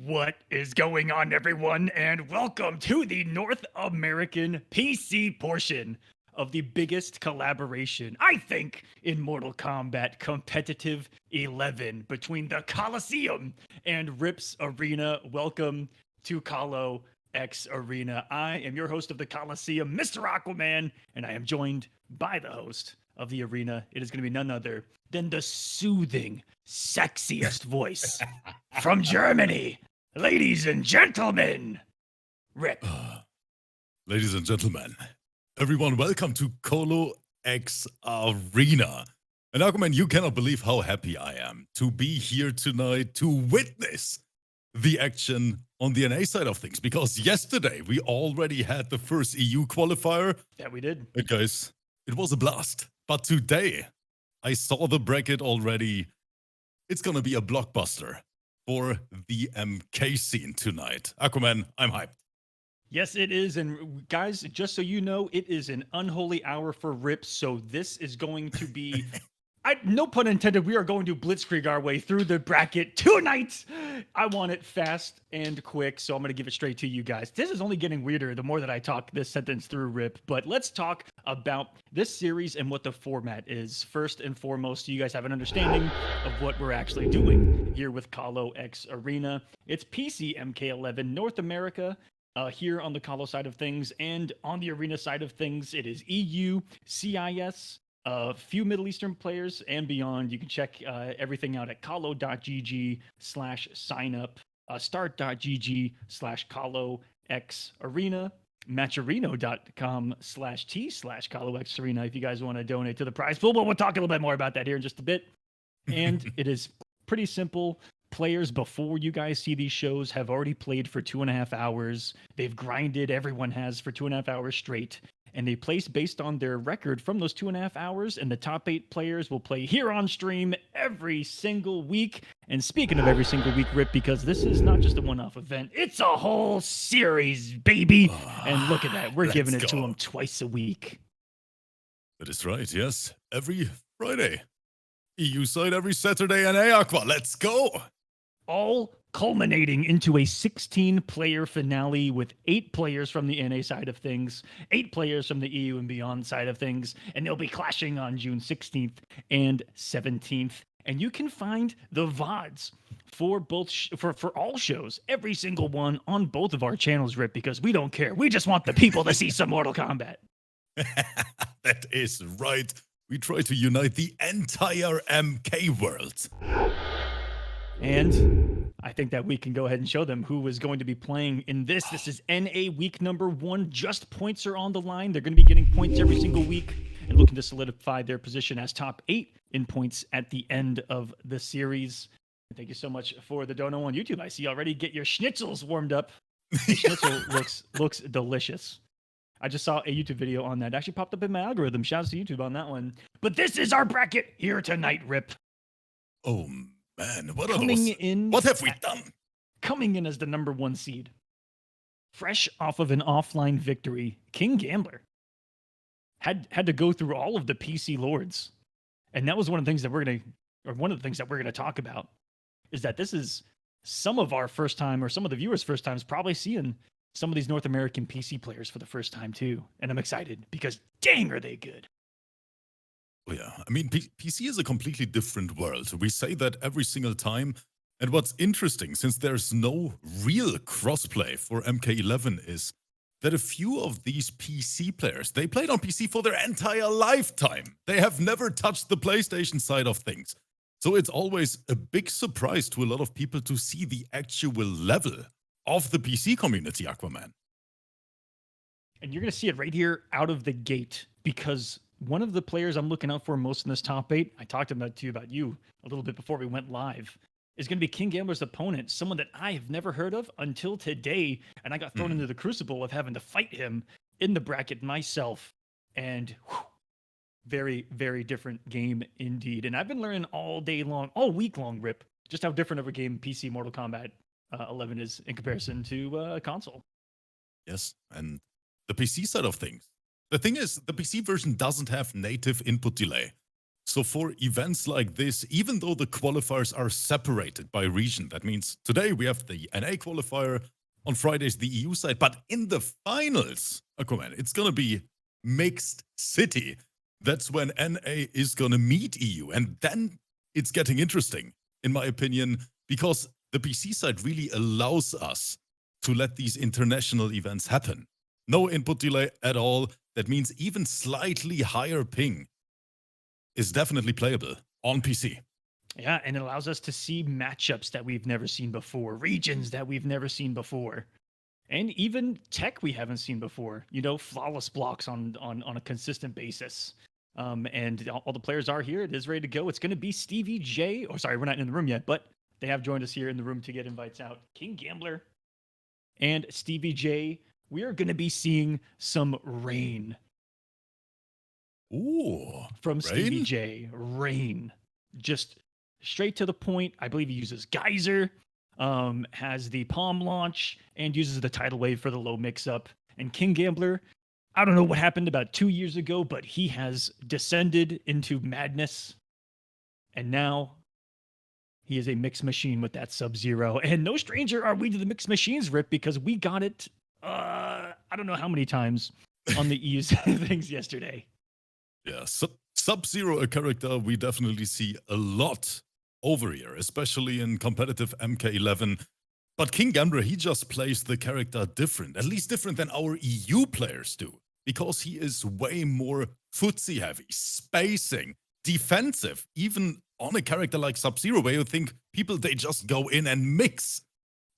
What is going on, everyone, and welcome to the North American PC portion of the biggest collaboration, I think, in Mortal Kombat Competitive 11 between the Kolosseum and Rip's Arena. Welcome to Kolo X Arena. I am your host of the Kolosseum, Mr. Aquaman, and I am joined by the host of the arena. It is going to be none other than the soothing, sexiest voice from Germany. Ladies and gentlemen, Rip. Ladies and gentlemen, everyone, welcome to Kolo X Arena. And Aquaman, you cannot believe how happy I am to be here tonight to witness the action on the NA side of things. Because yesterday we already had the first EU qualifier. Yeah, we did. And guys, it was a blast. But today, I saw the bracket already. It's gonna be a blockbuster for the MK scene tonight. Aquaman, I'm hyped. Yes, it is. And guys, just so you know, it is an unholy hour for Rip. So this is going to be, no pun intended, we are going to blitzkrieg our way through the bracket tonight. I want it fast and quick, so I'm going to give it straight to you guys. This is only getting weirder the more that I talk this sentence through, Rip. But let's talk about this series and what the format is. First and foremost, so you guys have an understanding of what we're actually doing here with Kolo X Arena. It's PC MK11 North America. Here on the Kolo side of things, and on the arena side of things, it is EU, CIS, a few Middle Eastern players, and beyond. You can check everything out at kolo.gg/signup, start.gg/KoloXarena, matcherino.com/t/KoloXarena if you guys want to donate to the prize pool. But we'll talk a little bit more about that here in just a bit. And it is pretty simple. Players before you guys see these shows have already played for 2.5 hours. They've grinded, everyone has, for 2.5 hours straight. And they place based on their record from those 2.5 hours. And the top 8 players will play here on stream every single week. And speaking of every single week, Rip, because this is not just a one-off event, it's a whole series, baby. And look at that. We're giving it to them twice a week. That is right, yes. Every Friday. EU side every Saturday, and Aqua. Let's go. All culminating into a 16-player finale with 8 players from the NA side of things, 8 players from the EU and beyond side of things, and they'll be clashing on June 16th and 17th. And you can find the VODs for both for all shows, every single one on both of our channels, Rip, because we don't care. We just want the people to see some Mortal Kombat. That is right. We try to unite the entire MK world. And I think that we can go ahead and show them who is going to be playing in this. This is NA week number 1. Just points are on the line. They're going to be getting points every single week and looking to solidify their position as top 8 in points at the end of the series. And thank you so much for the dono on YouTube. I see already. Get your schnitzels warmed up. The schnitzel looks delicious. I just saw a YouTube video on that. It actually popped up in my algorithm. Shouts to YouTube on that one. But this is our bracket here tonight, Rip. Oh, man, what are those? What have we done? Coming in as the number 1 seed, fresh off of an offline victory, KINGGAMBLER had to go through all of the PC lords, and that was one of the things that we're gonna talk about. Is that this is some of our first time, or some of the viewers' first times, probably seeing some of these North American PC players for the first time too, and I'm excited because dang, are they good. Oh, yeah, I mean, PC is a completely different world. We say that every single time. And what's interesting, since there's no real crossplay for MK11, is that a few of these PC players, they played on PC for their entire lifetime. They have never touched the PlayStation side of things. So it's always a big surprise to a lot of people to see the actual level of the PC community, Aquaman. And you're going to see it right here out of the gate, because one of the players I'm looking out for most in this top 8, I talked about you a little bit before we went live, is going to be KINGGAMBLER's opponent, someone that I have never heard of until today, and I got thrown into the crucible of having to fight him in the bracket myself. And very, very different game indeed. And I've been learning all day long, all week long, Rip, just how different of a game PC Mortal Kombat 11 is in comparison to a console. Yes, and the PC side of things. The thing is, the PC version doesn't have native input delay. So for events like this, even though the qualifiers are separated by region, that means today we have the NA qualifier, on Fridays the EU side, but in the finals, Aquaman, it's gonna be mixed city. That's when NA is gonna meet EU, and then it's getting interesting, in my opinion, because the PC side really allows us to let these international events happen. No input delay at all. That means even slightly higher ping is definitely playable on PC. Yeah, and it allows us to see matchups that we've never seen before, regions that we've never seen before, and even tech we haven't seen before. You know, flawless blocks on a consistent basis. And all the players are here. It is ready to go. It's going to be STEVIEJAY. Oh, sorry, we're not in the room yet, but they have joined us here in the room to get invites out. KINGGAMBLER and STEVIEJAY. We are going to be seeing some rain. Ooh, from rain? STEVIEJAY. Rain. Just straight to the point. I believe he uses Geyser, has the palm launch, and uses the tidal wave for the low mix-up. And KINGGAMBLER, I don't know what happened about 2 years ago, but he has descended into madness. And now he is a mixed machine with that Sub-Zero. And no stranger are we to the mixed machines, Rip, because we got it, I don't know how many times on the EU things yesterday. Yeah, Sub-Zero, a character we definitely see a lot over here, especially in competitive MK11. But KINGGAMBLER, he just plays the character different, at least different than our EU players do, because he is way more footsie heavy, spacing, defensive, even on a character like Sub-Zero, where you think people, they just go in and mix.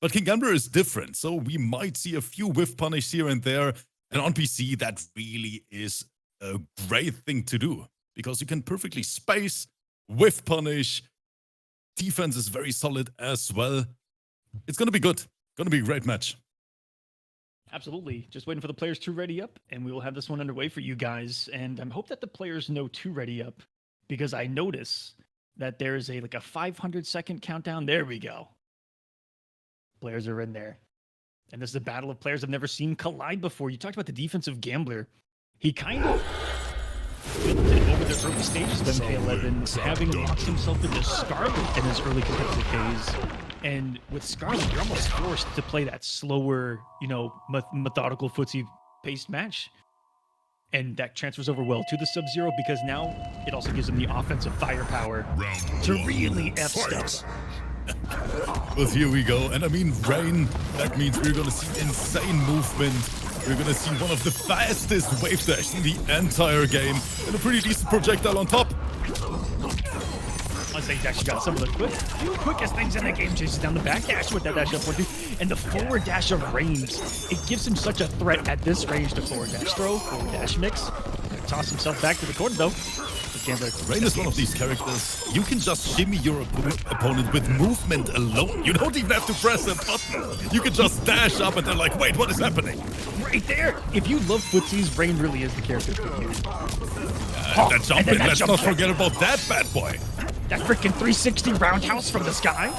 But KINGGAMBLER is different, so we might see a few whiff punish here and there. And on PC, that really is a great thing to do, because you can perfectly space, whiff punish. Defense is very solid as well. It's going to be good. Going to be a great match. Absolutely. Just waiting for the players to ready up, and we will have this one underway for you guys. And I hope that the players know to ready up, because I notice that there is a 500-second countdown. There we go. Players are in there. And this is a battle of players I've never seen collide before. You talked about the defensive gambler. He kind of flipped it over the early stages of MK11, having locked himself into Scarlet in his early competitive days. And with Scarlet, you're almost forced to play that slower, methodical footsie-paced match. And that transfers over well to the Sub-Zero, because now it also gives him the offensive firepower to really F stuff. But here we go. And I mean, rain, that means we're going to see insane movement. We're going to see one of the fastest wave dash in the entire game, and a pretty decent projectile on top. I'd say he's actually got some of the quickest things in the game. Chases down the back dash with that dash up 40, and the forward dash of Reigns. It gives him such a threat at this range to forward dash throw, forward dash mix. Toss himself back to the corner though. Rain is one of these characters. You can just shimmy your opponent with movement alone. You don't even have to press a button. You can just dash up and they're like, wait, what is happening? Right there. If you love footsies, Rain really is the character for you. That jump in, let's not forget about that bad boy. That freaking 360 roundhouse from the sky.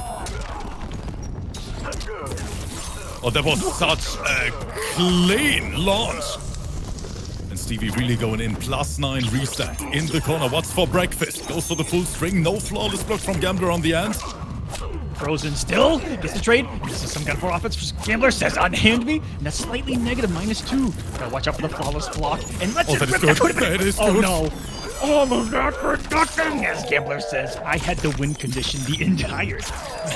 Oh, that was such a clean launch. And Stevie really going in, +9 reset in the corner. What's for breakfast? Goes for the full string. No flawless block from Gambler on the end. Frozen still gets the trade. This is some kind of more offense for Gambler. Says unhand me. And that's slightly negative, -2. Gotta watch out for the flawless block. And let's that is good. That is good. Oh good. no. All of that for nothing, as Gambler says. I had the win condition the entire time.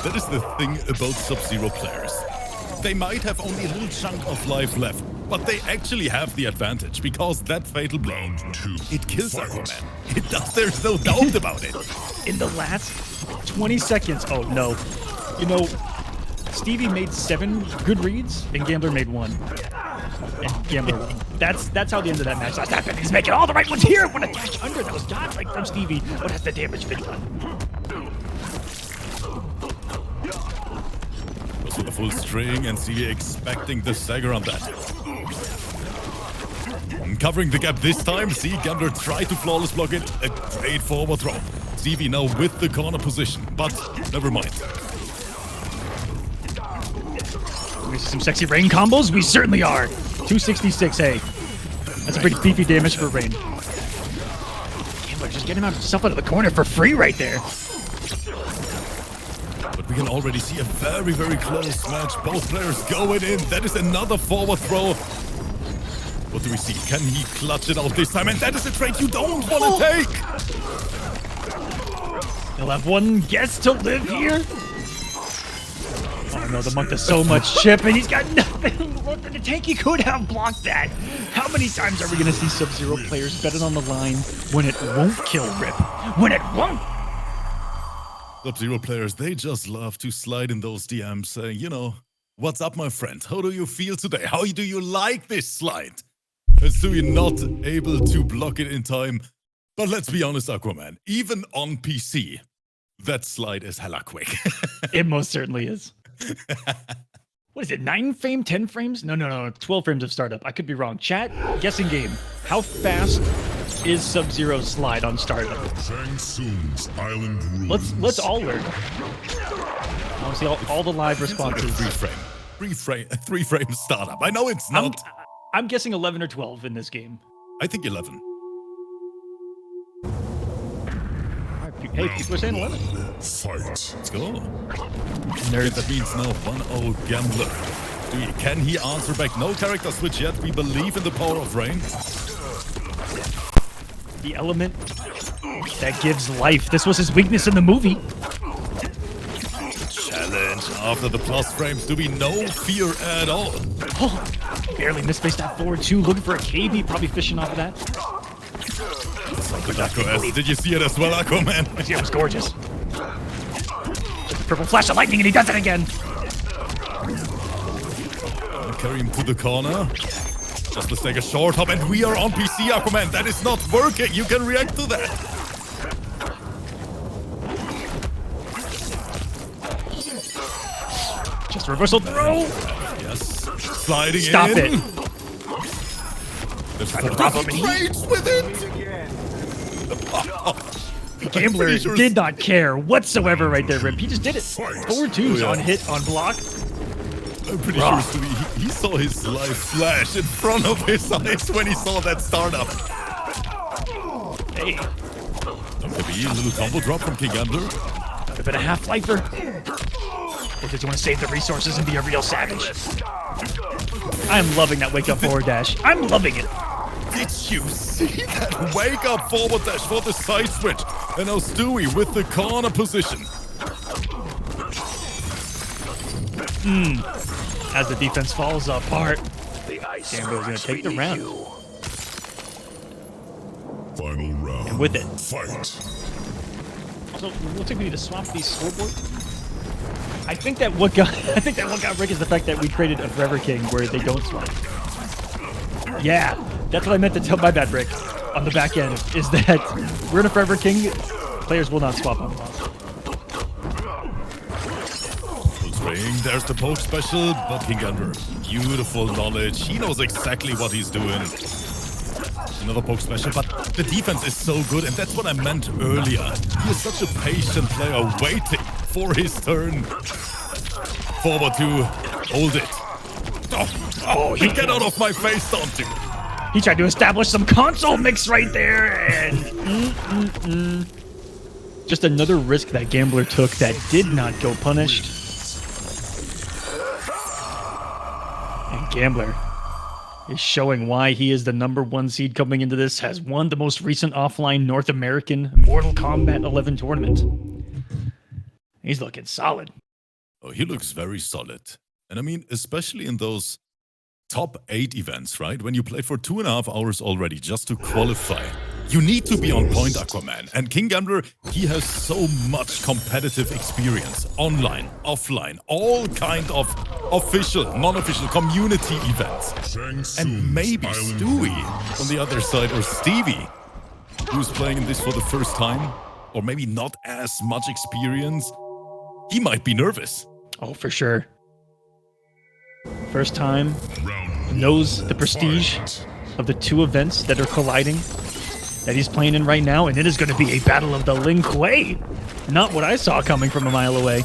That is the thing about Sub-Zero players. They might have only a little chunk of life left, but they actually have the advantage, because that fatal blow, it kills Aquaman. It does, there's no doubt about it. In the last 20 seconds, oh no. Stevie made 7 good reads, and Gambler made 1. And Gambler won. That's how the end of that match happened. He's making all the right ones here. What a dash under. That was godlike from Stevie. But has the damage been done? Goes for the full string, and Stevie expecting the stagger on that. Covering the gap this time. See, Gambler tried to flawless block it. A great forward throw. Stevie now with the corner position, but never mind. We see some sexy Rain combos? We certainly are. 266, hey. That's a pretty beefy damage for Rain. Gambler just getting himself out of the corner for free right there. But we can already see a very, very close match. Both players going in. That is another forward throw. What do we see? Can he clutch it out this time? And that is a trade you don't want to take. He'll have one guess to live here. Oh no, the monk does so much chip and he's got nothing left in the tank. He could have blocked that. How many times are we going to see Sub-Zero players bet it on the line when it won't kill Rip? When it won't! Sub-Zero players, they just love to slide in those DMs saying, you know, what's up, my friend? How do you feel today? How do you like this slide? As to you not able to block it in time. But let's be honest, Aquaman, even on PC, that slide is hella quick. It most certainly is. What is it, 9 frame, 10 frames? No, 12 frames of startup. I could be wrong. Chat, guessing game. How fast is Sub-Zero's slide on startup? Let's all learn. I want to see all the live responses. Three frame startup. I know it's not. I'm guessing 11 or 12 in this game. I think 11. Hey, people are saying 11. Fight. Let's go. Nerds. That means now 1-0 Gambler. Can he answer back? No character switch yet. We believe in the power of Rain. The element that gives life. This was his weakness in the movie. Challenge after the plus frames. Do we no fear at all? Oh, barely misspaced that forward too. Looking for a KB. Probably fishing off of that. Did you see it as well, Aquaman? Yeah, it was gorgeous. Purple flash of lightning and he does it again. Carry him to the corner. Just to take a short hop, and we are on PC, Aquaman. That is not working. You can react to that. Just a reversal throw. Yes. Sliding Stop in. it. There's trades with it. Gambler did not care whatsoever right there, Rip. He just did it. 4-2s on hit, on block. I'm pretty sure he saw his life flash in front of his eyes when he saw that startup. Hey. Maybe a little combo drop from KINGGAMBLER. Could have been a half-lifer. Or did you want to save the resources and be a real savage? I'm loving that wake-up forward dash. I'm loving it. Did you see that wake-up forward dash for the side switch? And now Stewie with the corner position. As the defense falls apart, Gambler's going to take the round. Final round. And with it. Fight. So it looks like we need to swap these scoreboard. I think that what got Rick is the fact that we created a Forever King where they don't swap. Yeah, that's what I meant to tell my bad Rick on the back end, is that we're in a Forever King, players will not swap on. There's the poke special, but KINGGAMBLER, beautiful knowledge. He knows exactly what he's doing. Another poke special, but the defense is so good, and that's what I meant earlier. He is such a patient player, waiting for his turn. Forward to hold it. Oh, he get out of my face, don't you? He tried to establish some console mix right there, and just another risk that Gambler took that did not go punished. And Gambler is showing why he is the #1 seed coming into this, has won the most recent offline North American Mortal Kombat 11 tournament. He's looking solid. Oh, he looks very solid. And I mean, especially in those top 8 events, right? When you play for 2.5 hours already just to qualify. You need to be on point, Aquaman. And KINGGAMBLER, he has so much competitive experience. Online, offline, all kind of official, non-official community events. And maybe Stewie on the other side, or Stevie, who's playing in this for the first time, or maybe not as much experience, he might be nervous. Oh, for sure. First time, knows the prestige. of the two events that are colliding that he's playing in right now, and it is going to be a battle of the Lin Kuei. Not what I saw coming from a mile away.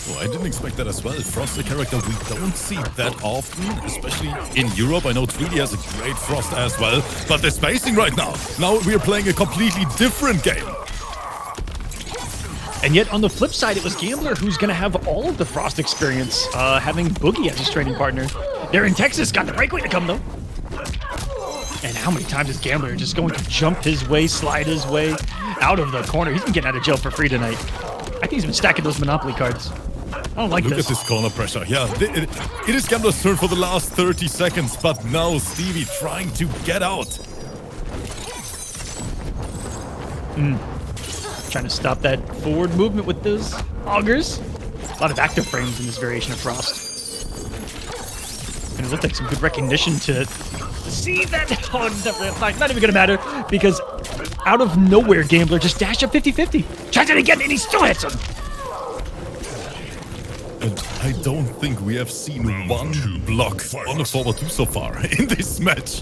Well, I didn't expect that as well. Frost, a character we don't see that often, especially in Europe. I know 3D has a great Frost as well, but the spacing right now. Now we are playing a completely different game. And yet, on the flip side, it was Gambler who's going to have all of the Frost experience, having Boogie as his training partner. They're in Texas, got the breakaway to come, though. And how many times is Gambler just going to jump his way, slide his way out of the corner? He's been getting out of jail for free tonight. I think he's been stacking those Monopoly cards. I don't like Look this. at this corner pressure. Yeah, it is Gambler's turn for the last 30 seconds, but now Stevie trying to get out. Trying to stop that forward movement with those augers. A lot of active frames in this variation of Frost. And it looked like some good recognition to see that. Oh, not even gonna matter, because out of nowhere, Gambler just dashed up 50-50. Tries it again, and he still hits him. And I don't think we have seen one block on a forward 2 so far in this match.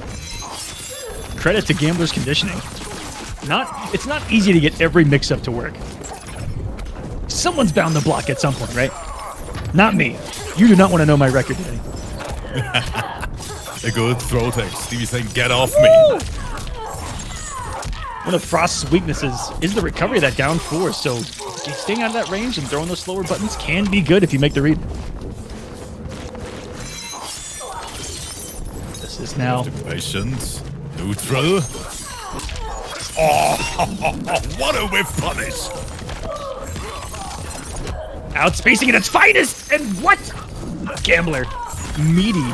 Credit to Gambler's conditioning. It's not easy to get every mix-up to work. Someone's bound to block at some point, right? Not me. You do not want to know my record today. A good throw take. Stevie saying, get off me. One of Frost's weaknesses is the recovery of that down four, so staying out of that range and throwing those slower buttons can be good if you make the read. This is now... Patient. Neutral. Oh, what a whiff punish. Outspacing at its finest! And what? Gambler. Meaty.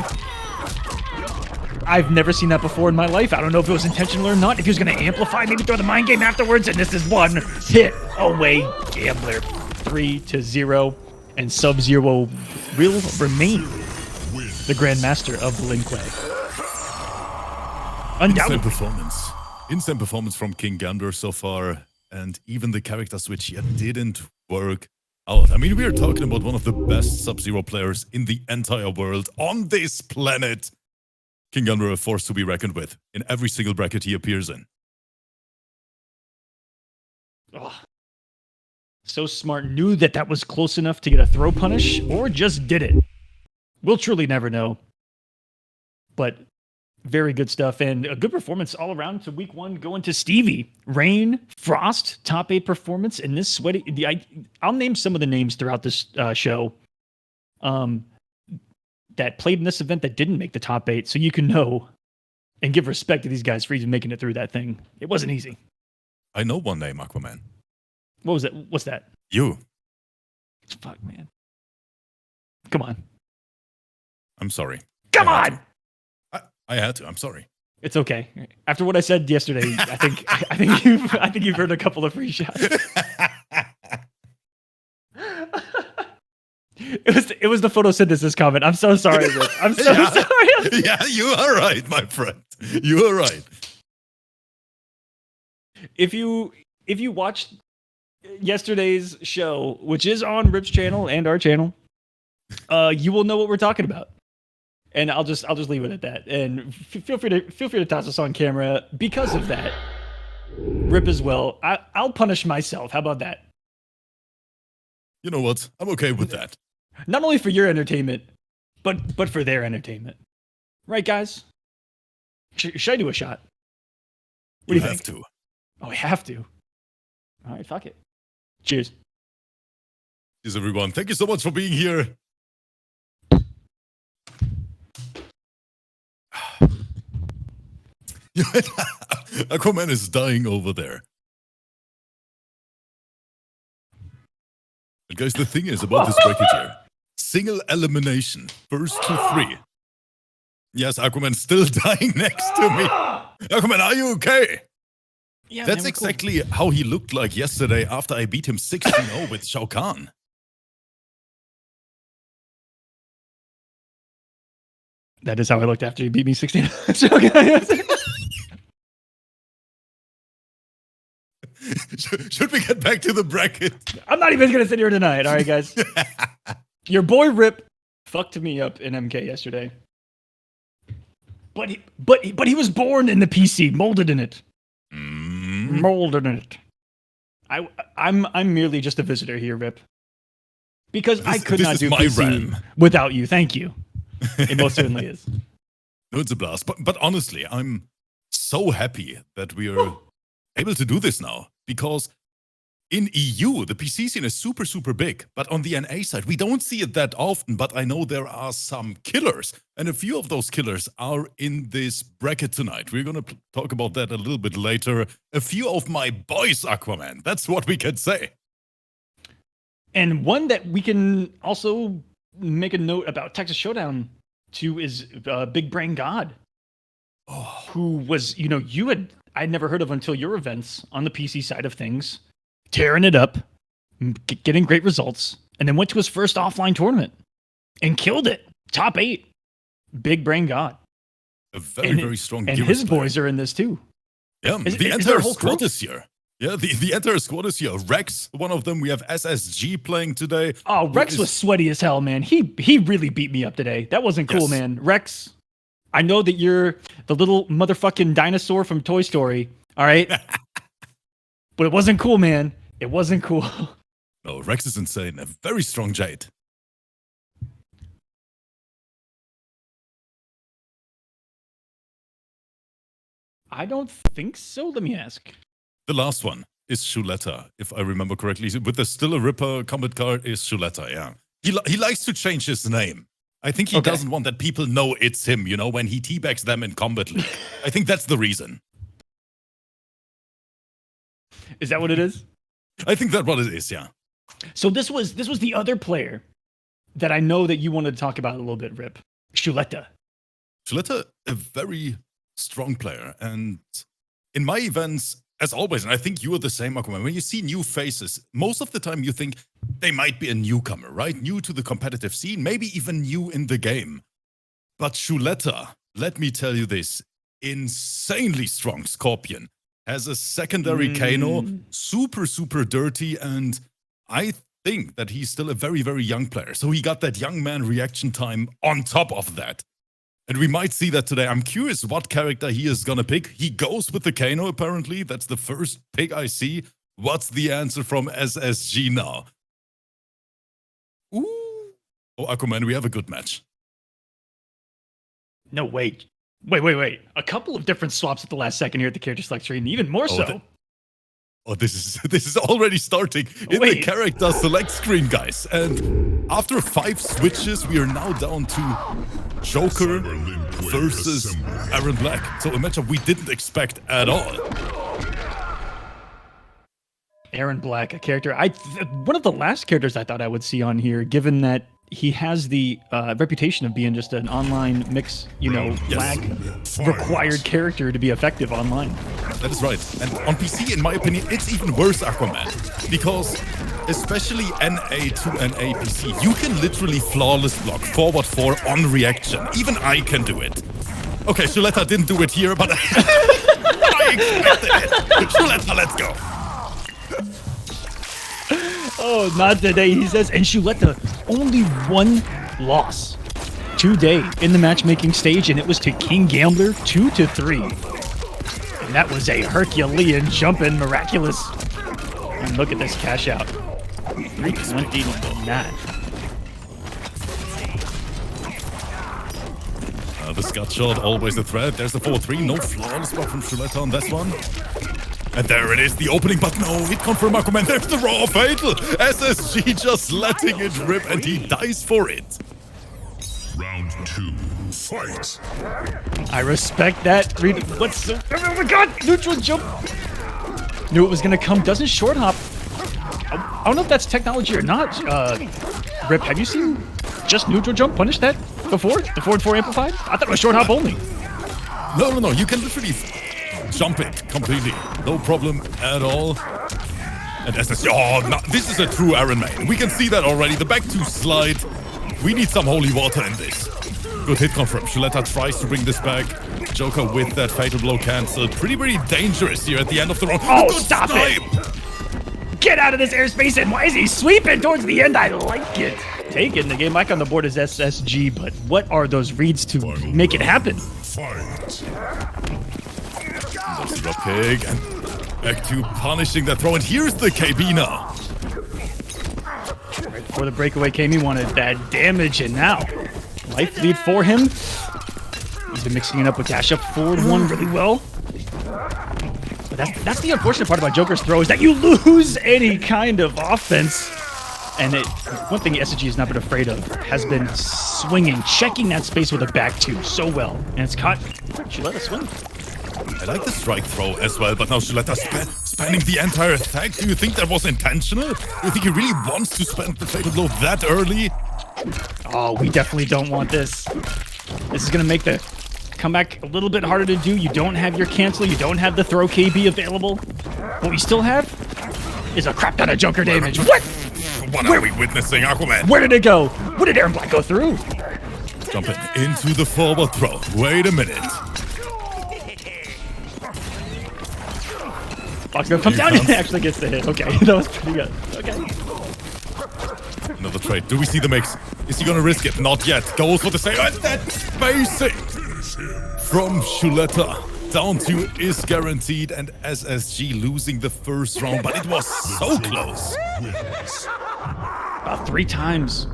I've never seen that before in my life. I don't know if it was intentional or not. If he was going to amplify, maybe throw the mind game afterwards. And this is one hit away. Gambler 3-0. And Sub-Zero will remain the Grandmaster of the Lin Kuei. Undoubtedly. Insane performance from KINGGAMBLER so far. And even the character switch here didn't work out. I mean, we are talking about one of the best Sub-Zero players in the entire world on this planet. KINGGAMBLER a force to be reckoned with in every single bracket he appears in. Oh, so smart. Knew that that was close enough to get a throw punish, or just did it. We'll truly never know. But very good stuff, and a good performance all around to week one going to Stevie. Rain, Frost, top 8 performance, and this sweaty... I'll name some of the names throughout this show. That played in this event that didn't make the top 8, so you can know and give respect to these guys for even making it through that thing. It wasn't easy. I know one name, Aquaman. What was it? What's that? You. Fuck, man. Come on. I'm sorry. Come on! I had to. I'm sorry. It's okay. After what I said yesterday, I think you've heard a couple of free shots. It was the photosynthesis comment. I'm so sorry, Rick. I'm so sorry. Yeah, you are right, my friend. You are right. If you watched yesterday's show, which is on Rip's channel and our channel, you will know what we're talking about. And I'll just leave it at that. And feel free to toss us on camera because of that. Rip as well. I'll punish myself. How about that? You know what? I'm okay with that. Not only for your entertainment, but for their entertainment. Right, guys? Should I do a shot? What do you think? Have to. Oh, we have to. All right, fuck it. Cheers. Cheers, everyone. Thank you so much for being here. Aquaman is dying over there. But guys, the thing is about this bracket here. Single elimination. First to 3. Yes, Aquaman's still dying next to me. Aquaman, are you okay? Yeah, That's man, exactly how he looked like yesterday after I beat him 16-0 with Shao Kahn. That is how I looked after you beat me 16. Should we get back to the bracket? I'm not even going to sit here tonight. All right, guys. Your boy Rip fucked me up in MK yesterday. But he was born in the PC, molded in it. Molded in it. I'm merely just a visitor here, Rip. Because I could not do PC without you. Thank you. It most certainly is. No, it's a blast. But honestly, I'm so happy that we are able to do this now. Because in EU, the PC scene is super, super big. But on the NA side, we don't see it that often. But I know there are some killers. And a few of those killers are in this bracket tonight. We're going to talk about that a little bit later. A few of my boys, Aquaman. That's what we can say. And one that we can also make a note about Texas Showdown too is Big Brain God. Who was, I'd never heard of until your events on the PC side of things. Tearing it up, getting great results, and then went to his first offline tournament and killed it. Top 8. Big Brain God. A very strong and his boys are in this too. Yeah, the entire squad is here. Yeah, the entire squad is here. Rex, one of them. We have SSG playing today. Oh, Rex was sweaty as hell, man. He really beat me up today. That wasn't cool, man. Rex, I know that you're the little motherfucking dinosaur from Toy Story, all right? But it wasn't cool, man. It wasn't cool. No, Rex is insane. A very strong Jade. I don't think so. Let me ask. The last one is SHULETAH, if I remember correctly. With the Still a Ripper combat card is SHULETAH, yeah. He likes to change his name. I think he doesn't want that people know it's him, when he teabags them in Combat League. I think that's the reason. Is that what it is? I think that's what it is, yeah. So this was the other player that I know that you wanted to talk about a little bit, Rip. SHULETAH. SHULETAH, a very strong player. And in my events, as always, and I think you are the same, Aquaman, when you see new faces, most of the time you think they might be a newcomer, right? New to the competitive scene, maybe even new in the game. But SHULETAH, let me tell you this, insanely strong Scorpion. Has a secondary Kano, super, super dirty, and I think that he's still a very, very young player. So he got that young man reaction time on top of that. And we might see that today. I'm curious what character he is gonna pick. He goes with the Kano, apparently. That's the first pick I see. What's the answer from SSG now? Ooh. Oh, Aquaman, we have a good match. No, wait. Wait. A couple of different swaps at the last second here at the character select screen, even more so. This is already starting in the character select screen, guys. And after 5 switches, we are now down to Joker versus Aaron Black. So a matchup we didn't expect at all. Aaron Black, a character, one of the last characters I thought I would see on here, given that he has the reputation of being just an online mix, lag required character to be effective online. That is right. And on PC, in my opinion, it's even worse, Aquaman. Because especially NA to NA PC, you can literally flawless block forward 4 on reaction. Even I can do it. Okay, SHULETAH didn't do it here, but I expected it. SHULETAH, let's go. Oh, not today, he says. And SHULETAH, only 1 loss today in the matchmaking stage, and it was to KINGGAMBLER 2-3. And that was a Herculean jumping miraculous. And look at this cash out. 329. The Scott shot, always a threat. There's the 4-3. No flawless block from SHULETAH on this one. And there it is, the opening, but no, hit confirm Aquaman. There's the raw fatal. SSG just letting it rip, and he dies for it. Round 2, fight. I respect that. Oh my god, neutral jump. Knew it was gonna come. Doesn't short hop. I don't know if that's technology or not. Rip, have you seen just neutral jump punish that before? The 4-4 amplified? I thought it was short hop only. No. You can literally jump it completely. No problem at all. And SSG, no, this is a true Iron Man. We can see that already. The back 2 slide. We need some holy water in this. Good hit confirm. SHULETAH tries to bring this back. Joker with that fatal blow cancelled. Pretty dangerous here at the end of the round. Oh, stop it! Get out of this airspace, and why is he sweeping towards the end? I like it. taken. The game back on the board is SSG, but what are those reads to make it happen? Fight. There's the drop kick, and back to punishing that throw, and here's the KB now. Right before the breakaway came, he wanted that damage, and now life lead for him. He's been mixing it up with dash up forward one really well. But that's the unfortunate part about Joker's throw, is that you lose any kind of offense. And one thing SG has not been afraid of has been swinging, checking that space with a back two so well. And it's caught. SHULETAH swing. I like the strike throw as well, but now SHULETAH spanning the entire attack. Do you think that was intentional? Do you think he really wants to spend the fatal blow that early? Oh, we definitely don't want this. This is going to make the comeback a little bit harder to do. You don't have your cancel. You don't have the throw KB available. What we still have is a crap ton of Joker damage. What? What are we witnessing, Aquaman? Where did it go? What did Aaron Black go through? Jumping into the forward throw. Wait a minute. Fox gonna come down and actually gets the hit. Okay, that was pretty good. Okay. Another trade. Do we see the mix? Is he gonna risk it? Not yet. Goes for the save. And that spacing from SHULETAH down to is guaranteed, and SSG losing the first round, but it was so close. About 3 times,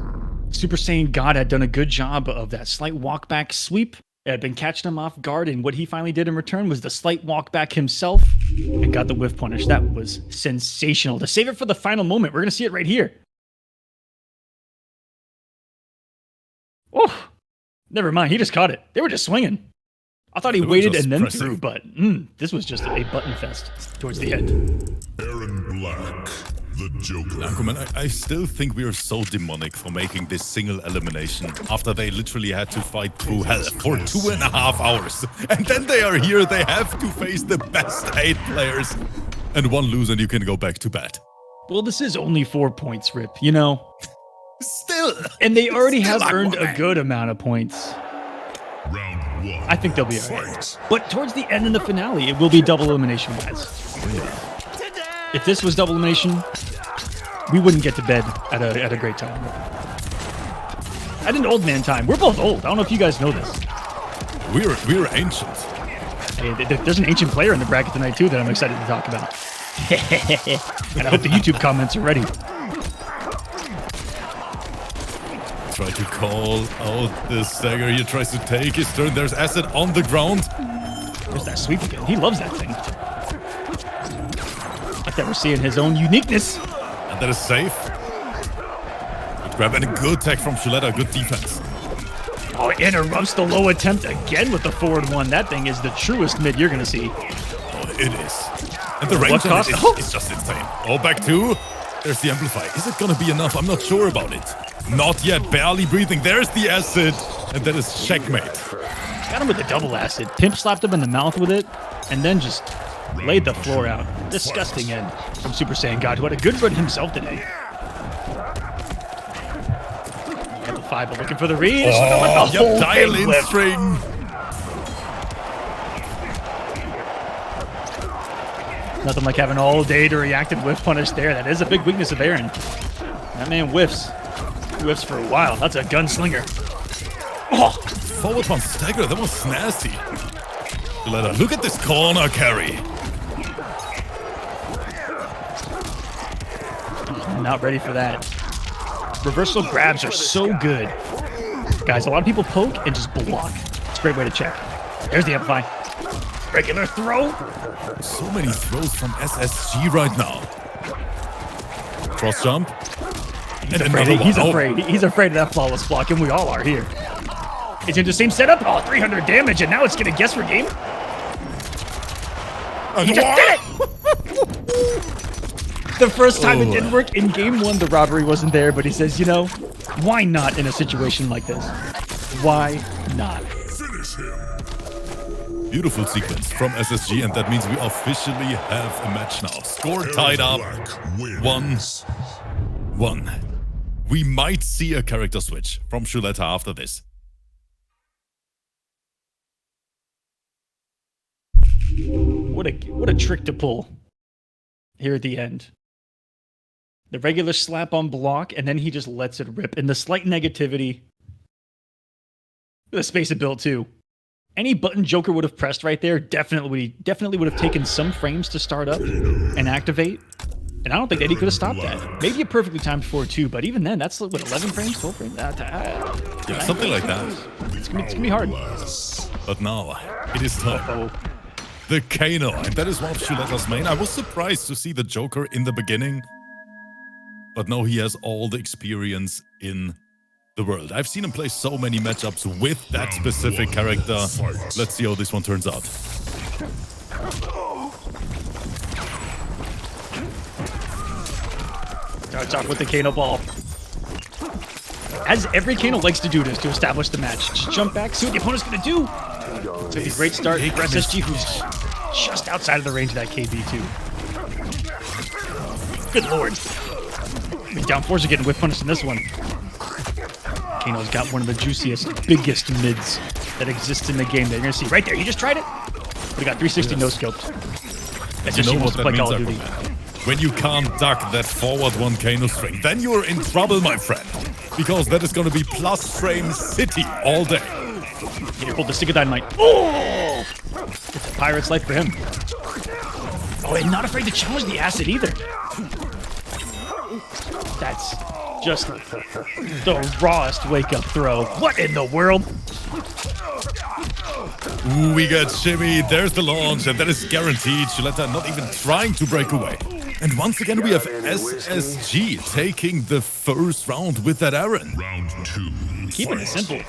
Super Saiyan God had done a good job of that slight walk back sweep. It had been catching him off guard, and what he finally did in return was the slight walk back himself and got the whiff punish. That was sensational. To save it for the final moment, we're going to see it right here. Oh, never mind. He just caught it. They were just swinging. I thought he waited and then threw, but this was just a button fest towards the end. Aaron Black, the Joker. Aquaman, I still think we are so demonic for making this single elimination after they literally had to fight through hell for 2.5 hours. And then they are here, they have to face the best 8 players. And one lose and you can go back to bed. Well, this is only 4 points, Rip, you know? Still. And they already have Aquaman. earned a good amount of points. Round 1. I think they'll be all right. But towards the end in the finale, it will be double elimination, guys. If this was double elimination, we wouldn't get to bed at a great time. At an old man time. We're both old. I don't know if you guys know this. We're ancient. Hey, there's an ancient player in the bracket tonight, too, that I'm excited to talk about. And I hope the YouTube comments are ready. Try to call out the stagger. He tries to take his turn. There's Acid on the ground. There's that sweep again. He loves that thing. Like that we're seeing his own uniqueness. And that is safe. Good grab and a good tech from SHULETAH. Good defense. Oh, interrupts the low attempt again with the forward one. That thing is the truest mid you're going to see. Oh, it is. And the range on it is just insane. Oh, back 2. There's the amplify. Is it going to be enough? I'm not sure about it. Not yet. Barely breathing. There's the acid. And that is checkmate. Got him with the double acid. Pimp slapped him in the mouth with it. And then just laid the floor out. Disgusting end from Super Saiyan God, who had a good run himself today. Amplify, but looking for the read. Oh, yep, dial in string. Nothing like having all day to react and whiff punish there. That is a big weakness of Aaron. That man whiffs. He whiffs for a while. That's a gunslinger. Oh! Forward one stagger. That was nasty. Look at this corner carry. Not ready for that. Reversal grabs are so good. Guys, a lot of people poke and just block. It's a great way to check. There's the amplify. Regular throw. So many throws from SSG right now. Cross jump. He's afraid. He's afraid. He's afraid of that flawless block, and we all are here. It's in the same setup. Oh, 300 damage, and now it's going to guess for game. He just did it! The first time it didn't work in game 1, the robbery wasn't there, but he says, you know, why not in a situation like this? Why not? Finish him. Beautiful sequence from SSG, and that means we officially have a match now. Score tied up. 1-1. We might see a character switch from SHULETAH after this. What a trick to pull here at the end. The regular slap on block, and then he just lets it rip. And the slight negativity. The space it built too. Any button Joker would have pressed right there definitely would have taken some frames to start up and activate. And I don't think Eddie could have stopped that. Maybe a perfectly timed 4-2, but even then, that's what, 11 frames, 12 frames? Yeah, something like that. It's gonna be hard. But now, it is time. The Kano, and that is one of SHULETAH's main. I was surprised to see the Joker in the beginning, but now he has all the experience in the world. I've seen him play so many matchups with that specific character. Let's see how this one turns out. Starts off with the Kano ball. As every Kano likes to do this to establish the match. Just jump back, see what the opponent's gonna do. It's a great start for SSG, who's just outside of the range of that KB too. Good lord. I mean, down fours are getting whip punished in this one. Kano's got one of the juiciest, biggest mids that exists in the game that you're gonna see right there. He just tried it, but he got 360 no scoped. SSG wants to play Call of Duty. When you can't duck that forward one Kano string, then you're in trouble, my friend. Because that is going to be plus frame city all day. He pulled the stick of dynamite. Oh! It's a pirate's life for him. Oh, and not afraid to challenge the acid either. That's just the rawest wake-up throw. What in the world? Ooh, we got Shimmy. There's the launch, and that is guaranteed. SHULETAH not even trying to break away. And once again, we have SSG taking the first round with that Aaron. Round 2. Keeping it simple.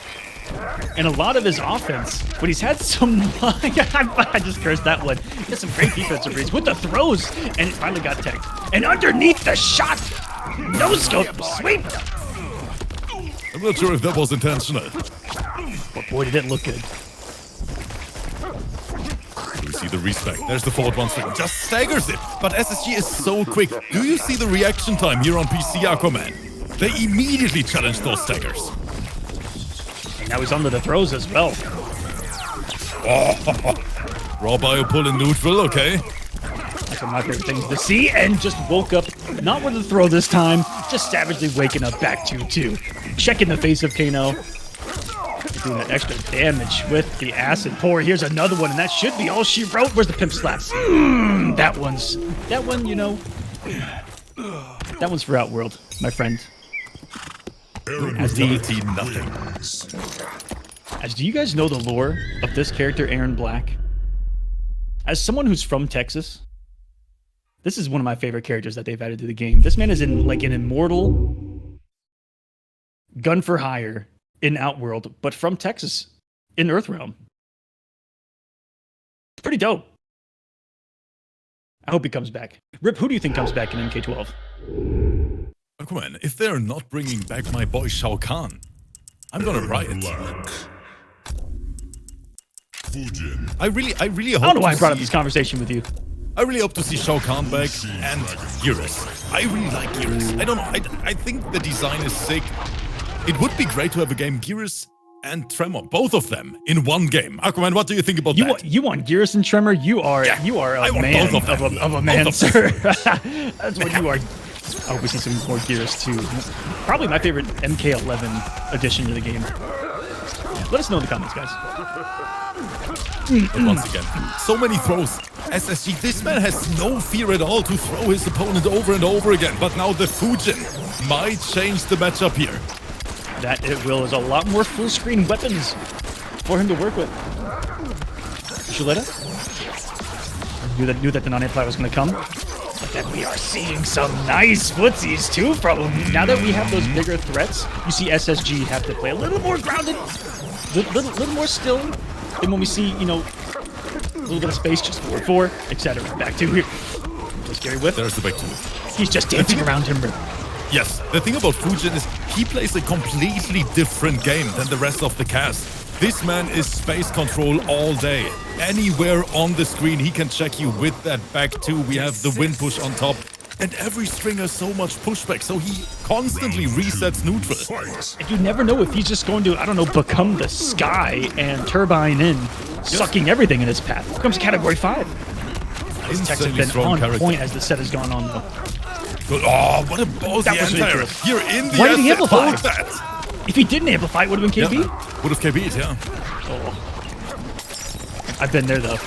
And a lot of his offense, but he's had some... I just cursed that one. He has some great defensive reads with the throws, and it finally got tagged. And underneath the shot, no scope, sweep. I'm not sure if that was intentional. But boy, did it look good. We see the respect. There's the forward one string. Just staggers it. But SSG is so quick. Do you see the reaction time here on PC, Aquaman? They immediately challenge those staggers. And now he's under the throws as well. Oh, raw bio pull in neutral, okay. That's one of my favorite things to see. And just woke up, not with a throw this time, just savagely waking up back 2-2. Check in the face of Kano. Doing that extra damage with the acid pour. Here's another one, and that should be all she wrote. Where's the pimp slaps? That one, you know, that one's for Outworld, my friend. As do you guys know the lore of this character, Aaron Black? As someone who's from Texas, this is one of my favorite characters that they've added to the game. This man is in like an immortal gun for hire in Outworld, but from Texas in Earthrealm. It's pretty dope. I hope he comes back. Rip, who do you think comes back in MK12? Oh, come on, if they're not bringing back my boy Shao Kahn, I'm gonna riot. I really hope. I don't know why I brought up this conversation with you. I really hope to see Shao Kahn back and Geras. I really like Geras. I don't know. I think the design is sick. It would be great to have a game Geras and Tremor, both of them in one game. Aquaman, what do you think about that? You want Geras and Tremor? You are a man of a man, sir. That's what you are. I hope we see some more Geras too. Probably my favorite MK11 addition to the game. Let us know in the comments, guys. But once again, so many throws. SSG, this man has no fear at all to throw his opponent over and over again. But now the Fujin might change the matchup here. That it will. There's a lot more full screen weapons for him to work with. SHULETAH knew that the non-apply was going to come. But then we are seeing some nice footsies too from him. Now that we have those bigger threats, you see SSG have to play a little more grounded, little more still than when we see, you know, a little bit of space, just 4-4, etc. Back to here. Just Gary Whip. There's the back two. He's just dancing around him. Yes, the thing about Fujin is he plays a completely different game than the rest of the cast. This man is space control all day. Anywhere on the screen, he can check you with that back two. We have the wind push on top. And every string has so much pushback, so he constantly resets neutral. And you never know if he's just going to, I don't know, become the sky and turbine in, sucking everything in his path. Becomes category 5. His techs have been on point as the set has gone on, though. Good. Oh, what a ballsy That was anti-air. ridiculous. Here in the Why did he asset, amplify? hold that. If he didn't amplify, it would have been KB. Yeah. Would have KB'd, yeah. Oh. I've been there though.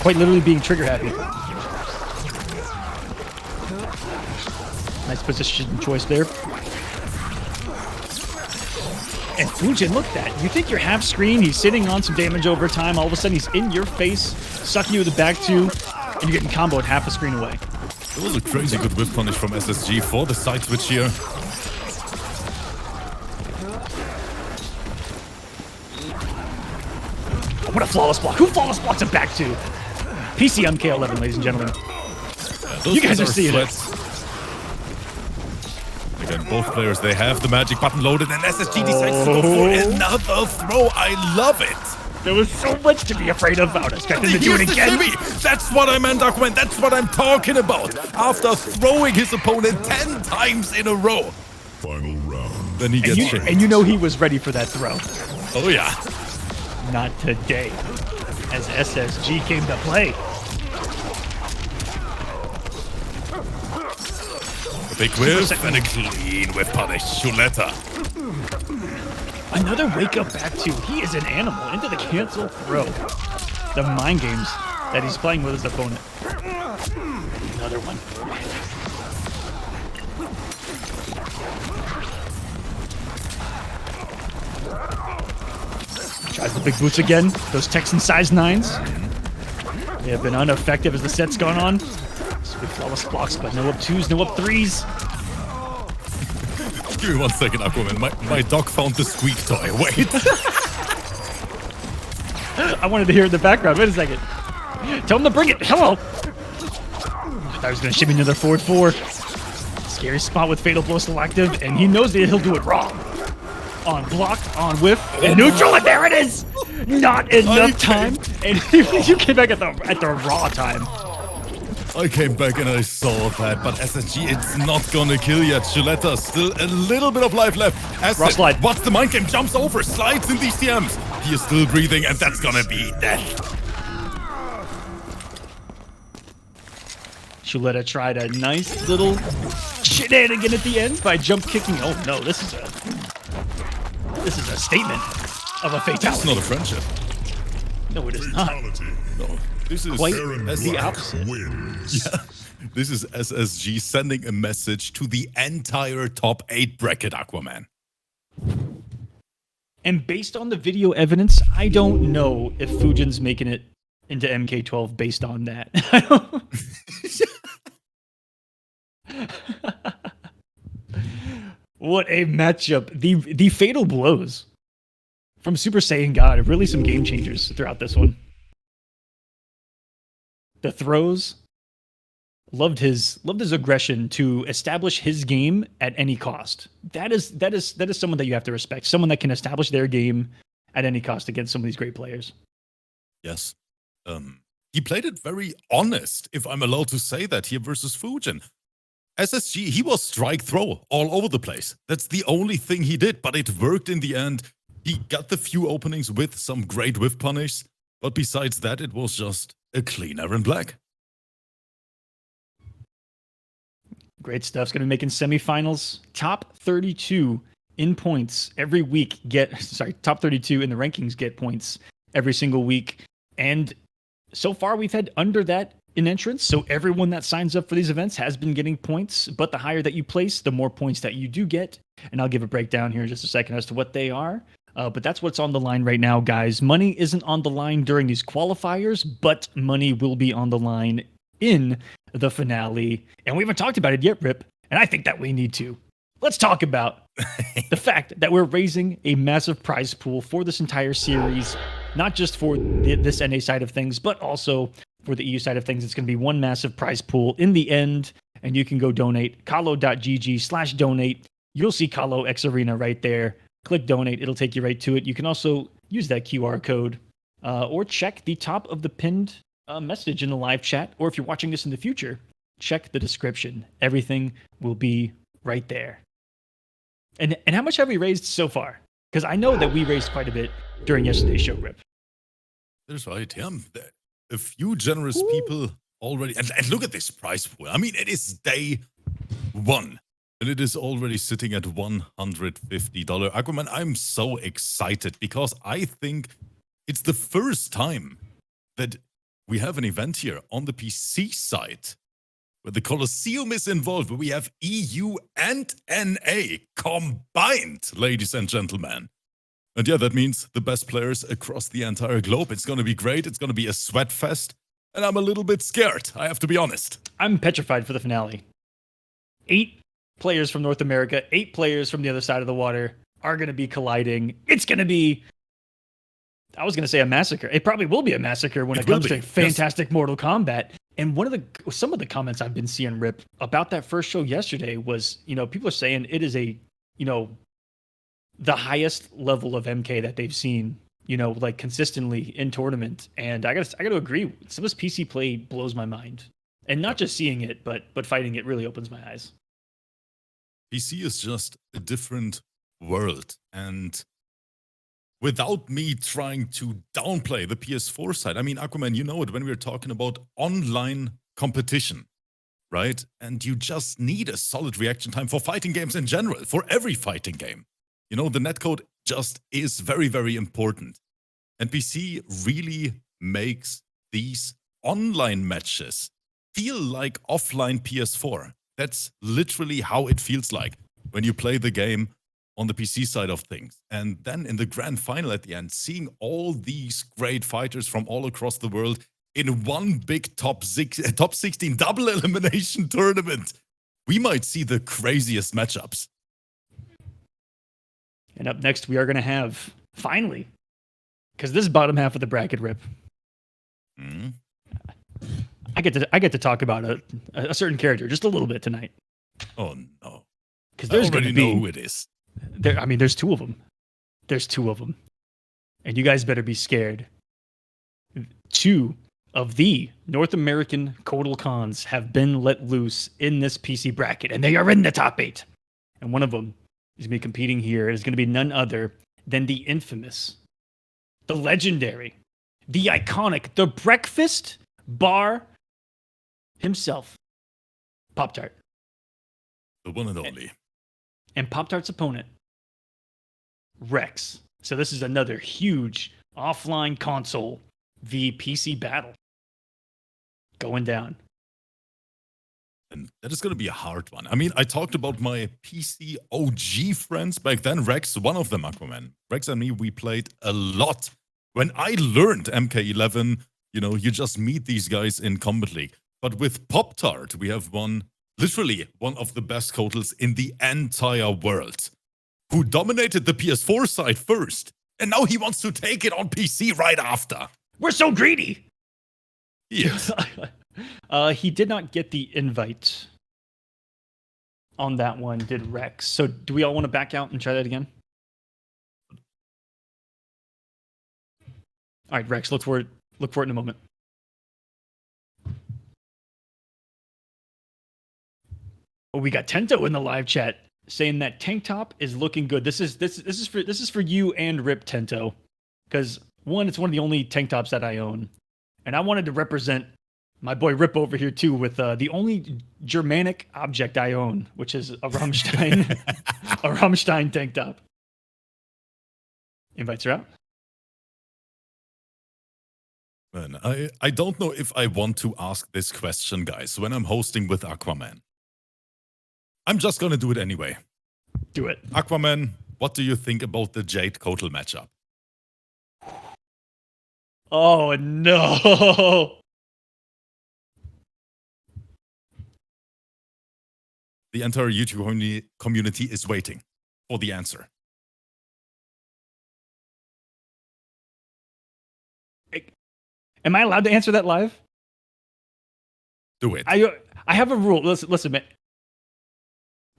Quite literally being trigger happy. Nice position choice there. And Fujin, look at that. You think you're half screen, he's sitting on some damage over time, all of a sudden he's in your face, sucking you with the back two, and you're getting comboed half a screen away. It was a crazy good whiff punish from SSG for the side switch here. Oh, what a flawless block. Who flawless blocks a back two? PC MK11, ladies and gentlemen. Those You guys are seeing sweats. Again, both players, they have the magic button loaded, and SSG decides to go for another throw. I love it. There was so much to be afraid of. I would expect him to do it Here's the again. shimmy. That's what I meant, Aquaman. That's what I'm talking about. After throwing his opponent 10 times in a row. Final round. Then he gets shimmy. And you know he was ready for that throw. Oh, yeah. Not today, as SSG came to play. A big whiff and a clean whiff punish. SHULETAH. Another wake up back two. He is an animal into the cancel throw. The mind games that he's playing with his opponent. Another one. Tries the big boots again. Those Texan size 9s. They have been ineffective as the set's gone on. Big flawless blocks, but no up 2s, no up 3s. Give me 1 second, Aquaman. My dog found the squeak toy. Wait. I wanted to hear it in the background. Wait a second. Tell him to bring it. Hello. I thought he was going to shimmy another forward 4. Scary spot with Fatal Blow still active, and he knows that he'll do it wrong. On block, on whiff, and neutral, and there it is! Not enough time, and you came back at the raw time. I came back and I saw that, but SSG, it's not gonna kill yet. SHULETAH, still a little bit of life left. Raw slide. What's the mind game? Jumps over, slides in these TMs. He is still breathing, and that's gonna be death. SHULETAH tried a nice little shenanigan at the end by jump kicking. Oh no, this is a statement of a fatality. It's not a friendship. No, it is not. Fatality. No, this is Quite Baron the Black opposite. wins. Yeah. This is SSG sending a message to the entire top 8 bracket, Aquaman. And based on the video evidence, I don't know if Fujin's making it into MK12 based on that. What a matchup. The fatal blows from Super Saiyan God, really some game changers throughout this one. The throws, loved his aggression to establish his game at any cost. That is someone that you have to respect. Someone that can establish their game at any cost against some of these great players. Yes. He played it very honest, if I'm allowed to say that here versus Fujin. SSG, he was strike throw all over the place. That's the only thing he did, but it worked in the end. He got the few openings with some great whiff punish, but besides that, it was just a clean Aaron Black. Great stuff's going to be making semifinals. Top 32 in points every week top 32 in the rankings get points every single week. And so far we've had under that in entrance. So everyone that signs up for these events has been getting points, but the higher that you place, the more points that you do get. And I'll give a breakdown here in just a second as to what they are. But that's what's on the line right now, guys. Money isn't on the line during these qualifiers, but money will be on the line in the finale. And we haven't talked about it yet, Rip. And I think that we need to. Let's talk about the fact that we're raising a massive prize pool for this entire series, not just for this NA side of things, but also for the EU side of things. It's going to be one massive prize pool in the end, and you can go donate. Kolo.gg/donate. You'll see Kolo X Arena right there. Click donate. It'll take you right to it. You can also use that QR code or check the top of the pinned message in the live chat. Or if you're watching this in the future, check the description. Everything will be right there. And how much have we raised so far? Because I know that we raised quite a bit during yesterday's show, Rip. That's right, yeah. A few generous people already, and look at this price pool. I mean, it is day 1. And it is already sitting at $150. Aquaman, I'm so excited because I think it's the first time that we have an event here on the PC side where the Kolosseum is involved, where we have EU and NA combined, ladies and gentlemen. And yeah, that means the best players across the entire globe. It's going to be great. It's going to be a sweat fest. And I'm a little bit scared, I have to be honest. I'm petrified for the finale. 8 players from North America, 8 players from the other side of the water are going to be colliding. It's going to be, I was going to say a massacre. It probably will be a massacre when it comes to fantastic Mortal Kombat. And some of the comments I've been seeing, Rip, about that first show yesterday was, people are saying it is the highest level of MK that they've seen, like consistently in tournament. And I got to agree, some of this PC play blows my mind. And not just seeing it, but fighting it really opens my eyes. PC is just a different world, and without me trying to downplay the PS4 side, I mean, Aquaman, you know it when we're talking about online competition, right? And you just need a solid reaction time for fighting games in general, for every fighting game. The netcode just is very, very important. And PC really makes these online matches feel like offline PS4. That's literally how it feels like when you play the game on the PC side of things. And then in the grand final at the end, seeing all these great fighters from all across the world in one big top 16 double elimination tournament. We might see the craziest matchups. And up next, we are going to have, finally, because this is bottom half of the bracket, Rip. I get to talk about a certain character just a little bit tonight. Oh no! Because there's going to be know who it is. There's 2 of them. There's 2 of them, and you guys better be scared. 2 of the North American Kotal Khans have been let loose in this PC bracket, and they are in the top 8. And one of them is going to be competing here. It is going to be none other than the infamous, the legendary, the iconic, the breakfast bar himself, POPTART. The one and only. And POPTART's opponent, Rex. So this is another huge offline console v PC battle going down. And that is going to be a hard one. I mean, I talked about my PC OG friends back then. Rex, one of them, Aquaman. Rex and me, we played a lot. When I learned MK11, you just meet these guys in Kombat League. But with POPTART, we have literally one of the best Kotals in the entire world, who dominated the PS4 side first, and now he wants to take it on PC right after. We're so greedy! Yes. He did not get the invite on that one, did Rex. So do we all want to back out and try that again? All right, Rex, look for it in a moment. Oh, we got Tento in the live chat saying that tank top is looking good. This is for you and Rip, Tento, because it's one of the only tank tops that I own, and I wanted to represent my boy Rip over here too with the only Germanic object I own, which is a Rammstein tank top. Invites are out. Man, I don't know if I want to ask this question, guys, when I'm hosting with Aquaman. I'm just gonna do it anyway. Do it. Aquaman, what do you think about the Jade Kotal matchup? Oh no! The entire YouTube community is waiting for the answer. Am I allowed to answer that live? Do it. I have a rule. Listen, man.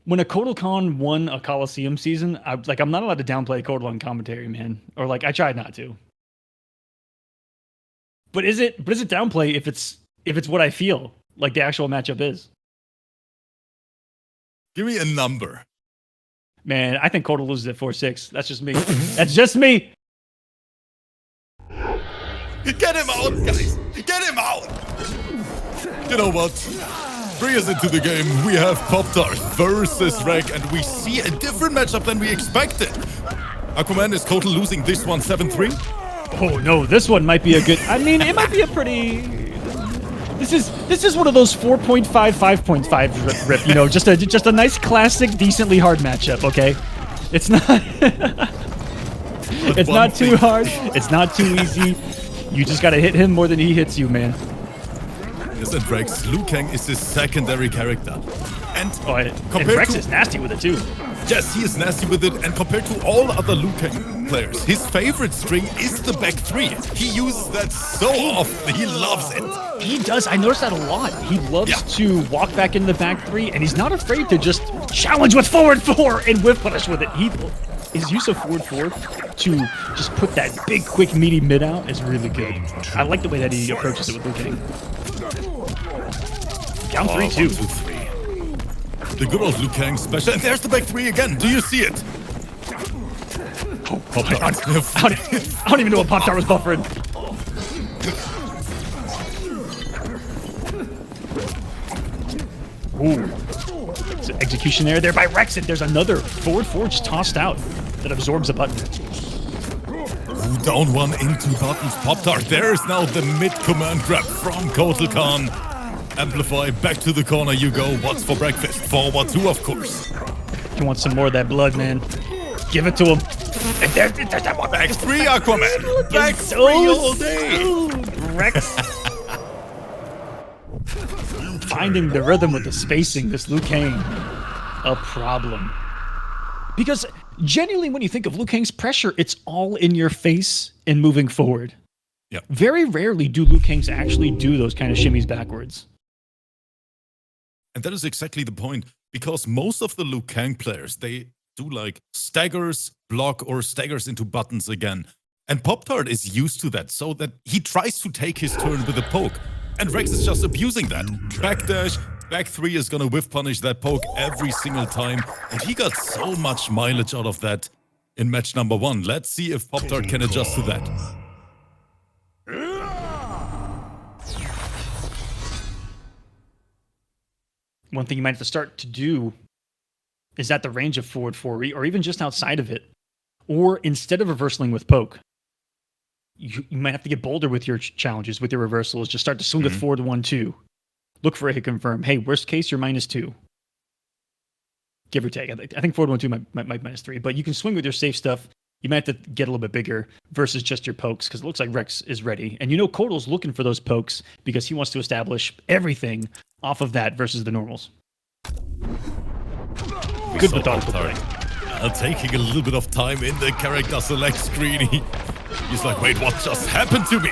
When a Kotal Khan won a Kolosseum season, I'm not allowed to downplay Kotal on commentary, man. Or I tried not to. But is it downplay if it's what I feel like the actual matchup is? Give me a number. Man, I think Kotal loses at 4-6. That's just me. That's just me. Get him out, guys! Get him out! You know what? 3 years into the game, we have POPTART versus Reg, and we see a different matchup than we expected. Aquaman is totally losing this one 7-3. Oh no, this one might be a good. I mean, it might be a pretty. This is one of those 4.5, 5.5 rip. You know, just a nice classic, decently hard matchup. Okay, it's not. It's not too hard. It's not too easy. You just gotta hit him more than he hits you, man. Yes, and Rex, Liu Kang is his secondary character. And and Rex is nasty with it too. Yes, he is nasty with it, and compared to all other Liu Kang players, his favorite string is the back 3. He uses that so often. He loves it. He does. I noticed that a lot. He loves to walk back in the back 3, and he's not afraid to just challenge with forward 4 and whip punish with it. His use of forward 4 to just put that big, quick, meaty mid out is really good. I like the way that he approaches it with Liu Kang. Down 3-2. 1, 2, 3. The good old Liu Kang special. And there's the back 3 again. Do you see it? I don't even know what POPTART was buffering. Ooh. It's an execution there by Rex. And there's another forward 4 just tossed out that absorbs a button. Ooh, down 1 into buttons. POPTART. There's now the mid command grab from Kotal Khan. Amplify, back to the corner you go. What's for breakfast? Forward 2, of course. You want some more of that blood, man? Give it to him. And there's that one. Back 3, Aquaman. Back 3 all day. Rex. Finding the rhythm with the spacing, this Liu Kang, a problem. Because genuinely, when you think of Liu Kang's pressure, it's all in your face and moving forward. Yeah. Very rarely do Liu Kangs actually do those kind of shimmies backwards. And that is exactly the point, because most of the Liu Kang players, they do like staggers, block, or staggers into buttons again. And POPTART is used to that, so that he tries to take his turn with a poke. And Rex is just abusing that. Backdash, back 3 is gonna whiff punish that poke every single time. And he got so much mileage out of that in match number 1. Let's see if POPTART can adjust to that. One thing you might have to start to do is at the range of forward 4, or even just outside of it, or instead of reversaling with poke, you might have to get bolder with your challenges, with your reversals. Just start to swing with forward 1-2. Look for a hit confirm. Hey, worst case, you're -2. Give or take. I think forward 1-2 might -3, but you can swing with your safe stuff. You might have to get a little bit bigger versus just your pokes, because it looks like Rex is ready. And you know Kolo's looking for those pokes because he wants to establish everything off of that versus the normals. Good methodical play. Taking a little bit of time in the character select screen. He's like, wait, what just happened to me?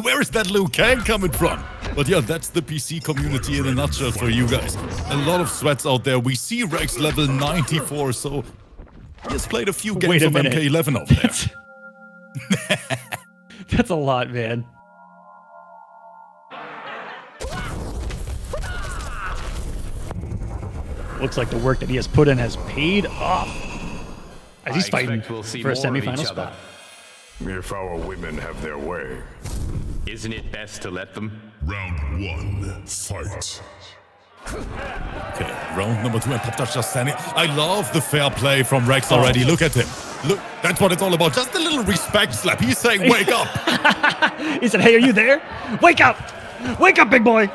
Where is that Liu Kang coming from? But yeah, that's the PC community in a nutshell for you guys. A lot of sweats out there. We see Rex level 94, so he has played a few games of MK11 out there. That's a lot, man. Looks like the work that he has put in has paid off. As he's fighting for a semifinal spot. If our women have their way. Isn't it best to let them? Round 1, fight. Okay, round number 2, and POPTART just standing. I love the fair play from Rex already. Look at him. Look, that's what it's all about. Just a little respect slap. He's saying, wake up. He said, hey, are you there? Wake up. Wake up, big boy.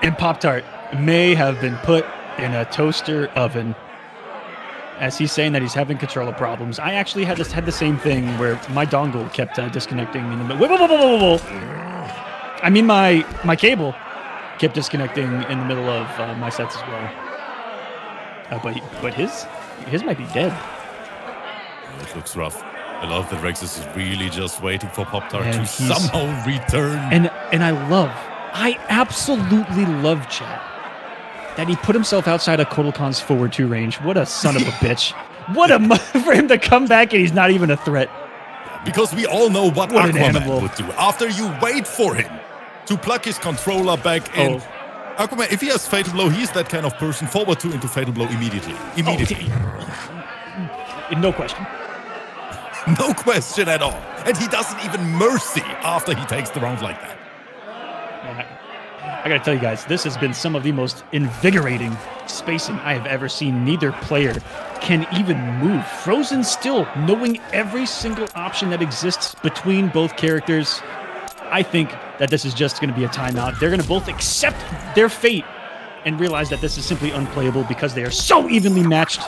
And POPTART may have been put in a toaster oven. As he's saying that he's having controller problems. I actually had the same thing where my dongle kept disconnecting in the middle. Whoa. I mean, my cable kept disconnecting in the middle of my sets as well. But his might be dead. It looks rough. I love that Rex is really just waiting for POPTART to somehow return. And I absolutely love chat that he put himself outside of Kotal Khan's forward 2 range. What a son of a bitch. What a for him to come back and he's not even a threat. Because we all know what Aquaman would do. After you wait for him to plug his controller back in. Aquaman, if he has Fatal Blow, he's that kind of person. Forward 2 into Fatal Blow immediately. No question. No question at all. And he doesn't even mercy after he takes the round like that. I gotta tell you guys, this has been some of the most invigorating spacing I have ever seen. Neither player can even move. Frozen still, knowing every single option that exists between both characters. I think that this is just going to be a timeout. They're going to both accept their fate and realize that this is simply unplayable because they are so evenly matched.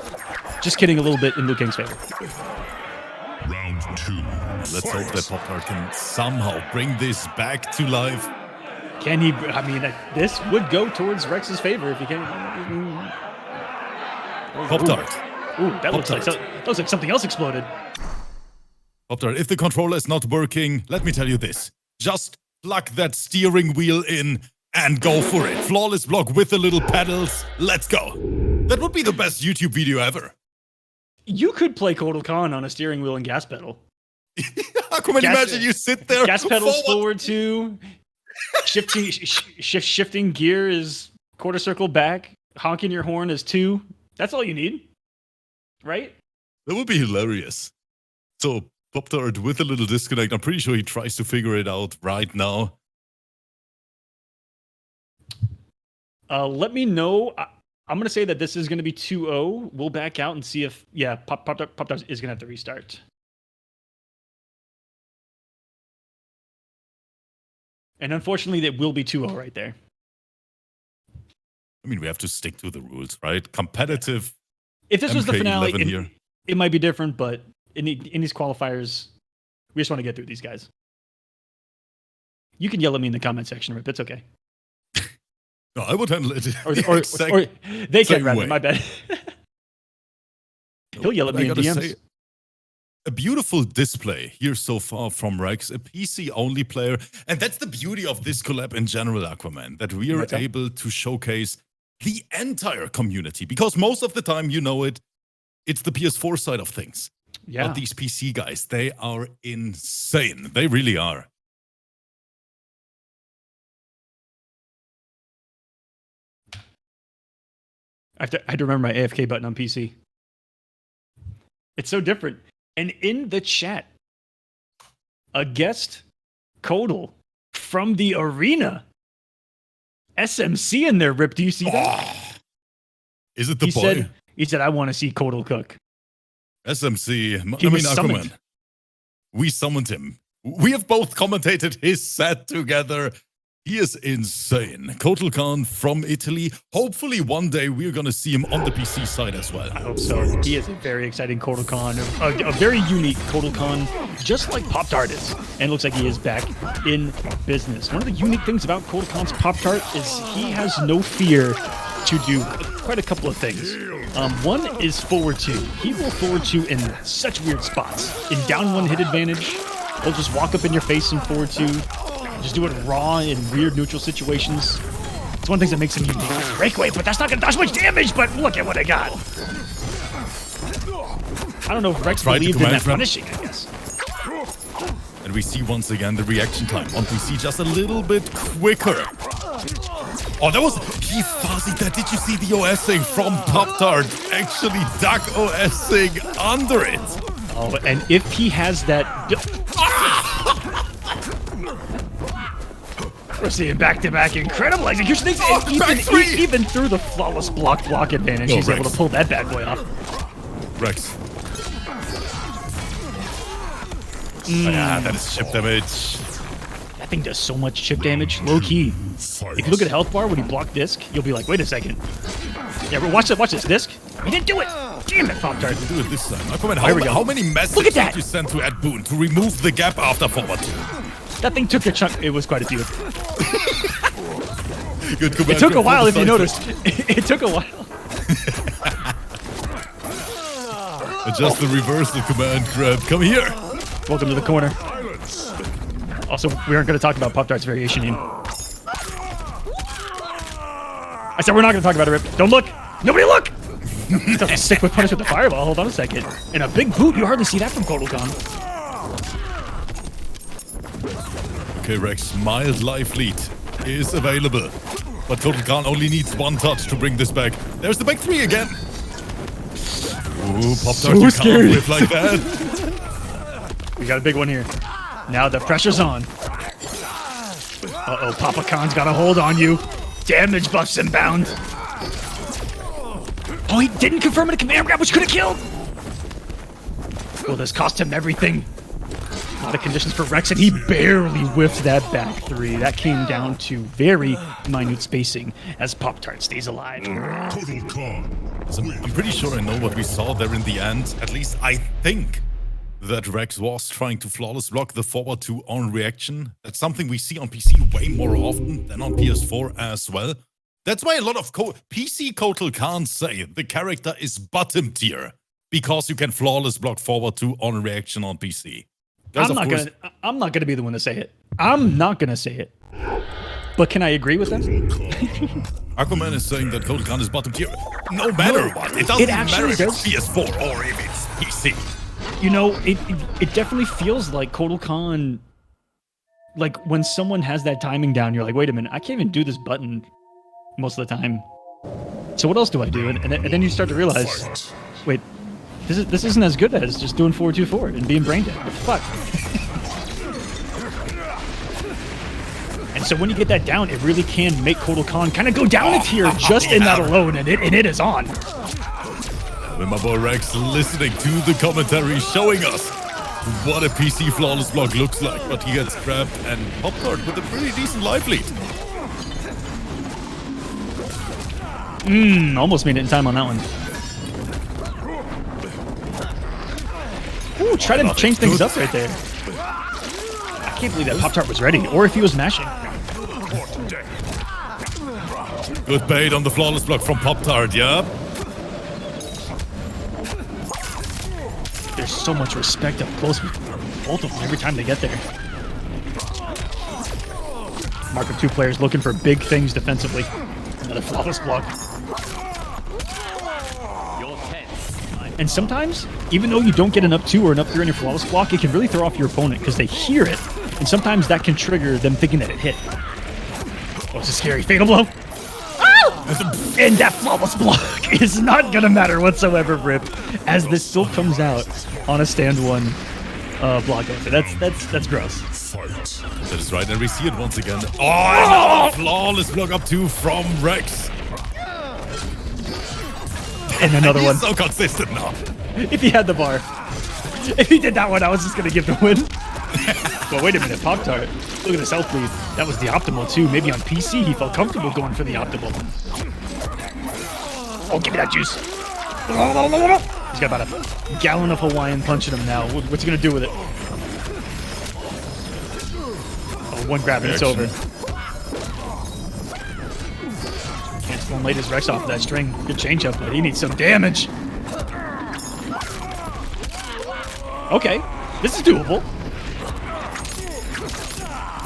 Just kidding, a little bit in Liu Kang's favor. Round 2. Let's hope that Pop-Tart can somehow bring this back to life. Can he? I mean, this would go towards Rex's favor if he can. Pop-Tart. Ooh, that looks like something else exploded. Pop-Tart, if the controller is not working, let me tell you this. Just plug that steering wheel in and go for it. Flawless block with the little pedals. Let's go. That would be the best YouTube video ever. You could play Kotal Khan on a steering wheel and gas pedal. How can you imagine you sit there? Gas pedals forward 2. Shifting gear is quarter circle back. Honking your horn is 2. That's all you need. Right? That would be hilarious. So, Pop-Tart with a little disconnect. I'm pretty sure he tries to figure it out right now. Let me know. I'm going to say that this is going to be 2-0. We'll back out and see if, yeah, Pop-Tart is going to have to restart. And unfortunately, it will be 2-0 right there. I mean, we have to stick to the rules, right? Competitive. If this was the finale, here. It might be different, but in these qualifiers, we just want to get through these guys. You can yell at me in the comment section, Rip. It's okay. No, I would handle it. Or they can, rather. My bad. He'll yell at me in DMs. A beautiful display here so far from Rex, a PC-only player. And that's the beauty of this collab in general, Aquaman, that we are able to showcase the entire community. Because most of the time, you know it, it's the PS4 side of things. Yeah. But these PC guys, they are insane. They really are. I have to remember my AFK button on PC. It's so different. And in the chat, a guest, Kodal, from the arena. SMC in there, Rip. Do you see that? Oh, is it the boy? He said, I want to see Kodal cook. SMC. Aquaman. We summoned him. We have both commentated his set together. He is insane. Kotal Khan from Italy. Hopefully one day we're going to see him on the PC side as well. I hope so. He is a very exciting Kotal Khan. A very unique Kotal Khan, just like Pop-Tart is. And it looks like he is back in business. One of the unique things about Kotal Khan's Pop-Tart is he has no fear to do quite a couple of things. One is forward 2. He will forward 2 in such weird spots. In down 1 hit advantage, he'll just walk up in your face and forward 2. Just do it raw in weird neutral situations. It's one of the things that makes him unique. Breakaway, but that's not going to do much damage, but look at what I got. I don't know if Rex believed in that punishing, I guess. And we see once again the reaction time on PC just a little bit quicker. Oh, that was... He fuzzied that. Did you see the OSing from Pop-Tart? Actually duck OSing under it. Oh, and if he has that... We're seeing back-to-back incredible execution. Even through the flawless block advantage, he's able to pull that bad boy off. Rex. Yeah, that is chip damage. That thing does so much chip damage, low-key. If you look at the health bar when he blocked disc, you'll be like, wait a second. Yeah, but watch this disc. He didn't do it. Damn it, Pop-Tart. Do it this time. How many messages did you send to Ed Boon to remove the gap after forward 2? That thing took a chunk. It was quite a few. Good command. It took a while, if you noticed. It took a while. Adjust the reversal command grab. Come here. Welcome to the corner. Also, we aren't going to talk about Pop-Tart's variation name. I said we're not going to talk about it, Rip. Don't look. Nobody look. Stick with punish with the fireball. Hold on a second. And a big boot. You hardly see that from Kotal Khan. Okay, Rex, mild life lead is available. But Kotal Khan only needs 1 touch to bring this back. There's the back 3 again. Ooh, Pop-Tart, you can't live like that. We got a big one here. Now the pressure's on. Uh-oh, Papa Khan's got a hold on you. Damage buffs inbound. Oh, he didn't confirm it a command grab, which could have killed. Will this cost him everything? A lot of conditions for Rex, and he barely whiffed that back three. That came down to very minute spacing as Pop-Tart stays alive. So I'm pretty sure I know what we saw there in the end. At least I think that Rex was trying to flawless block the forward 2 on reaction. That's something we see on PC way more often than on PS4 as well. That's why a lot of PC Kotal can't say the character is bottom tier because you can flawless block forward 2 on reaction on PC. I'm not gonna be the one to say it. I'm not gonna say it. But can I agree with them? Aquaman is saying that Kotal Khan is bottom tier. No matter what. It doesn't matter if it's PS4 or if it's PC. You know, it definitely feels like Kotal Khan, like when someone has that timing down, you're like, wait a minute, I can't even do this button most of the time. So what else do I do? And then you start to realize, wait, this isn't as good as just doing 4-2-4 and being brain dead. What the fuck? And so when you get that down, it really can make Kotal Khan kind of go down a tier just in that alone, and it is on. With my boy Rex listening to the commentary, showing us what a PC flawless block looks like, but he gets grabbed and Pop-Tart with a pretty decent life lead. Almost made it in time on that one. Ooh, try to change things up right there. I can't believe that Pop-Tart was ready, or if he was mashing. Good bait on the flawless block from Pop-Tart, yeah? There's so much respect up close with both of them every time they get there. Mark of 2 players looking for big things defensively. Another flawless block. And sometimes, even though you don't get an up 2 or an up 3 on your flawless block, it can really throw off your opponent because they hear it. And sometimes that can trigger them thinking that it hit. Oh, it's a scary fatal blow. Oh! And that flawless block is not going to matter whatsoever, Rip, as this still comes out on a stand 1 block over. That's gross. That is right, and we see it once again. Oh, another flawless block up 2 from Rex. And another one. He's so consistent now. If he had the bar. If he did that one, I was just going to give the win. But wait a minute, Pop-Tart. Look at this health lead. That was the optimal too. Maybe on PC he felt comfortable going for the optimal. Oh, give me that juice. He's got about a gallon of Hawaiian punching him now. What's he going to do with it? Oh, one grab and it's over. Cancel and latest Rex off of that string. Good change up, but he needs some damage. Okay, this is doable.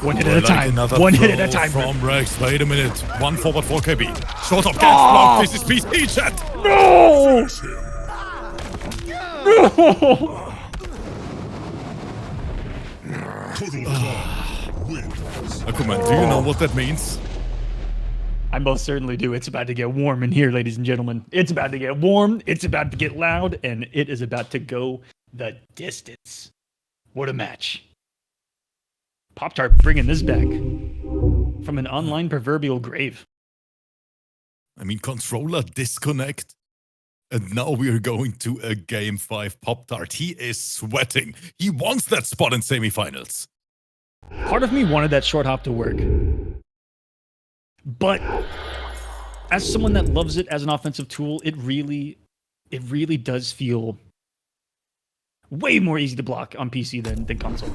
One hit at a time. One hit at a time. From Rex. Wait a minute. 1 forward 4 KB. Short of gas block. This is PC chat. No! No! Aquaman, do you know what that means? I most certainly do. It's about to get warm in here, ladies and gentlemen. It's about to get warm. It's about to get loud, and it is about to go the distance. What a match. Pop-Tart bringing this back from an online proverbial grave. I mean, controller disconnect. And now we are going to a Game 5 Pop-Tart. He is sweating. He wants that spot in semifinals. Part of me wanted that short hop to work. But as someone that loves it as an offensive tool, it really does feel way more easy to block on PC than console.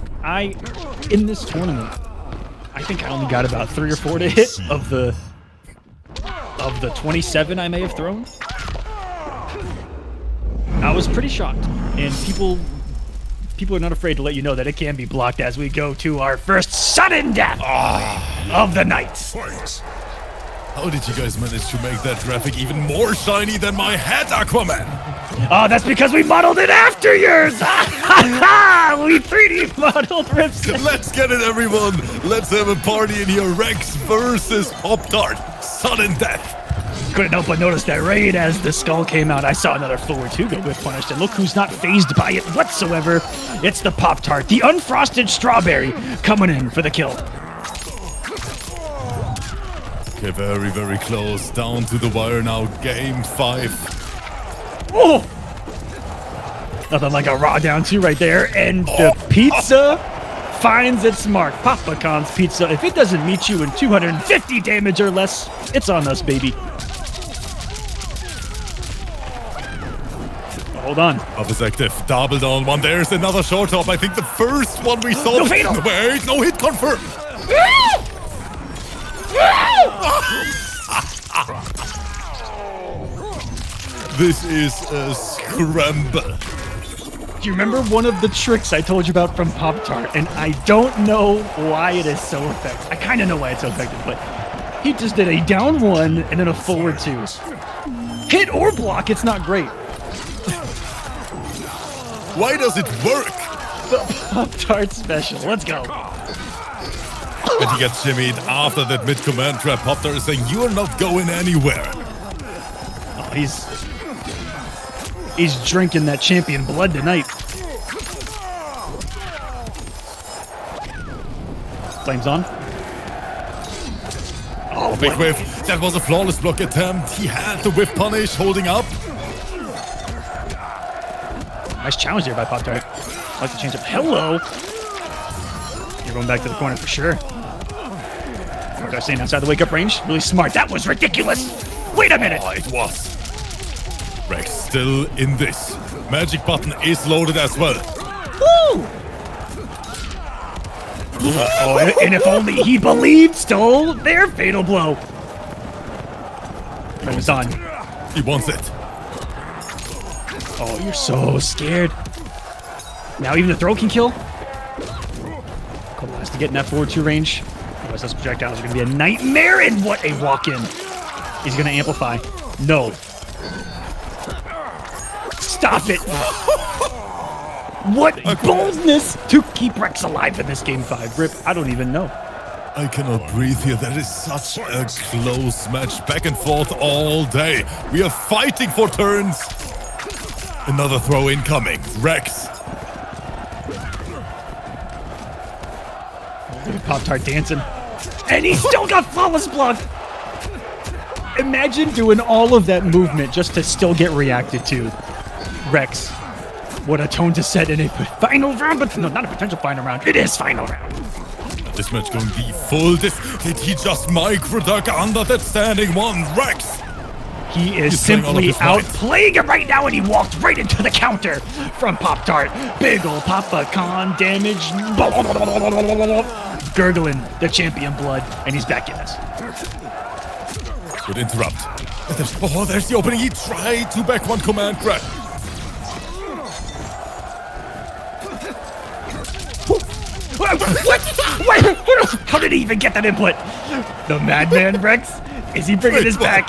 In this tournament, I think I only got about 3 or 4 to hit of the 27 I may have thrown. I was pretty shocked, and people are not afraid to let you know that it can be blocked as we go to our first sudden death of the night. How did you guys manage to make that graphic even more shiny than my head, Aquaman? Oh, that's because we modeled it after yours! We 3D modeled Rips. Let's get it, everyone. Let's have a party in here. Rex versus Pop-Tart. Sudden death. Couldn't help but notice that right as the skull came out, I saw another forward 2 get whiff punished. And look who's not phased by it whatsoever. It's the Pop-Tart, the unfrosted strawberry, coming in for the kill. Okay, very, very close. Down to the wire now. Game 5. Oh! Nothing like a raw down 2 right there. And the pizza finds its mark. Papa Khan's pizza. If it doesn't meet you in 250 damage or less, it's on us, baby. Hold on. Up is active. Double down one. There's another short hop. I think the first one we saw. No fatal. Wait, no hit confirmed. This is a scramble. Do you remember one of the tricks I told you about from Pop-Tart? And I don't know why it is so effective. I kind of know why it's so effective, but he just did a down 1 and then a forward 2. Hit or block, it's not great. Why does it work? The Pop-Tart special. Let's go. And he gets shimmied after that mid-command trap. Pop-Tart is saying, you're not going anywhere. Oh, he's drinking that champion blood tonight. Flames on. Oh, big whiff. That was a flawless block attempt. He had the whiff punish holding up. Nice challenge there by Pop-Tart. I like to change up. Hello. You're going back to the corner for sure. Pop-Tart staying outside the wake-up range. Really smart. That was ridiculous. Wait a minute. Oh, it was. Rex still in this. Magic button is loaded as well. Woo! Oh, and if only he believed, stole their fatal blow. It's on. He wants it. Oh, you're so scared. Now even the throw can kill. Kolo has to get in that forward 2 range. Otherwise, those projectiles are going to be a nightmare. And what a walk-in. He's going to amplify. No. Stop it. What boldness to keep Rex alive in this game 5. Rip, I don't even know. I cannot breathe here. That is such a close match. Back and forth all day. We are fighting for turns. Another throw incoming. Rex. Look at Pop-Tart dancing. And he still got flawless blocked. Imagine doing all of that movement just to still get reacted to. Rex. What a tone to set in a final round, but no, not a potential final round. It is final round. This match going to be full. Did he just micro-duck under that standing 1? Rex. He is He's playing all of simply his might. outplaying it right now, and he walked right into the counter from Pop-Tart. Big ol' Papa Khan damage. Gurgling the champion blood, and he's back in this. Good interrupt. Oh, there's the opening. He tried to back 1 command grab. What? How did he even get that input? The Madman Rex? Is he bringing his back?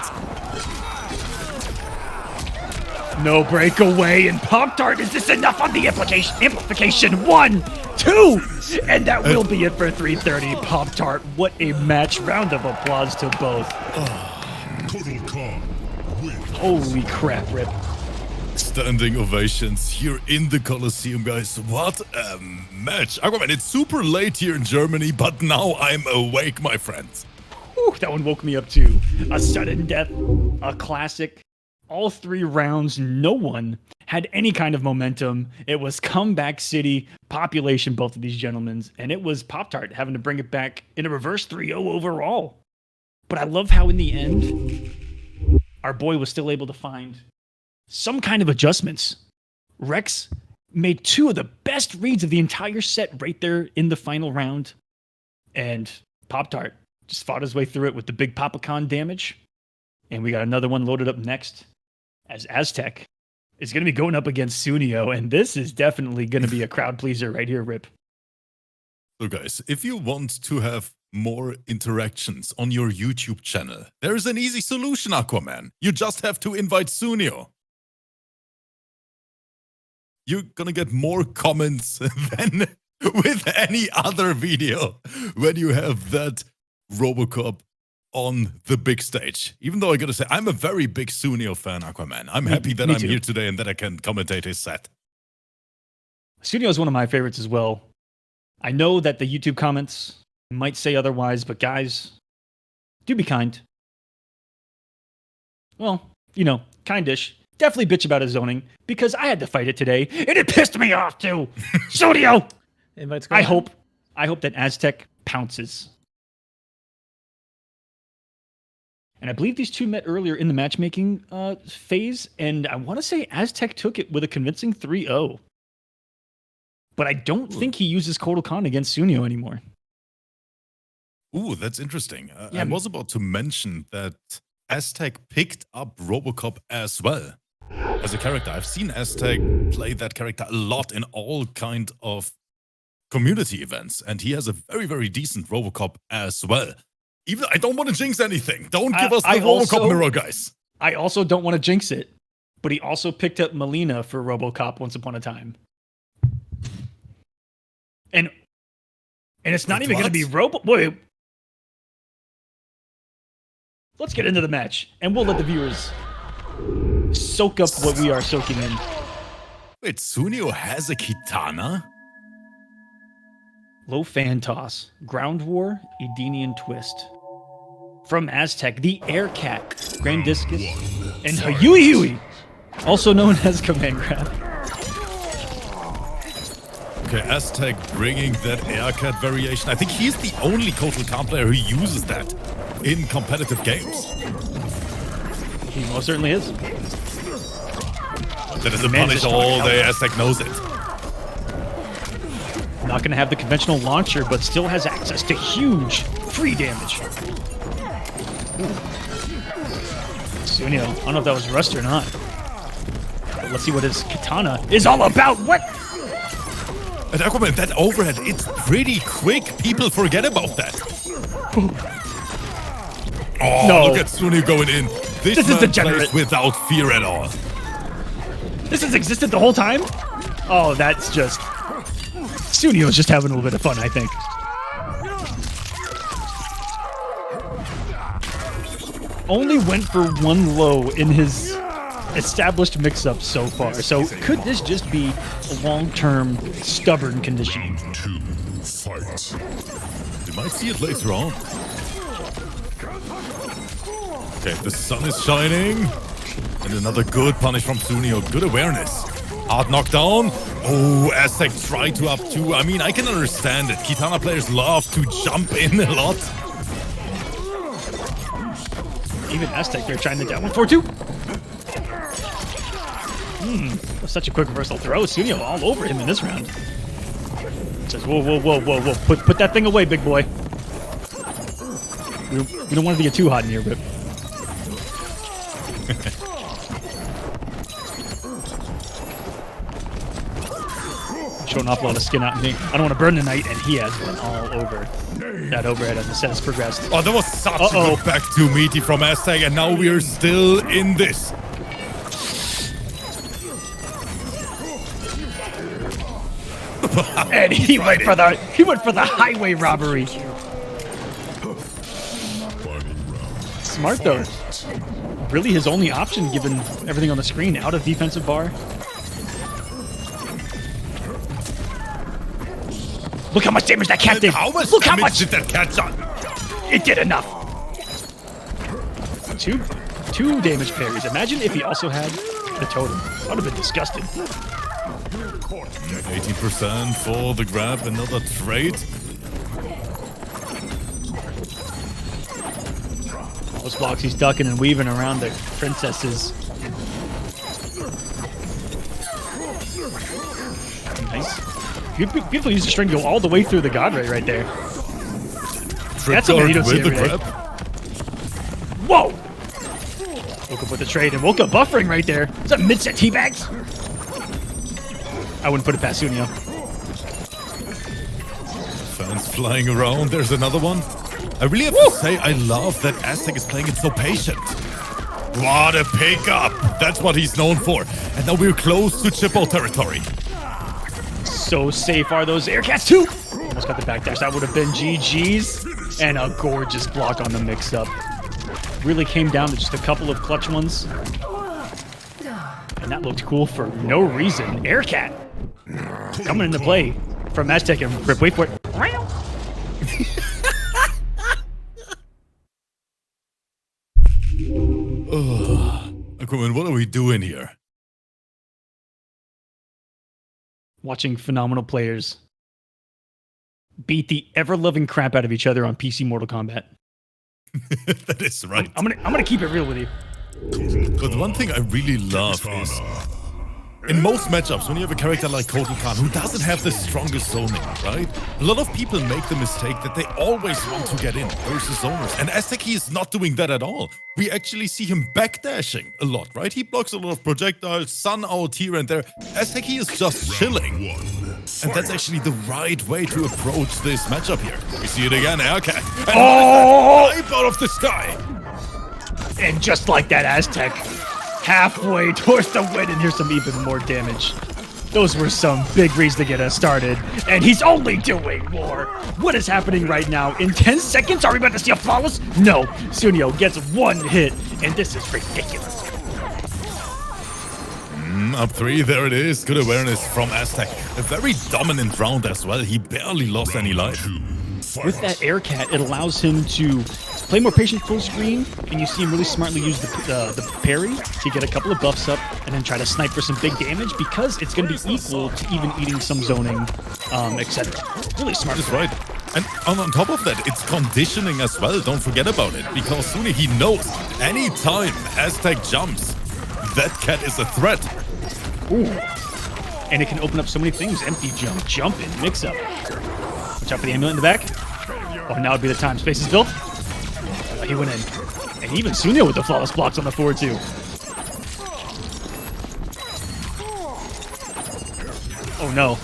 No breakaway, and Pop-Tart, is this enough on the amplification? 1, 2, and that will be it for 330. Pop-Tart, what a match. Round of applause to both. Total Khan win. Holy crap, Rip. Standing ovations here in the Kolosseum, guys. What a match. Aquaman, it's super late here in Germany, but now I'm awake, my friends. Whew, that one woke me up too. A sudden death, a classic. All 3 rounds, no one had any kind of momentum. It was comeback city, population, both of these gentlemen, and it was Pop-Tart having to bring it back in a reverse 3-0 overall. But I love how in the end, our boy was still able to find some kind of adjustments. Rex made 2 of the best reads of the entire set right there in the final round. And Pop-Tart just fought his way through it with the big Papa Khan damage. And we got another one loaded up next as AZTEC is going to be going up against SOONEO. And this is definitely going to be a crowd pleaser right here, Rip. So guys, if you want to have more interactions on your YouTube channel, there is an easy solution, Aquaman. You just have to invite SOONEO. You're gonna get more comments than with any other video when you have that Robocop on the big stage. Even though I gotta say, I'm a very big SOONEO fan, Aquaman. I'm happy that I'm here today and that I can commentate his set. SOONEO is one of my favorites as well. I know that the YouTube comments might say otherwise, but guys, Do be kind. Well, you know, kindish. Definitely bitch about his zoning because I had to fight it today and it pissed me off too. SOONEO! I hope that AZTEC pounces. And I believe these two met earlier in the matchmaking phase, and I want to say AZTEC took it with a convincing 3-0. But I don't think he uses Kotal Khan against SOONEO anymore. Ooh, that's interesting. Yeah, I was about to mention that AZTEC picked up RoboCop as well as a character. I've seen AZTEC play that character a lot in all kind of community events, and he has a very, very decent RoboCop as well. Even I don't want to jinx anything. Don't give us the RoboCop mirror, guys. I also don't want to jinx it, but he also picked up Melina for RoboCop once upon a time. And it's not even going to be Wait. Let's get into the match, and we'll let the viewers soak up what we are soaking in. Wait, SOONEO has a katana? Low fan toss, ground war, Edenian twist. From AZTEC, the Air Cat, Grand Discus, and Huyui, also known as Command Grab. Okay, AZTEC bringing that Air Cat variation. I think he's the only Kotal Khan player who uses that in competitive games. He most certainly is. That is a punish all day. AZTEC knows it. Not going to have the conventional launcher, but still has access to huge free damage. SOONEO, I don't know if that was Rust or not. But let's see what his katana is all about. What? And Aquaman, that overhead, it's pretty quick. People forget about that. Oh, no. Look at SOONEO going in. This is man degenerate. plays without fear at all. This has existed the whole time? Oh, that's just... SOONEO's just having a little bit of fun, I think. Only went for one low in his established mix-up so far. So could this just be a long-term stubborn conditioning? Fight. You might see it later on. Okay, the sun is shining. And another good punish from SOONEO. Good awareness. Hard knockdown. Oh, AZTEC tried to up two. I mean, I can understand it. Kitana players love to jump in a lot. Even AZTEC, they're trying to down 1-4-2. Such a quick reversal throw. SOONEO all over him in this round. Says, whoa, whoa, whoa, whoa, whoa. Put that thing away, big boy. We don't want it to get too hot in here, but... Showing off a lot of skin out in me. I don't want to burn tonight, and he has been all over that overhead as the set has progressed. Oh, that was such a good back to meaty from AZTEC, and now we're still in this. And he went for the highway robbery. Smart though. Really his only option given everything on the screen. Out of defensive bar. Look how much damage that cat did. Look how much did that cat done? It did enough. Two damage parries. Imagine if he also had the totem. I would have been disgusted. 18% for the grab, another trade. Those blocks he's ducking and weaving around the princesses. Nice. Beautiful use of string to go all the way through the god ray right there. That's something you don't see every day. Whoa! Woke up with the trade and woke up buffering right there. Is that mid-set teabags? I wouldn't put it past SOONEO. Fans flying around. There's another one. I really have to say, I love that AZTEC is playing it so patient. What a pickup. That's what he's known for. And now we're close to Chippo territory. So safe are those air cats too. Almost got the backdash. That would have been GG's. And a gorgeous block on the mix-up. Really came down to just a couple of clutch ones. And that looked cool for no reason. Air cat coming into play from AZTEC and Rip. Wait for it. Aquaman, what are we doing here? Watching phenomenal players beat the ever-loving crap out of each other on PC Mortal Kombat. That is right. I'm gonna keep it real with you. But one thing I really love is, in most matchups, when you have a character like Kotal Khan who doesn't have the strongest zoning, right? A lot of people make the mistake that they always want to get in versus zoners. And AZTEC is not doing that at all. We actually see him backdashing a lot, right? He blocks a lot of projectiles, sun out here and there. AZTEC is just chilling. And that's actually the right way to approach this matchup here. We see it again, Aircat. And out of the sky. And just like that, AZTEC halfway towards the win, and here's some even more damage. Those were some big reads to get us started, and he's only doing more. What is happening right now? In 10 seconds, are we about to see a flawless? No, SOONEO gets one hit, and this is ridiculous. Up 3, there it is. Good awareness from AZTEC. A very dominant round as well. He barely lost any life. With that Aircat, it allows him to play more patient full screen, and you see him really smartly use the parry to get a couple of buffs up, and then try to snipe for some big damage because it's going to be equal to even eating some zoning, etc. Really smart. That's right. And on top of that, it's conditioning as well. Don't forget about it, because SOONEO, he knows anytime AZTEC jumps, that cat is a threat. Ooh. And it can open up so many things. Empty jump, jump in, mix up. Watch out for the amulet in the back. Oh, now would be the time. Space is built. He went in. And even SOONEO with the flawless blocks on the 4-2. Oh no.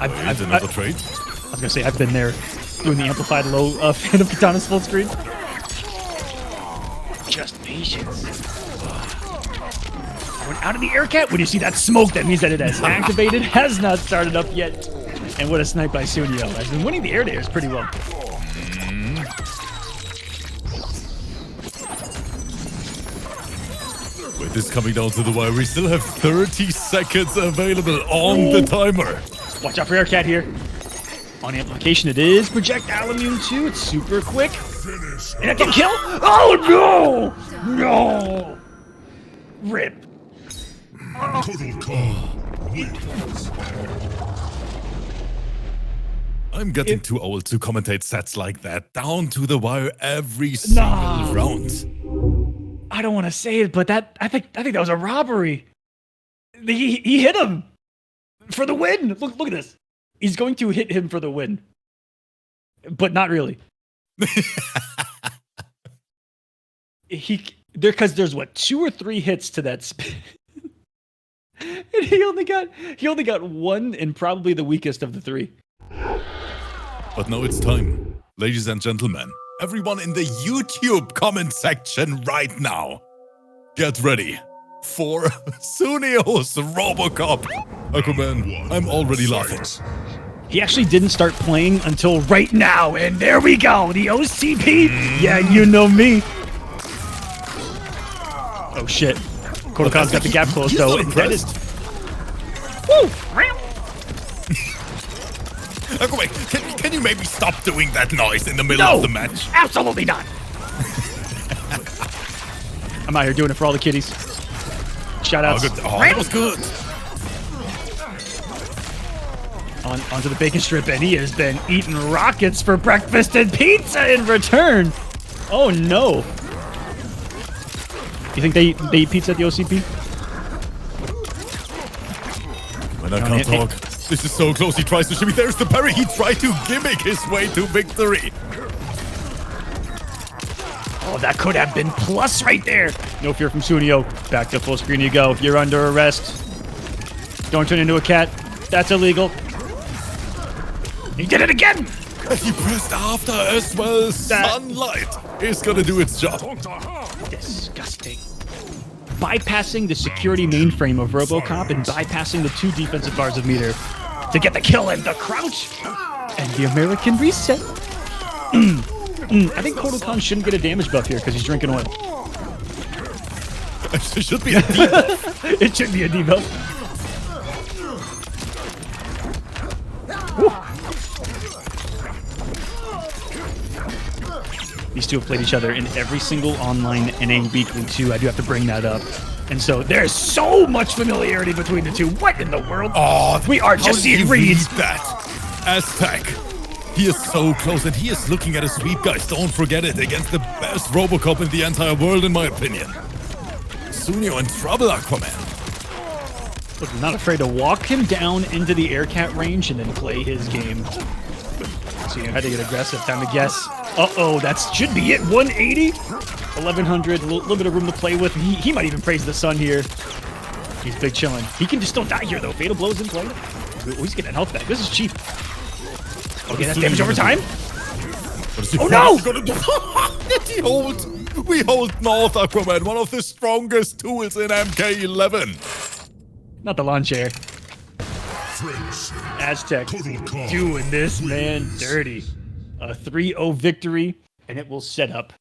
I've another trade. I was gonna say, I've been there doing the amplified low Phantom Katana's full screen. Just patience. Going out of the Aircat. When you see that smoke, that means that it has activated, has not started up yet. And what a snipe by SOONEO. Has been winning the air dares pretty well. With this coming down to the wire, we still have 30 seconds available on the timer. Watch out for Aircat here. On amplification, it is projectile immune too. It's super quick. And it can kill. Oh no! No! Rip. I'm getting too old to commentate sets like that. Down to the wire every single round. I don't want to say it, but I think that was a robbery. He hit him for the win. Look at this. He's going to hit him for the win, but not really. Because there's what, 2 or 3 hits to that spin. And he only got one, and probably the weakest of the 3. But now it's time, ladies and gentlemen. Everyone in the YouTube comment section right now, get ready for SOONEO's Robocop. Aquaman, I'm already laughing. He actually didn't start playing until right now, and there we go, the OCP. Yeah, you know me. Oh shit. Kotal Khan's got the gap closed though, and that is... Woo! Aquaman, can you maybe stop doing that noise in the middle of the match? Absolutely not. I'm out here doing it for all the kiddies. Shout outs. Oh, that was good. Onto the bacon strip, and he has been eating rockets for breakfast and pizza in return. Oh no. You think they eat pizza at the OCP? When I can't talk. This is so close. He tries to shimmy. There's the parry. He tried to gimmick his way to victory. Oh, that could have been plus right there. No fear from SOONEO. Back to full screen you go. You're under arrest. Don't turn into a cat. That's illegal. He did it again. And he pressed after as well. Sunlight is gonna do its job. Disgusting. Bypassing the security mainframe of RoboCop and bypassing the 2 defensive bars of meter to get the kill and the crouch and the American reset. I think Kotal Khan shouldn't get a damage buff here because he's drinking oil. It should be a debuff. It should be a debuff. These two have played each other in every single online NA weekly too. I do have to bring that up. And so there's so much familiarity between the two. What in the world? Oh, we are just seeing reads. That AZTEC. He is so close, and he is looking at a sweep, guys. Don't forget it, against the best Robocop in the entire world, in my opinion. SOONEO in trouble, Aquaman. Look, I'm not afraid to walk him down into the aircat range and then play his game. So you had to get aggressive. Time to guess. Uh-oh, that should be it. 180, 1100, a little bit of room to play with. He might even praise the sun here. He's big chilling. He can just don't die here, though. Fatal blows in play. Oh, he's getting health back. This is cheap. Okay, that's damage over time. Oh, no! We hold North, Aquaman, one of the strongest tools in MK11. Not the lawn chair. AZTEC doing this man dirty. A 3-0 victory, and it will set up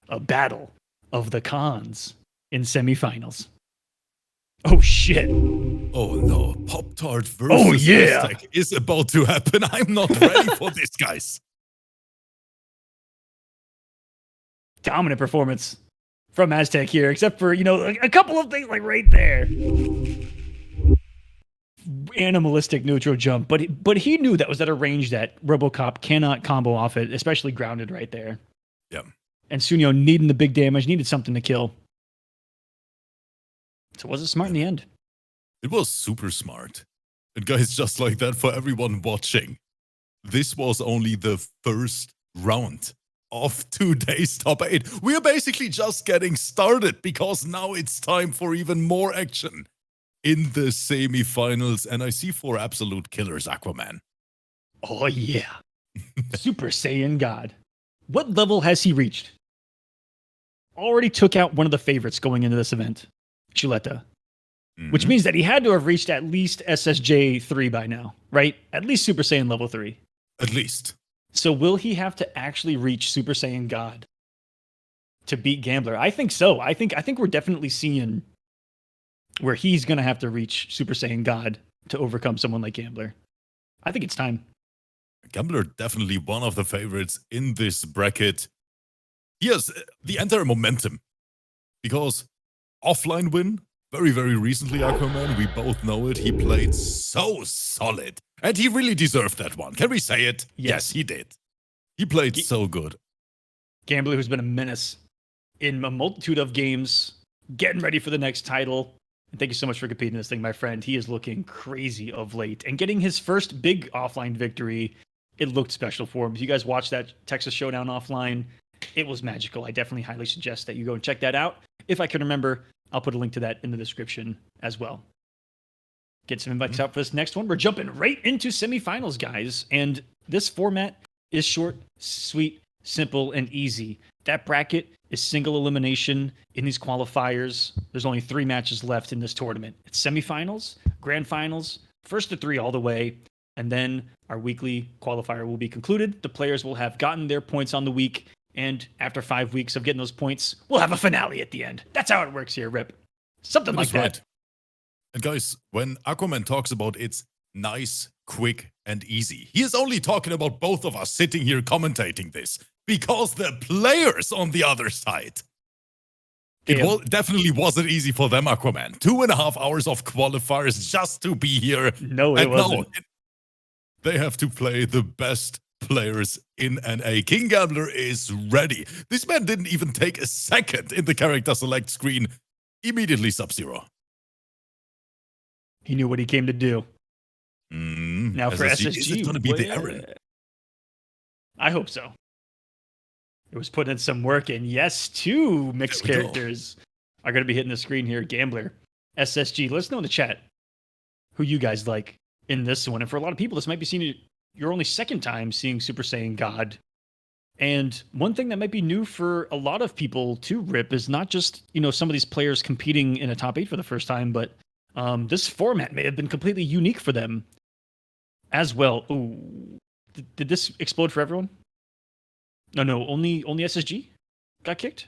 a battle of the cons in semifinals. Oh shit. Oh no, POPTART versus AZTEC is about to happen. I'm not ready for this, guys. Dominant performance from AZTEC here, except for, you know, a couple of things like right there. Animalistic neutral jump, but he knew that was at a range that RoboCop cannot combo off it, especially grounded right there. Yeah. And SOONEO needing the big damage, needed something to kill. So was it smart in the end? It was super smart. And guys, just like that, for everyone watching, this was only the first round of today's top 8. We're basically just getting started, because now it's time for even more action in the semifinals, and I see 4 absolute killers, Aquaman. Oh yeah. Super Saiyan God. What level has he reached? Already took out one of the favorites going into this event, SHULETAH. Which means that he had to have reached at least SSJ 3 by now, right? At least Super Saiyan level 3. At least. So will he have to actually reach Super Saiyan God to beat Gambler? I think so. I think we're definitely seeing where he's going to have to reach Super Saiyan God to overcome someone like Gambler. I think it's time. Gambler definitely one of the favorites in this bracket. He has the entire momentum, because offline win, very, very recently, Aquaman, we both know it, he played so solid. And he really deserved that one. Can we say it? Yes, he did. He played so good. Gambler, who's been a menace in a multitude of games, getting ready for the next title. And thank you so much for competing in this thing, my friend. He is looking crazy of late. And getting his first big offline victory, it looked special for him. If you guys watched that Texas Showdown offline, it was magical. I definitely highly suggest that you go and check that out. If I can remember, I'll put a link to that in the description as well. Get some invites out for this next one. We're jumping right into semifinals, guys. And this format is short, sweet, simple, and easy. That bracket is single elimination in these qualifiers. There's only 3 matches left in this tournament. It's semifinals, grand finals, first to 3 all the way. And then our weekly qualifier will be concluded. The players will have gotten their points on the week. And after 5 weeks of getting those points, we'll have a finale at the end. That's how it works here, Rip. Something like that. Right. And guys, when Aquaman talks about it's nice, quick, and easy, he is only talking about both of us sitting here commentating this, because the players on the other side, it definitely wasn't easy for them, Aquaman. 2.5 hours of qualifiers just to be here. No, it wasn't. They have to play the best players in NA. KINGGAMBLER is ready. This man didn't even take a second in the character select screen. Immediately Sub-Zero. He knew what he came to do. Now for SSG, is it going to be the Aaron? I hope so. It was putting in some work, and yes, 2 mixed characters are going to be hitting the screen here. Gambler, SSG. Let us know in the chat who you guys like in this one. And for a lot of people, this might be seeing your only second time seeing Super Saiyan God. And one thing that might be new for a lot of people too, Rip, is not just, you know, some of these players competing in a top 8 for the first time, but this format may have been completely unique for them as well. Ooh, did this explode for everyone? No, only SSG got kicked.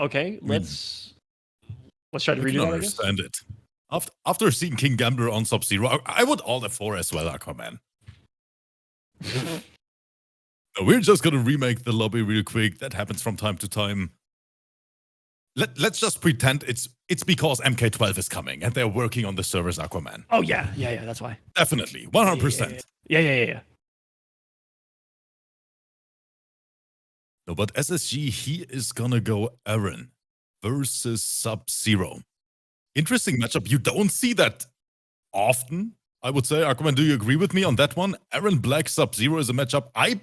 Okay, let's try to read it out, I guess. Understand it. After seeing KINGGAMBLER on Sub-Zero, I would all the 4 as well, Aquaman. We're just gonna remake the lobby real quick. That happens from time to time. Let's just pretend it's because MK12 is coming and they're working on the servers, Aquaman. Oh yeah, that's why. Definitely, 100%. Yeah. No, but SSG, he is gonna go Aaron versus Sub-Zero. Interesting matchup. You don't see that often, I would say. Aquaman, do you agree with me on that one? Aaron Black Sub-Zero is a matchup I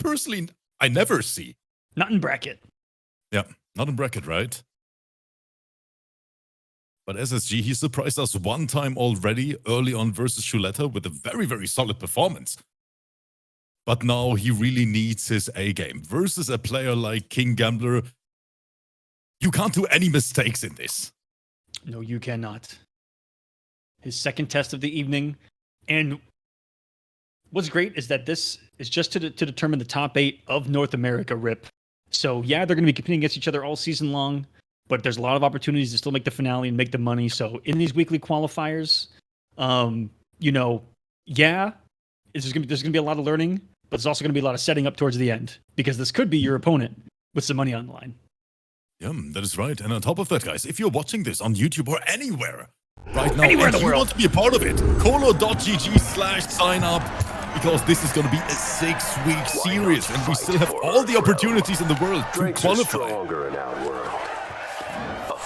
never see. Not in bracket. Yeah, not in bracket, right? But SSG, he surprised us one time already early on versus SHULETAH with a very, very solid performance. But now he really needs his A game. Versus a player like KINGGAMBLER, you can't do any mistakes in this. No, you cannot. His second test of the evening. And what's great is that this is just to determine the top 8 of North America, RIP. So yeah, they're going to be competing against each other all season long. But there's a lot of opportunities to still make the finale and make the money. So in these weekly qualifiers, you know, yeah, there's gonna be a lot of learning, but there's also gonna be a lot of setting up towards the end because this could be your opponent with some money on the line. Yeah, that is right. And on top of that, guys, if you're watching this on YouTube or anywhere right now, Anywhere in the you world, want to be a part of it, Kolo.gg/sign up, because this is going to be a 6-week series, and we still have all the opportunities in the world to qualify.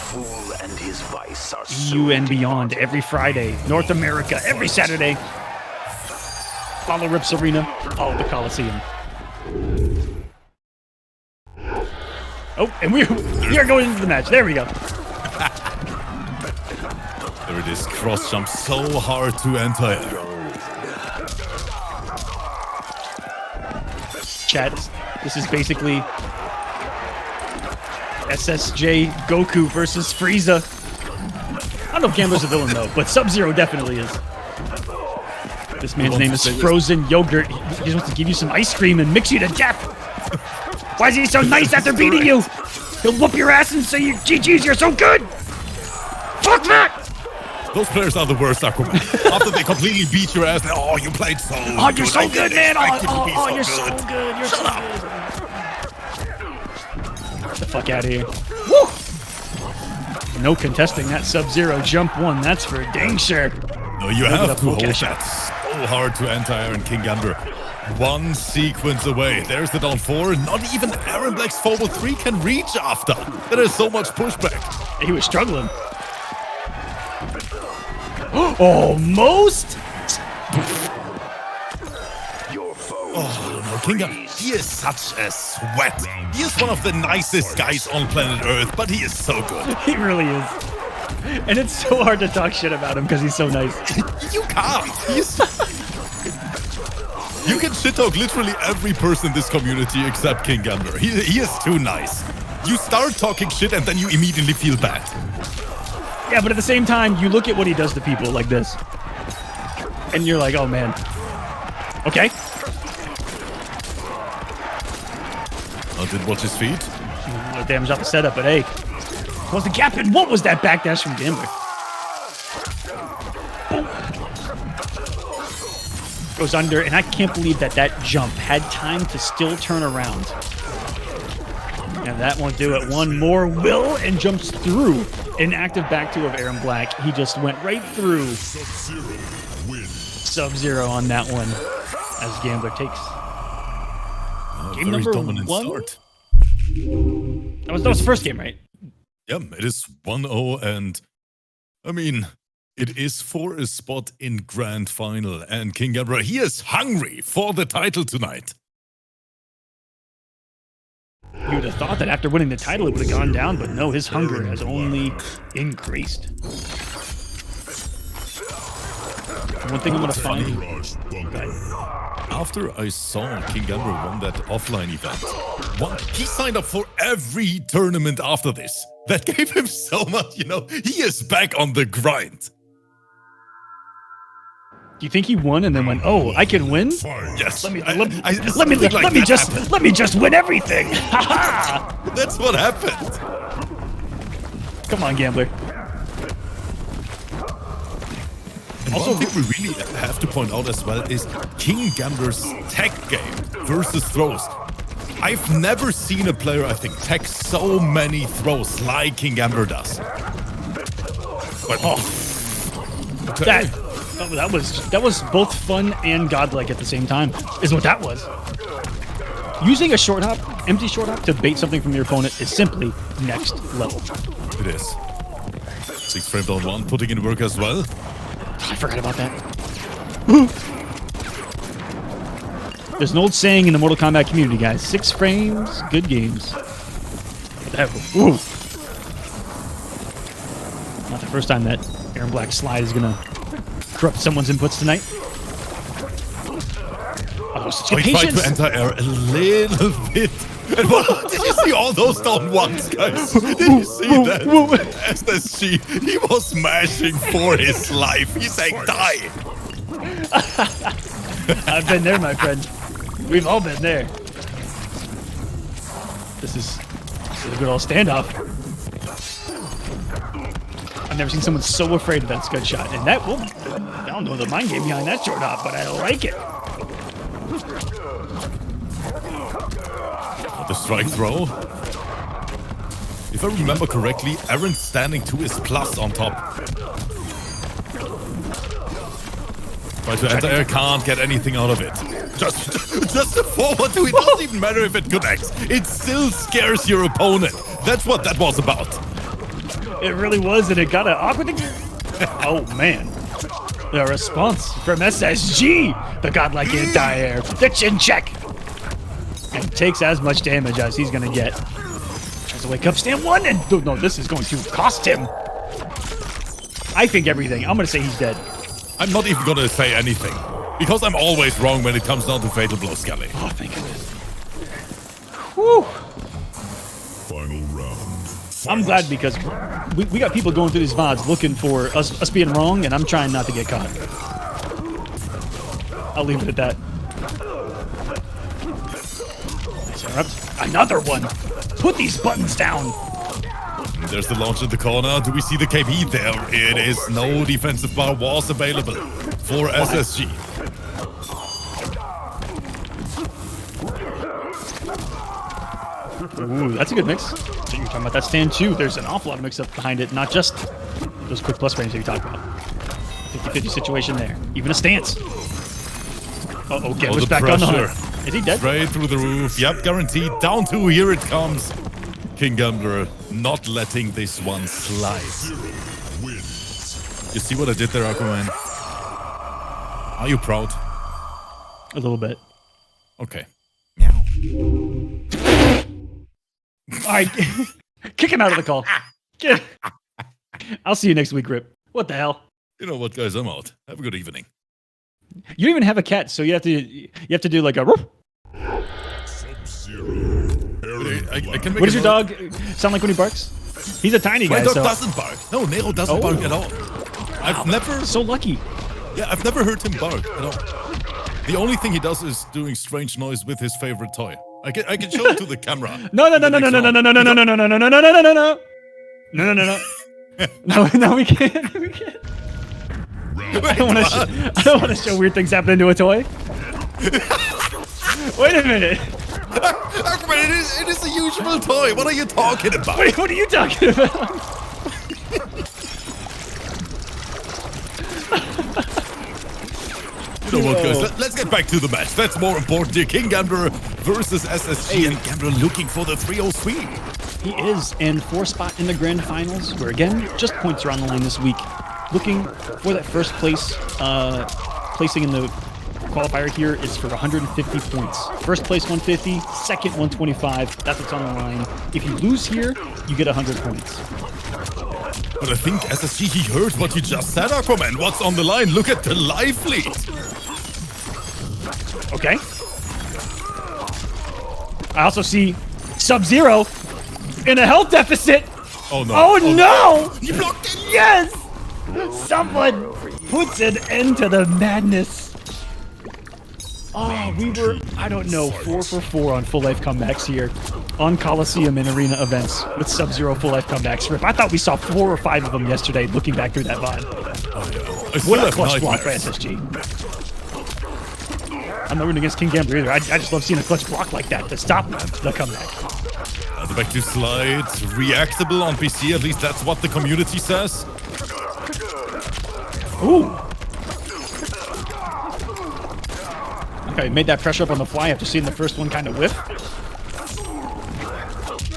Fool and his vice are EU and beyond every Friday, North America every Saturday. Follow Rip's Arena, follow the Kolosseum. Oh, and we are going into the match. There we go. There it is, cross jump, so hard to enter. Chat, this is basically SSJ Goku versus Frieza. I don't know if Gambler's a villain though, but Sub-Zero definitely is. This man's name is Frozen Yogurt. He just wants to give you some ice cream and mix you to death. Why is he so nice after beating you? He'll whoop your ass and say, GG's, you're so good. Fuck that! Those players are the worst, Aquaman. After they completely beat your ass, oh, you played so good. Oh, you're so good, man. Oh, You're so good. You're so good. Get the fuck out of here. Woo! No contesting that Sub-Zero jump one. That's for dang sure. No, you have to hold that so hard to enter Aaron KINGGAMBLER. One sequence away. There's the down 4. Not even Aaron Black's forward 3 can reach after. There is so much pushback. He was struggling. Almost. Oh, no, KINGGAMBLER, he is such a sweat. He is one of the nicest guys on planet Earth, but he is so good. He really is. And it's so hard to talk shit about him because he's so nice. You can't. You can shit talk literally every person in this community except KINGGAMBLER. He is too nice. You start talking shit and then you immediately feel bad. Yeah, but at the same time, you look at what he does to people like this. And you're like, oh man. Okay. I didn't watch his feet. No damage off the setup, but hey. Was the gap in? What was that backdash from Gambler? Goes under, and I can't believe that jump had time to still turn around. And that won't do it. One more will and jumps through an active back two of Aaron Black. He just went right through Sub-Zero on that one as Gambler takes game number 1. Start. That was the first game, right? Yeah, it is 1-0, and I mean, it is for a spot in Grand Final, and KINGGAMBLER, he is hungry for the title tonight. You would have thought that after winning the title it would have gone down, but no, his hunger has only increased. One thing I'm going to find... After I saw KINGGAMBLER won that offline event, he signed up for every tournament after this. That gave him so much, you know, he is back on the grind. Do you think he won and then went, oh, I can win? Yes. Let me just win everything. That's what happened. Come on, Gambler. And also, one thing we really have to point out as well is KINGGAMBLER's tech game versus throws. I've never seen a player, I think, tech so many throws like KINGGAMBLER does. But, that was both fun and godlike at the same time, is what that was. Using a short hop, empty short hop, to bait something from your opponent is simply next level. It is. 6 frames on 1, putting in work as well. I forgot about that. There's an old saying in the Mortal Kombat community, guys. 6 frames, good games. Ooh. Not the first time that Aaron Black's slide is gonna corrupt someone's inputs tonight. Oh, such he tried to enter air a little bit. And did you see all those down ones, guys? Did you see that? SSG, he was smashing for his life. He's saying, die. I've been there, my friend. We've all been there. This is a good old standoff. I've never seen someone so afraid of that scud shot. And that, well, I don't know the mind game behind that short hop, but I like it. The strike throw. If I remember correctly, Aaron's standing to his plus on top. Try to enter air, can't get anything out of it. Just a forward two, it doesn't even matter if it connects. It still scares your opponent. That's what that was about. It really was, and it got an awkward... Oh, man. The response from SSG, the godlike anti-air, the chin check. And takes as much damage as he's going to get. Tries to wake up, stand one, and no, this is going to cost him. I think everything. I'm going to say he's dead. I'm not even going to say anything. Because I'm always wrong when it comes down to Fatal Blow, Skelly. Oh, thank goodness. Whew. Final round. I'm glad because we got people going through these VODs looking for us being wrong, and I'm trying not to get caught. I'll leave it at that. Another one. Put these buttons down. There's the launch in the corner. Do we see the KB there? It is. No defensive bar was available for SSG. Ooh, that's a good mix. So you're talking about that stand too. There's an awful lot of mix-up behind it, not just those quick plus frames that you talked about. 50-50 situation there. Even a stance. Uh-oh, Gambler's back on the hunt. Is he dead? Straight through the roof. Yep, guaranteed. Down 2, here it comes. KINGGAMBLER not letting this one slide. You see what I did there, Aquaman? Are you proud? A little bit. Okay. Meow. All right. Kick him out of the call. I'll see you next week, Rip. What the hell? You know what, guys? I'm out. Have a good evening. You don't even have a cat, so you have to do like a. I can make what does your dog sound like when he barks? He's a tiny guy. My dog doesn't bark. No, Nero doesn't bark at all. I've never. So lucky. Yeah, I've never heard him bark at all. The only thing he does is doing strange noise with his favorite toy. I can show it to the camera. No, we can't. We can't. I don't want to show weird things happening to a toy. Wait a minute. It is a usual toy. What are you talking about? Wait, what are you talking about? You know what, guys? Let's get back to the match. That's more important here. KINGGAMBLER versus SSG, and Gambler looking for the 303. He is in 4th spot in the grand finals, where again, just points are on the line this week. Looking for that first place, placing in the qualifier here is for 150 points. First place 150, second 125. That's what's on the line. If you lose here, you get 100 points. But I think SSG, he heard what you just said, Aquaman. What's on the line? Look at the life lead. Okay. I also see Sub-Zero in a health deficit. Oh no. Oh no! He blocked it. Yes! Someone puts an end to the madness. Oh, we were, I don't know, 4 for 4 on full life comebacks here on Kolosseum and arena events with Sub-Zero full life comebacks. Rip, I thought we saw 4 or 5 of them yesterday looking back through that VOD. Oh, yeah. What a clutch block for SSG. I'm not rooting against King Gambler either. I just love seeing a clutch block like that to stop the comeback. The back to slide, reactable on PC, at least that's what the community says. Ooh. Okay, made that pressure up on the fly after seeing the first one kind of whiff.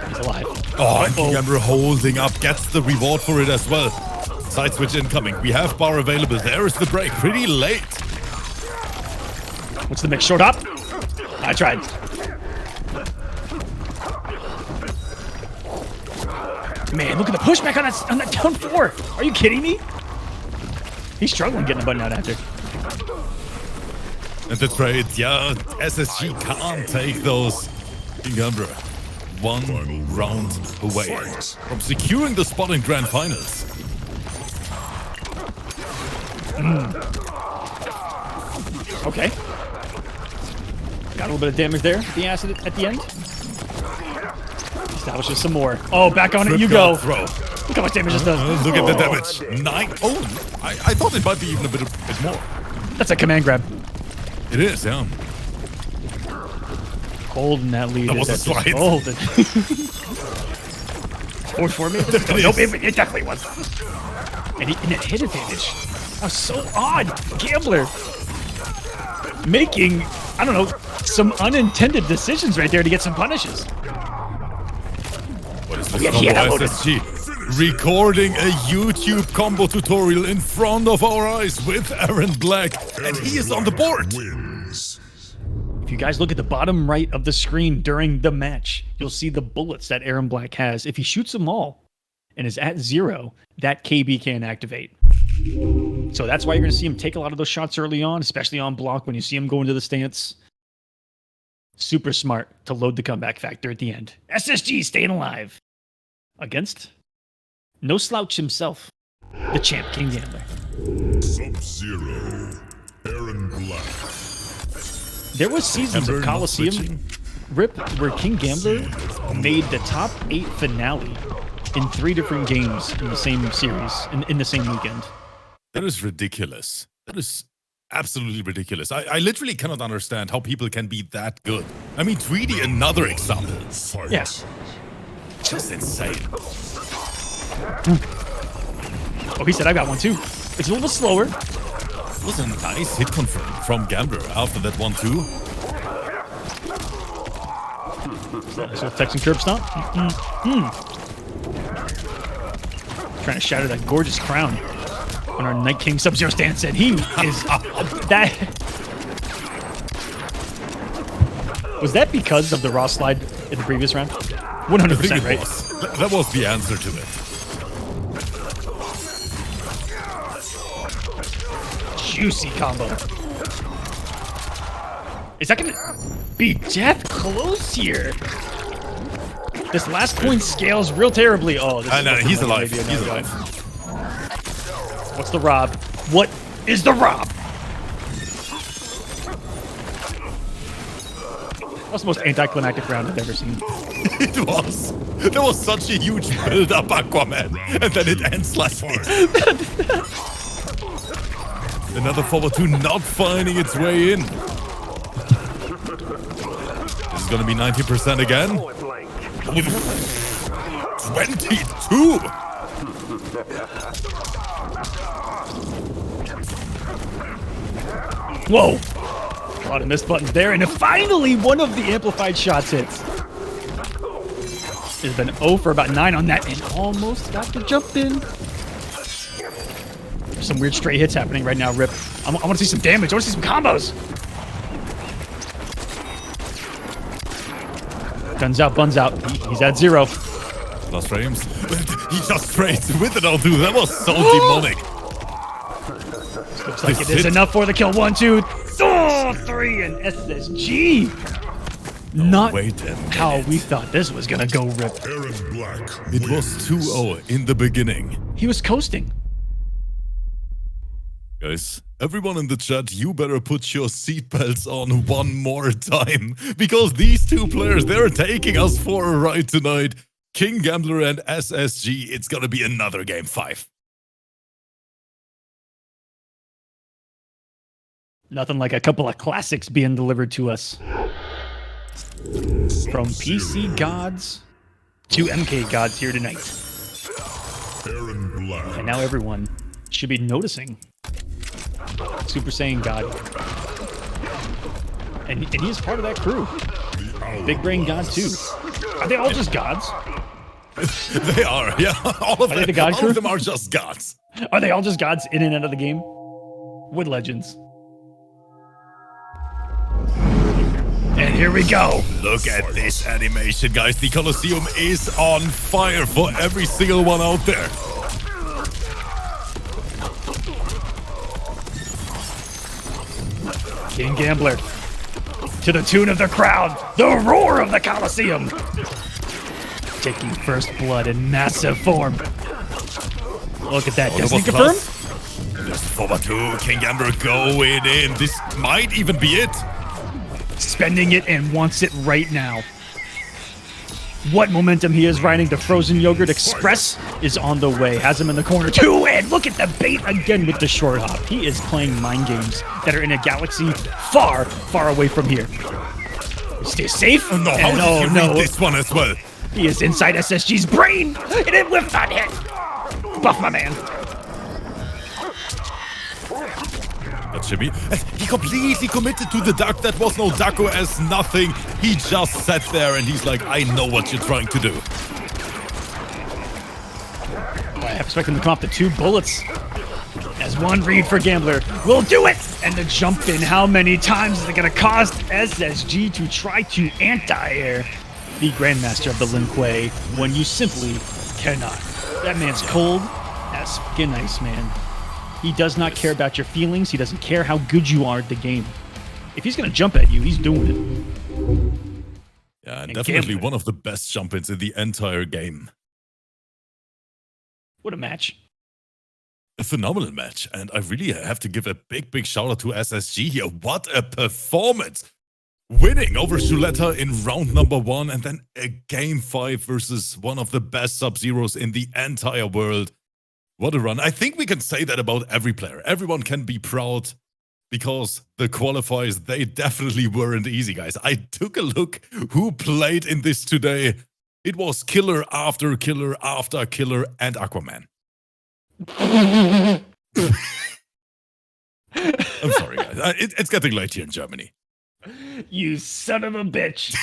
He's alive. Oh, and KINGGAMBLER holding up, gets the reward for it as well. Side switch incoming. We have bar available. There is the break. Pretty late. What's the mix? Short up? I tried. Man, look at the pushback on that down 4. Are you kidding me? He's struggling getting the button out after. And the trade, yeah, SSG can't take those. KINGGAMBLER, one round away from securing the spot in Grand Finals. Okay. Got a little bit of damage there at the acid at the end. Establishes some more. Oh, back on it you go. Throw. Look how much damage this does. Look at the damage. 9. Oh, I thought it might be even a bit more. That's a command grab. It is, yeah. Holding that lead. That was a slide. Golden. For me? Nope, it definitely was. And it hit advantage. That was so odd. Gambler making, I don't know, some unintended decisions right there to get some punishes. What is this combo SSG? Recording a YouTube combo tutorial in front of our eyes with Aaron Black, and he is on the board. If you guys look at the bottom right of the screen during the match, you'll see the bullets that Aaron Black has. If he shoots them all and is at 0, that KB can activate. So that's why you're going to see him take a lot of those shots early on, especially on block when you see him go into the stance. Super smart to load the comeback factor at the end. SSG staying alive against no slouch himself, the champ KINGGAMBLER. Sub-Zero, Aaron Black. There was seasons of Kolosseum Rip where KINGGAMBLER made the top 8 finale in 3 different games in the same series, in the same weekend. That is ridiculous. That is absolutely ridiculous. I literally cannot understand how people can be that good. I mean, Tweedy, another example. Yes. Just insane. Oh, he said I got one too. It's a little bit slower. It was a nice hit confirm from Gambler after that 1-2. So Texan curb stomp. Trying to shatter that gorgeous crown on our Night King Sub-Zero stance, and he is that. Was that because of the raw slide in the previous round? 100%, right? That was the answer to it. Juicy combo. Is that gonna be death close here? This last coin scales real terribly. Oh, this No, is he's like alive. maybe He's another alive. one. What's the rob? What is the rob? That's the most anticlimactic round I've ever seen. It was. There was such a huge build-up, Aquaman, and then it ends like this. Another forward 2 not finding its way in. This is gonna be 90% again. 22! Whoa! A lot of missed buttons there, and finally one of the amplified shots hits. It's been 0 for about 9 on that, and almost got the jump in. There's some weird stray hits happening right now, Rip. I want to see some damage. I want to see some combos. Guns out, buns out. He's at 0. Lost frames. He just trades with it, dude. That was so demonic. Looks like it is enough for the kill. 1, 2, 3, and SSG. Not how we thought this was gonna go, Rip. Aaron Black. It was 2-0 in the beginning. He was coasting. Guys, everyone in the chat, you better put your seatbelts on one more time. Because these two players, they're taking us for a ride tonight. KINGGAMBLER and SSG, it's gonna be another game 5. Nothing like a couple of classics being delivered to us. From PC gods to MK gods here tonight. Aaron Black. And now everyone should be noticing Super Saiyan God. And he is part of that crew. Big Brain God too. Are they all just gods? They are, yeah. All of Are them, they the god all crew? of them are just gods. Are they all just gods in and out of the game? With legends. And here we go. Look at this animation, guys. The Kolosseum is on fire for every single one out there. King Gambler. To the tune of the crowd. The roar of the Kolosseum. Taking first blood in massive form. Look at that. Destiny confirmed? There's 4-2. KINGGAMBLER going in. This might even be it. Spending it and wants it right now. What momentum he is riding. The Frozen Yogurt Express is on the way. Has him in the corner too. And look at the bait again with the short hop. He is playing mind games that are in a galaxy far, far away from here. Stay safe. No, how did you read this one as well? He is inside SSG's brain. And it whiffed on hit. Buff my man. That should be. He completely committed to the duck. That was no ducko as nothing. He just sat there and he's like, I know what you're trying to do. I expect him to come off the 2 bullets. As one read for Gambler will do it! And the jump in, how many times is it going to cost SSG to try to anti-air the Grandmaster of the Lin Kuei when you simply cannot? That man's cold as skin ice, man. He does not care about your feelings. He doesn't care how good you are at the game. If he's going to jump at you, he's doing it. Yeah, and definitely one of the best jump-ins in the entire game. What a match. A phenomenal match, and I really have to give a big shout out to SSG here. What a performance! Winning over SHULETAH in round number 1, and then a game 5 versus one of the best Sub-Zeros in the entire world. What a run. I think we can say that about every player. Everyone can be proud because the qualifiers, they definitely weren't easy, guys. I took a look who played in this today. It was killer after killer after killer and Aquaman. I'm sorry, guys. It's getting late here in Germany. You son of a bitch.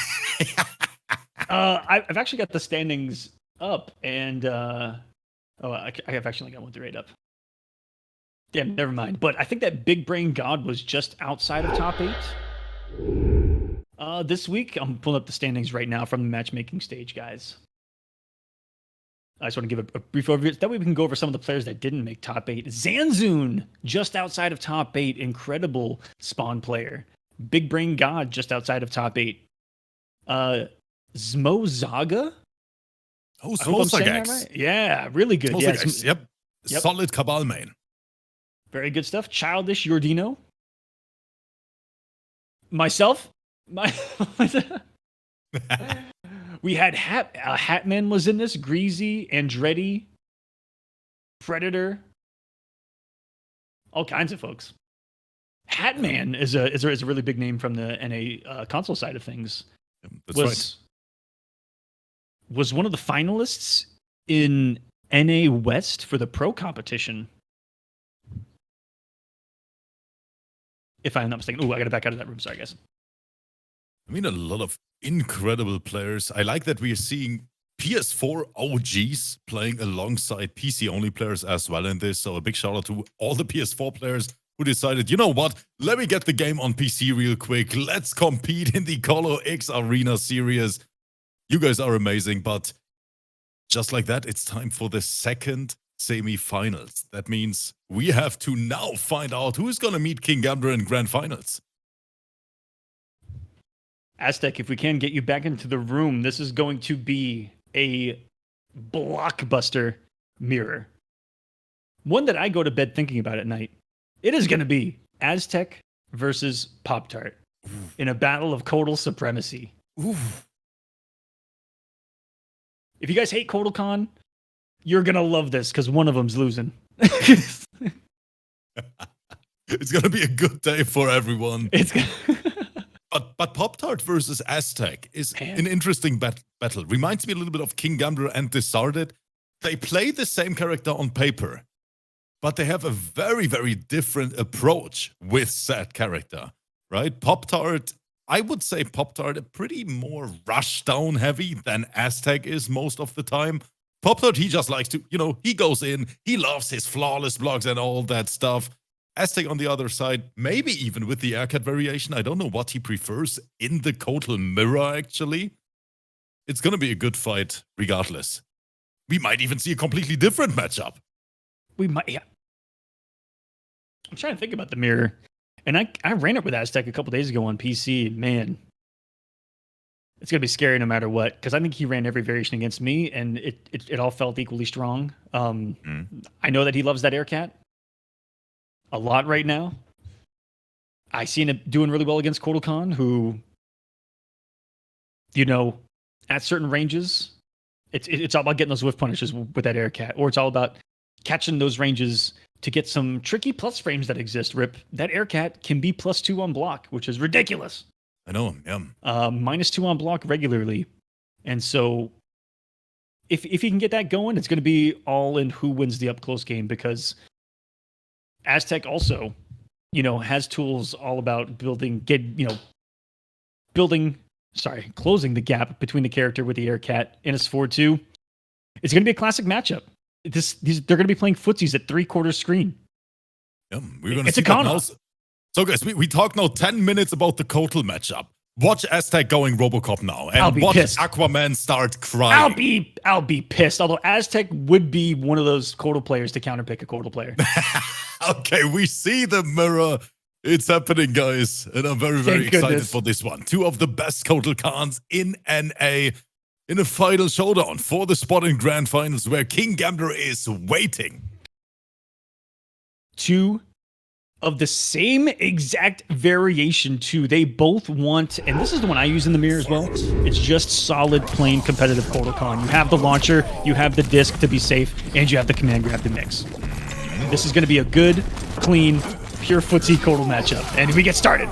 I've actually got the standings up, and I have actually got 1-8 up. Damn, never mind. But I think that Big Brain God was just outside of top 8. This week, I'm pulling up the standings right now from the matchmaking stage, guys. I just want to give a brief overview. That way we can go over some of the players that didn't make top 8. Zanzoon, just outside of top 8. Incredible spawn player. Big Brain God, just outside of top 8. Zmozaga? Oh, Zmozaga. Right? Yeah, really good. Yep. Solid Cabal main. Very good stuff. Childish Yordino. Myself. We had Hatman was in this. Greasy, Andretti, Predator. All kinds of folks. Hatman is a really big name from the NA console side of things. That's was one of the finalists in NA West for the pro competition. If I'm not mistaken. Oh, I got to back out of that room. Sorry, guys. I mean, a lot of incredible players. I like that we are seeing PS4 OGs playing alongside PC-only players as well in this. So a big shout out to all the PS4 players who decided, you know what, let me get the game on PC real quick. Let's compete in the Kolo X Arena series. You guys are amazing, but just like that, it's time for the second semifinals. That means we have to now find out who's going to meet KINGGAMBLER in Grand Finals. AZTEC, if we can get you back into the room, this is going to be a blockbuster mirror. One that I go to bed thinking about at night. It is going to be AZTEC versus POPTART in a battle of Kodal supremacy. Ooh. If you guys hate KodalCon, you're going to love this because one of them's losing. It's gonna be a good day for everyone. It's But PopTart versus AZTEC is Man. an interesting battle. Reminds me a little bit of KINGGAMBLER and Discarded. They play the same character on paper, but they have a very, very different approach with said character, right? PopTart, I would say PopTart pretty more rushdown heavy than AZTEC is most of the time. PopTart, he just likes to, he goes in, he loves his flawless blocks and all that stuff. AZTEC on the other side, maybe even with the aircat variation, I don't know what he prefers in the Kotal mirror, actually. It's gonna be a good fight regardless. We might even see a completely different matchup. We might, yeah. I'm trying to think about the mirror. And I ran it with AZTEC a couple days ago on PC. Man, it's going to be scary no matter what. Because I think he ran every variation against me, and it all felt equally strong. I know that he loves that aircat a lot right now. I seen him doing really well against Kotal, who, at certain ranges, it's all about getting those whiff punishes with that aircat, or it's all about catching those ranges to get some tricky plus frames that exist. Rip, that aircat can be +2 on block, which is ridiculous. I know, yeah. -2 on block regularly. And so if he can get that going, it's going to be all in who wins the up close game, because AZTEC also, has tools all about closing the gap between the character with the aircat and his 4-2. It's going to be a classic matchup. They're going to be playing footsies at 3/4 screen. Yeah, we're going to It's see a that con. now. So guys, we talked now 10 minutes about the Kotal matchup. Watch AZTEC going Robocop now, I'll and be watch pissed. Aquaman start crying. I'll be pissed. Although AZTEC would be one of those Kotal players to counterpick a Kotal player. Okay, we see the mirror. It's happening, guys, and I'm very, very Thank excited goodness. for this one. Two of the best Kotal cons in NA in a final showdown for the spot in Grand Finals, where KINGGAMBLER is waiting. Two of the same exact variation too. They both want, and this is the one I use in the mirror as well, it's just solid, plain, competitive Kotal. You have the launcher, you have the disc to be safe, and you have the command grab to mix. This is going to be a good, clean, pure footsie Kotal matchup. And we get started.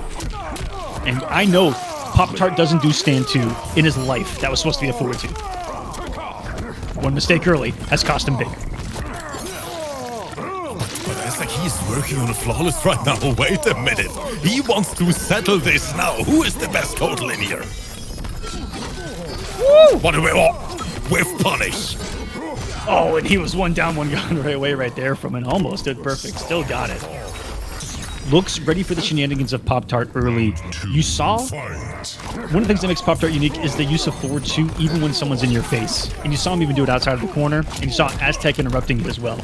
And I know PopTart doesn't do stand 2 in his life. That was supposed to be a 4-2. One mistake early has cost him big. But it's like he's working on a flawless right now. Wait a minute. He wants to settle this now. Who is the best Kotal in here? Woo! What do we want? With punish. Oh, and he was one down, one gone right away right there from an almost did perfect. Still got it. Looks ready for the shenanigans of PopTart early. You saw one of the things that makes PopTart unique is the use of 4-2 even when someone's in your face. And you saw him even do it outside of the corner, and you saw AZTEC interrupting it as well.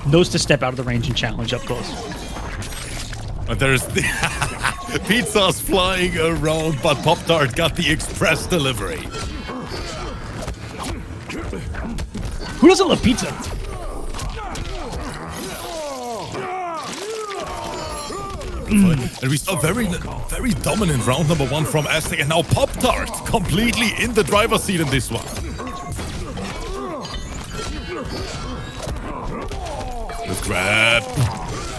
Knows to step out of the range and challenge up close. But there's the pizzas flying around, but PopTart got the express delivery. Who doesn't love pizza? And we saw very dominant round number 1 from AZTEC, and now PopTart completely in the driver's seat in this one. Good grab.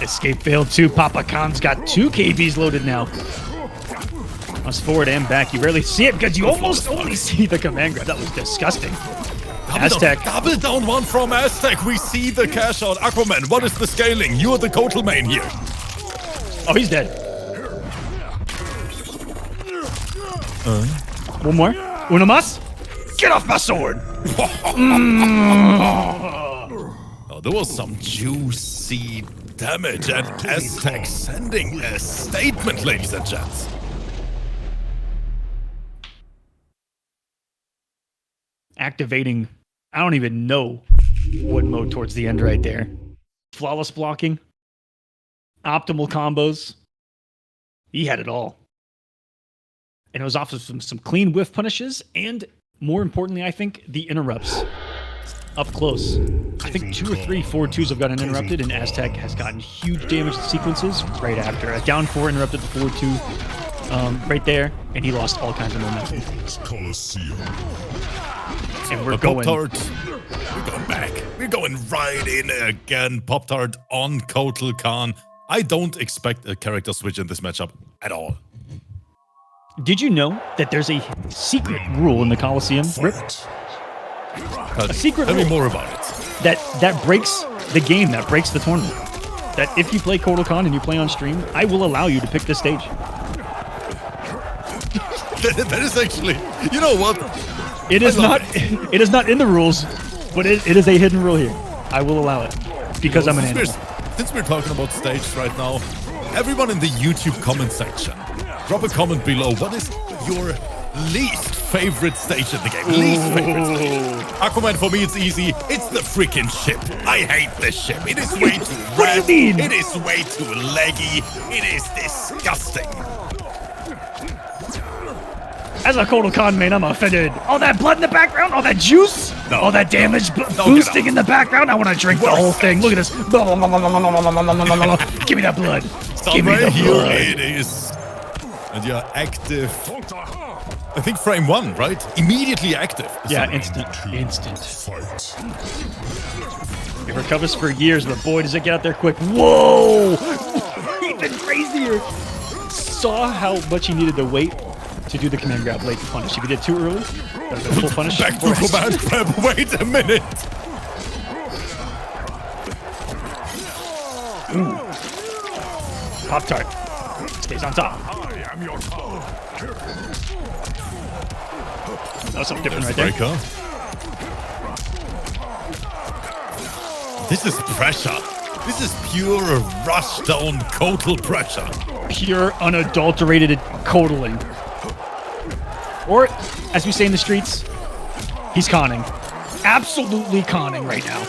Escape failed too. Papa Khan's got 2 KBs loaded now. Must forward and back. You rarely see it because you almost only see the command grab. That was disgusting. AZTEC. Double down one from AZTEC. We see the cash out. Aquaman, what is the scaling? You are the Kotal main here. Oh, he's dead. One more. Uno más. Get off my sword. Oh, there was some juicy damage, and AZTEC sending a statement, ladies and gents. Activating, I don't even know what mode towards the end right there. Flawless blocking. Optimal combos. He had it all. And it was off of some clean whiff punishes, and more importantly, I think, the interrupts up close. I think 2 or 3 4-2s have gotten interrupted, and AZTEC has gotten huge damage sequences right after. A down 4 interrupted the 4-2 right there, and he lost all kinds of momentum. Kolosseum. And we're But going. PopTart, we're going back. We're going right in again. PopTart on Kotal Khan. I don't expect a character switch in this matchup at all. Did you know that there's a secret rule in the Kolosseum, Rip? A secret Tell me rule more about it. that breaks the game, that breaks the tournament. That if you play Kodokan and you play on stream, I will allow you to pick this stage. That is actually, you know what? It is not. It is not in the rules, but it is a hidden rule here. I will allow it because I'm an animal. Since we're talking about stage right now, everyone in the YouTube comment section, drop a comment below. What is your least favorite stage in the game? Least favorite stage. Aquaman, for me, it's easy. It's the freaking ship. I hate this ship. It is way too red. What do you mean? It is way too leggy. It is disgusting. As a Kodokan main, I'm offended. All that blood in the background, all that juice, No, all that damage boosting in the background. I want to drink the whole thing. Look at this. Give me that blood. Give me the Right here blood. it is. And you're active. I think frame 1, right? Immediately active. Yeah, instant. Fight. It recovers for years, but boy, does it get out there quick. Whoa! Even crazier. Saw how much he needed to wait to do the command grab late to punish. If he did too early, that would have been full punish. Back to command grab. Wait a minute. Pop-Tart stays on top. That was something different right there. Breaker. This is pressure. This is pure rush down total pressure. Pure, unadulterated coddling. Or, as we say in the streets, he's conning. Absolutely conning right now. And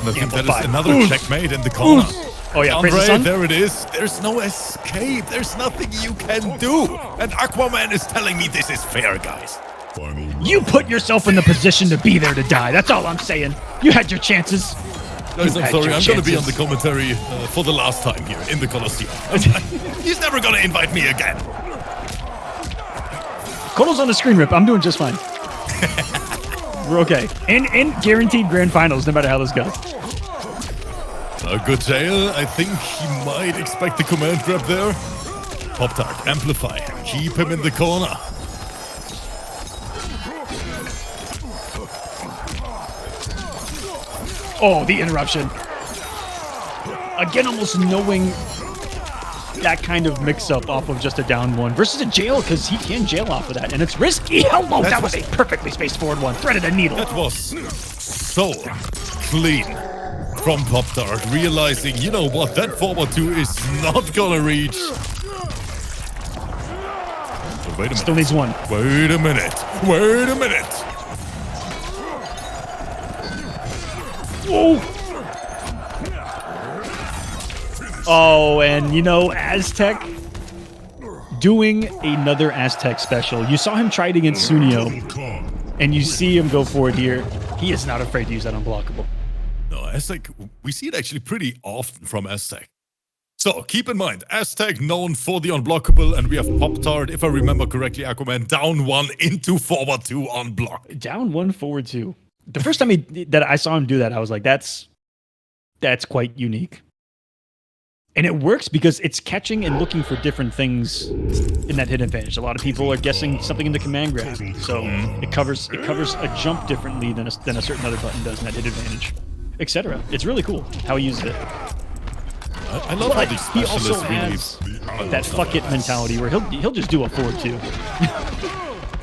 I think that Amplified. is another Oof. checkmate in the corner. Oh yeah, praise the Andre, sun. there it is. There's no escape. There's nothing you can do. And Aquaman is telling me this is fair, guys. Final You put yourself in the position to be there to die. That's all I'm saying. You had your chances. Guys, You I'm had sorry. your I'm going to be on chances. the commentary for the last time here in the Kolosseum. He's never going to invite me again. Kolo's on the screen, Rip. I'm doing just fine. We're okay. And guaranteed grand finals, no matter how this goes. A good jail. I think he might expect the command grab there. Pop-Tart, amplify. Keep him in the corner. Oh, the interruption. Again, almost knowing that kind of mix-up off of just a down one versus a jail, because he can jail off of that, and it's risky. Hello, that was a perfectly spaced forward one. Threaded a needle. That was so clean from Pop-Tart, realizing, you know what, that forward 2 is not gonna reach. But wait a minute. Still needs one. Wait a minute. Wait a minute. Whoa. Oh, and you know, Aztec doing another Aztec special. You saw him try it against Sooneo, and you see him go for it here. He is not afraid to use that unblockable. No, Aztec, we see it actually pretty often from Aztec. So keep in mind, Aztec known for the unblockable, and we have Pop-Tart, if I remember correctly, Aquaman down 1 into forward 2 on block. Down 1, forward 2. The first time that I saw him do that, I was like, that's quite unique. And it works because it's catching and looking for different things in that hit advantage. A lot of people are guessing something in the command grab, so it covers a jump differently than a certain other button does in that hit advantage, etc. It's really cool how he uses it. I love how But these he also specialists really... has that fuck it mentality where he'll just do a forward 2.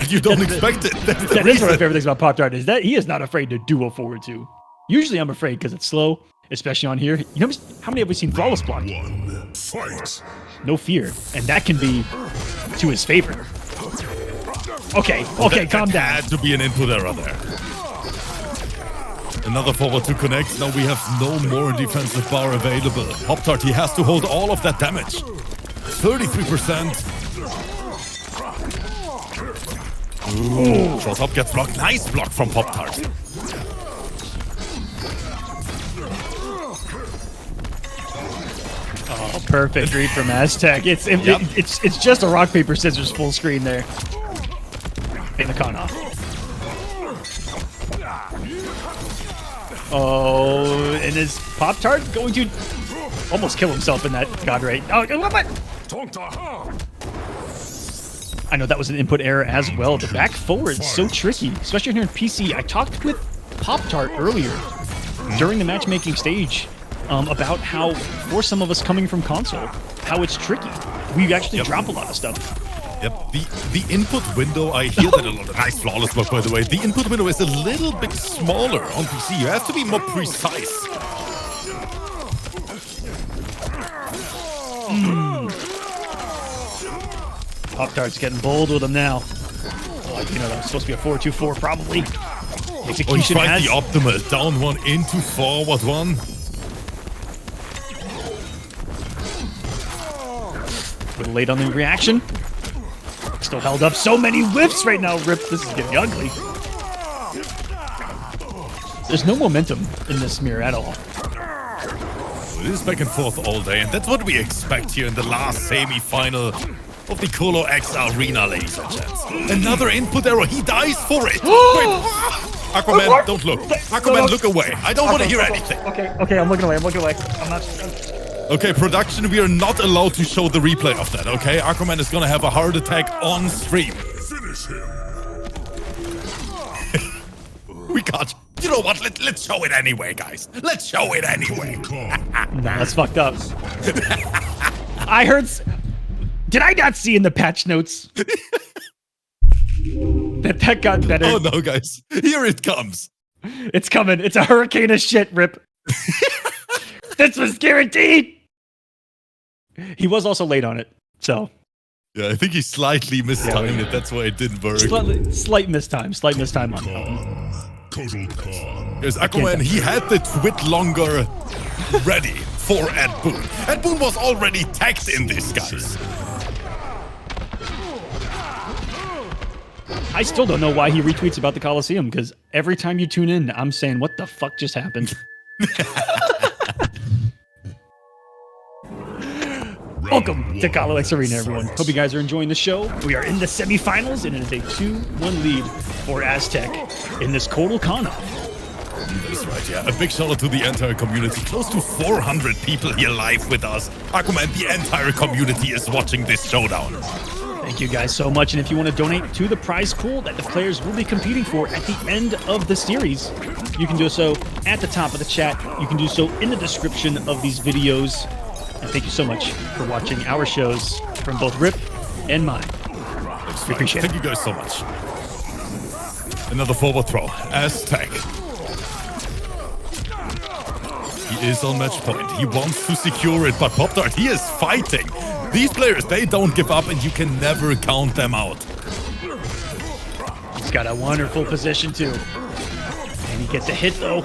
You don't expect it. That's the That is one of reason. my favorite things about Pop-Tart is that he is not afraid to do a forward 2. Usually I'm afraid because it's slow, especially on here. You know how many have we seen flawless block? 1. Fight. No fear, and that can be to his favor. Okay, calm down. Had to be an input error there. Another forward to connect. Now we have no more defensive bar available. Pop-Tart, he has to hold all of that damage. 33%. Ooh, short hop gets blocked. Nice block from Pop-Tart. Oh, perfect read from Aztec. It's just a rock paper scissors full screen there. In the con off. Oh, and is Pop-Tart going to almost kill himself in that God Ray. Oh, what? I know that was an input error as well. The back forward is so tricky, especially here in PC. I talked with POPTART earlier during the matchmaking stage about how, for some of us coming from console, how it's tricky. We actually drop a lot of stuff. Yep, the input window, I hear that a lot. Nice flawless work, by the way. The input window is a little bit smaller on PC. You have to be more precise. POPTART's getting bold with him now. Oh, you know, that was supposed to be a 4-2-4 probably. Oh, he Execution tried has... the optimal. Down one into forward one. A little late on the reaction. Still held up. So many whiffs right now, Rip. This is getting ugly. There's no momentum in this mirror at all. It is back and forth all day, and that's what we expect here in the last semi-final of the Kolo X Arena, ladies and gents. Another input error. He dies for it. Wait. Aquaman, don't look. Aquaman, look away. I don't want to hear anything. Okay, I'm looking away. I'm not... Okay, production, we are not allowed to show the replay of that, okay? Aquaman is gonna have a heart attack on stream. Finish him. We can't. You know what? Let's show it anyway, guys. Let's show it anyway. Nah, that's fucked up. I heard... Did I not see in the patch notes that got better? Oh no, guys. Here it comes. It's coming. It's a hurricane of shit, Rip. This was guaranteed. He was also late on it, so. Yeah, I think he slightly mistimed it. That's why it didn't work. Slight mistime on that one. Total con. Because Aquaman, he had the twit longer ready for Ed Boon. Ed Boon was already tagged in this, guys. I still don't know why he retweets about the Kolosseum, because every time you tune in, I'm saying, what the fuck just happened? Welcome to Kolo X Arena, everyone. Hope you guys are enjoying the show. We are in the semifinals, and it is a 2-1 lead for AZTEC in this Kotal Kana. That's right, yeah. A big shout out to the entire community. Close to 400 people here live with us. Aquaman, the entire community is watching this showdown. Thank you guys so much, and if you want to donate to the prize pool that the players will be competing for at the end of the series, you can do so at the top of the chat. You can do so in the description of these videos. And thank you so much for watching our shows from both Rip and mine. We appreciate it. Thank you guys so much. Another forward throw. AZTEC. He is on match point. He wants to secure it, but POPTART, he is fighting. These players, they don't give up, and you can never count them out. He's got a wonderful position, too. And he gets a hit, though.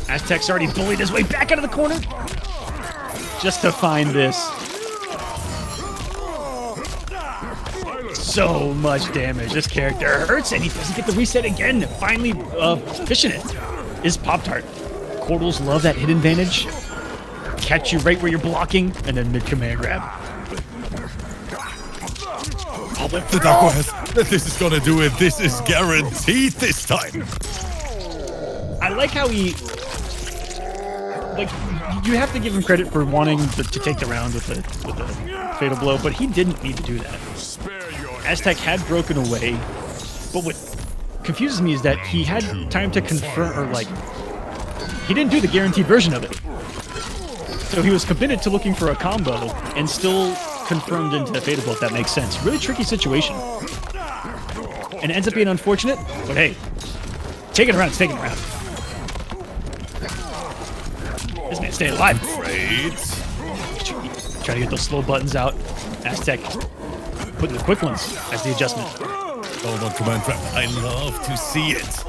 AZTEC's already bullied his way back out of the corner. Just to find this. So much damage. This character hurts, and he doesn't get the reset again. Finally, fishing it is POPTART. Cortals love that hit advantage. Catch you right where you're blocking, and then mid-command grab. The Darko has... This is gonna do it. This is guaranteed this time. I like how he... Like, you have to give him credit for wanting to take the round with the fatal blow, but he didn't need to do that. AZTEC had broken away, but what confuses me is that he had time to confirm, or like, he didn't do the guaranteed version of it. So he was committed to looking for a combo and still confirmed into fatal blow, if that makes sense. Really tricky situation. And it ends up being unfortunate, but hey, taking around is taking around. This man's staying alive. Great. Try to get those slow buttons out. AZTEC putting the quick ones as the adjustment. Oh, my command trap. I love to see it.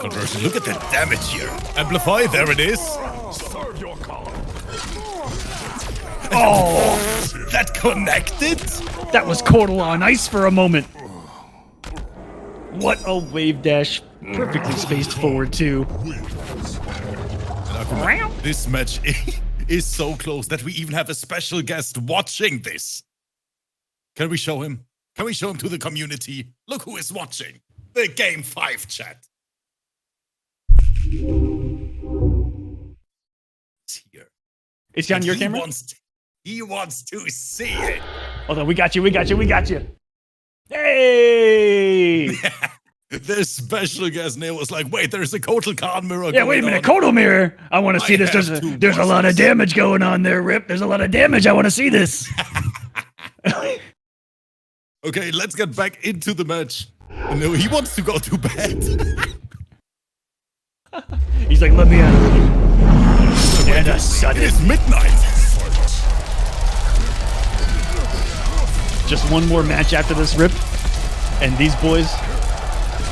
Conversion. Look at the damage here. Amplify. There it is. Oh, that connected? That was Kotal on ice for a moment. What a wave dash. Perfectly spaced forward, too. This match is so close that we even have a special guest watching this. Can we show him? Can we show him to the community? Look who is watching. The Game 5 chat. It's here. Is he on And your camera? He wants to see it. Hold on, we got you. Hey! This special guest Neo was like, wait, there's a Kotal Khan mirror. Yeah, wait a minute, Kolo mirror. I want to see this. There's a lot of damage going on there, Rip. There's a lot of damage. I want to see this. Okay, let's get back into the match. No, he wants to go to bed. He's like, let me out. And a sudden. It's midnight. Just one more match after this, Rip. And these boys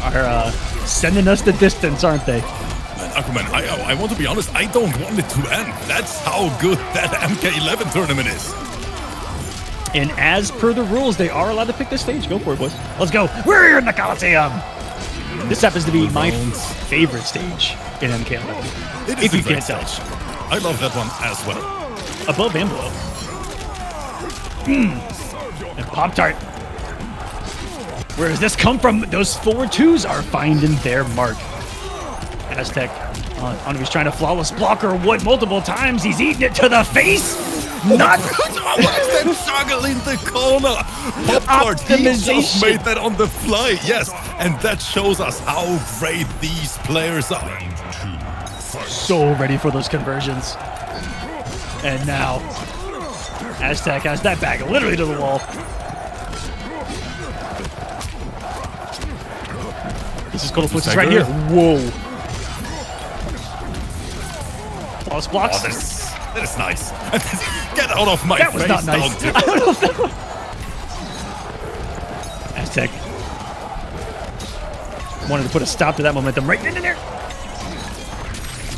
are sending us the distance, aren't they? Man, Aquaman, I want to be honest, I don't want it to end. That's how good that MK11 tournament is. And as per the rules, they are allowed to pick this stage. Go for it, boys. Let's go. We're here in the Kolosseum. This happens to be my favorite stage in MK11. It is If you a great can't tell. stage. I love that one as well. Above and below. And Pop-Tart. Where does this come from? Those forward twos are finding their mark. AZTEC. I don't know if he's trying to flawless block or what multiple times. He's eating it to the face. Not. Oh, what is that juggle in the corner? Pop-Tart, he just Optimization. made that on the fly. Yes, and that shows us how great these players are. So ready for those conversions. And now, AZTEC has that bag literally to the wall. This is Kolo puts us right here. Whoa. Flawless blocks. Oh, that is nice. Get out of my That was face, not nice. down I don't know if that was... AZTEC wanted to put a stop to that momentum right in there.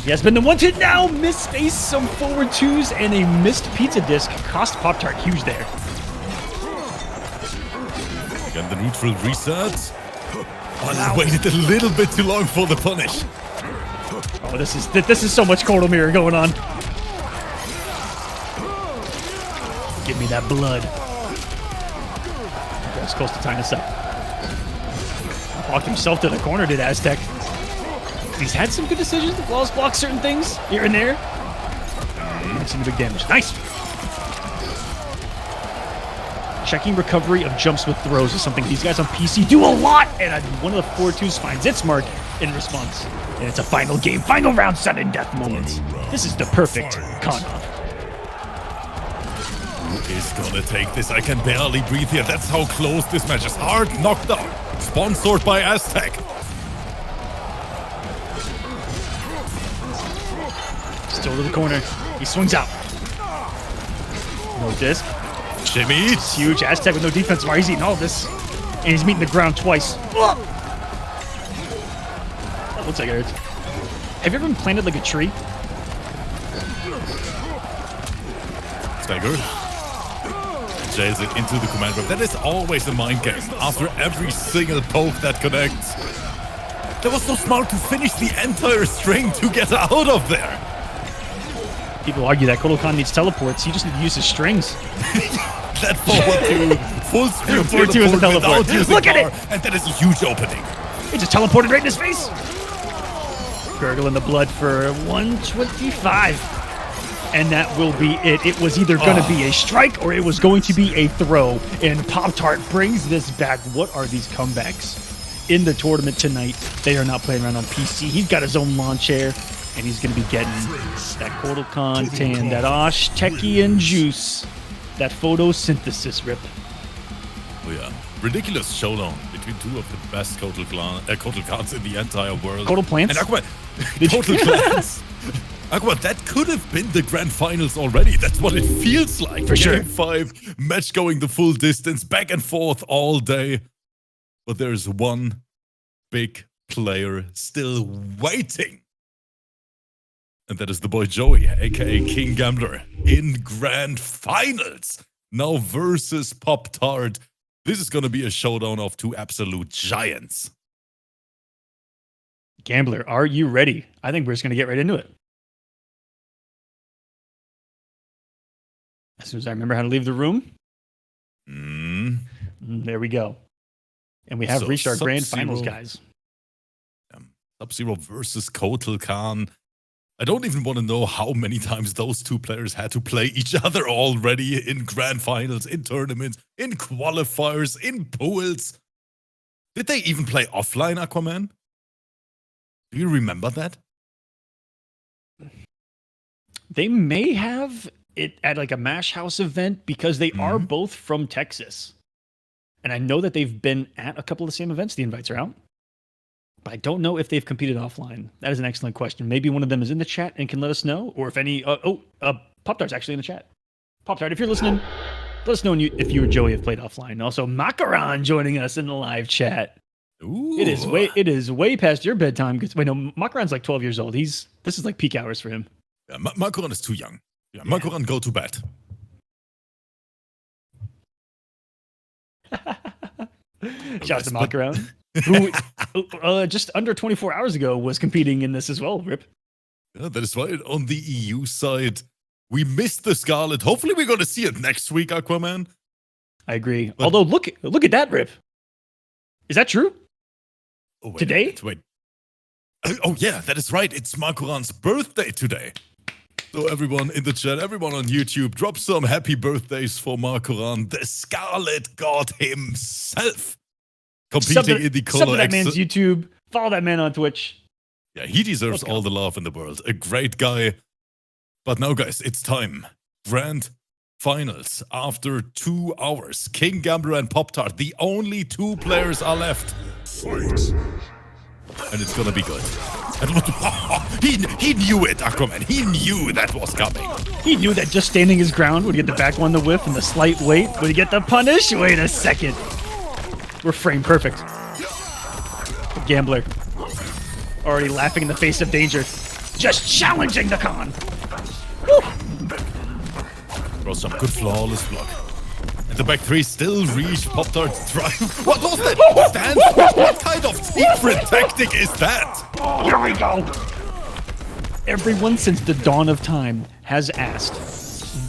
He has been the one to now misspace some forward twos, and a missed pizza disc cost Pop-Tart huge there. Again, the neutral reset. Oh, waited a little bit too long for the punish. Oh, this is so much Kotal mirror going on. Give me that blood. That's close to tying us up. Walked himself to the corner, did AZTEC. He's had some good decisions to flawless block certain things here and there. Some big damage. Nice. Checking recovery of jumps with throws is something these guys on PC do a lot, and one of the 4-2s finds its mark in response. And it's a final game, final round, sudden death moment. This is the perfect con-off. Who is gonna take this? I can barely breathe here. That's how close this match is. Hard knockdown. Sponsored by AZTEC. Still to the corner. He swings out. No disc. Jimmy. It's huge. AZTEC with no defense. Why he's eating all of this? And he's meeting the ground twice. That looks like it hurts. Have you ever been planted like a tree? Stagger. Jails it into the command room. That is always a mind game. After every single poke that connects. That was so smart to finish the entire string to get out of there. People argue that Kotal Khan needs teleports. He just needs to use his strings. That forward to full screen Forward two is a teleport. without using Look at power, it! and that is a huge opening. He just teleported right in his face. Gurgling the blood for 125. And that will be it. It was either going to be a strike or it was going to be a throw. And Pop-Tart brings this back. What are these comebacks in the tournament tonight? They are not playing around on PC. He's got his own lawn chair. And he's going to be getting that Kotal Khan tan, that AZTEC juice, that photosynthesis, Rip. Oh yeah. Ridiculous showdown between two of the best Kotal Khans in the entire world. Kotal plants? And Aquaman. Kotal plants. Aquaman, that could have been the grand finals already. That's what it feels like. For sure. Game 5, match going the full distance, back and forth all day. But there's one big player still waiting. And that is the boy Joey, aka KINGGAMBLER, in grand finals. Now versus Pop-Tart. This is going to be a showdown of two absolute giants. Gambler, are you ready? I think we're just going to get right into it. As soon as I remember how to leave the room. There we go. And we have reached our grand finals, guys. Sub-Zero versus Kotal Khan. I don't even want to know how many times those two players had to play each other already in grand finals, in tournaments, in qualifiers, in pools. Did they even play offline, Aquaman? Do you remember that? They may have it at like a Mash House event because they are both from Texas. And I know that they've been at a couple of the same events. The invites are out. But I don't know if they've competed offline. That is an excellent question. Maybe one of them is in the chat and can let us know. Or if any... Pop-Tart's actually in the chat. Pop-Tart, if you're listening, let us know if you or Joey have played offline. Also, Makaran joining us in the live chat. Ooh. It is way past your bedtime. Wait, no, Makaran's like 12 years old. This is like peak hours for him. Yeah, Makaran is too young. Yeah, Makaran, go to bed. Shout out to Makaran, who just under 24 hours ago was competing in this as well, Rip. Yeah, that is right. On the EU side, we missed the Scarlet. Hopefully we're going to see it next week, Aquaman. I agree. But, although, look at that, Rip. Is that true? Oh, wait, today? Wait. Oh, yeah, that is right. It's Makaran's birthday today. So everyone in the chat, everyone on YouTube, drop some happy birthdays for Makaran, the Scarlet God himself. Competing in the Kolo. Sub to that man's YouTube. Follow that man on Twitch. Yeah, he deserves all the love in the world. A great guy. But now, guys, it's time. Grand finals. After 2 hours, KINGGAMBLER and POPTART, the only two players are left. Fight. And it's gonna be good. He knew it, Aquaman. He knew that was coming. He knew that just standing his ground would get the back one, the whiff, and the slight weight would he get the punish. Wait a second. We're frame perfect. The Gambler. Already laughing in the face of danger. Just challenging the Khan. Woo. Bro, some good flawless block. And the back three still reach POPTART drive. What was that? Stand? What kind of secret tactic is that? Here we go. Everyone since the dawn of time has asked,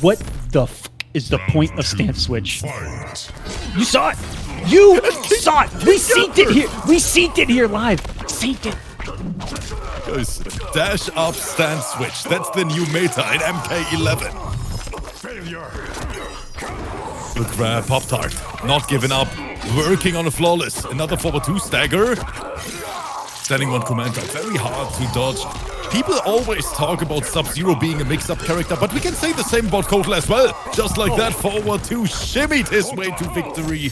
what the f is the point of stance switch? Fight. You saw it. You saw it. We synced it here. We synced it here live. Synced it. Guys, dash up stance switch. That's the new meta in MK11. Failure. Good grab, POPTART. Not giving up. Working on a flawless. Another forward 2 stagger. Standing one command out. Very hard to dodge. People always talk about Sub-Zero being a mix-up character, but we can say the same about Kotal as well. Just like that, forward 2 shimmied his way to victory.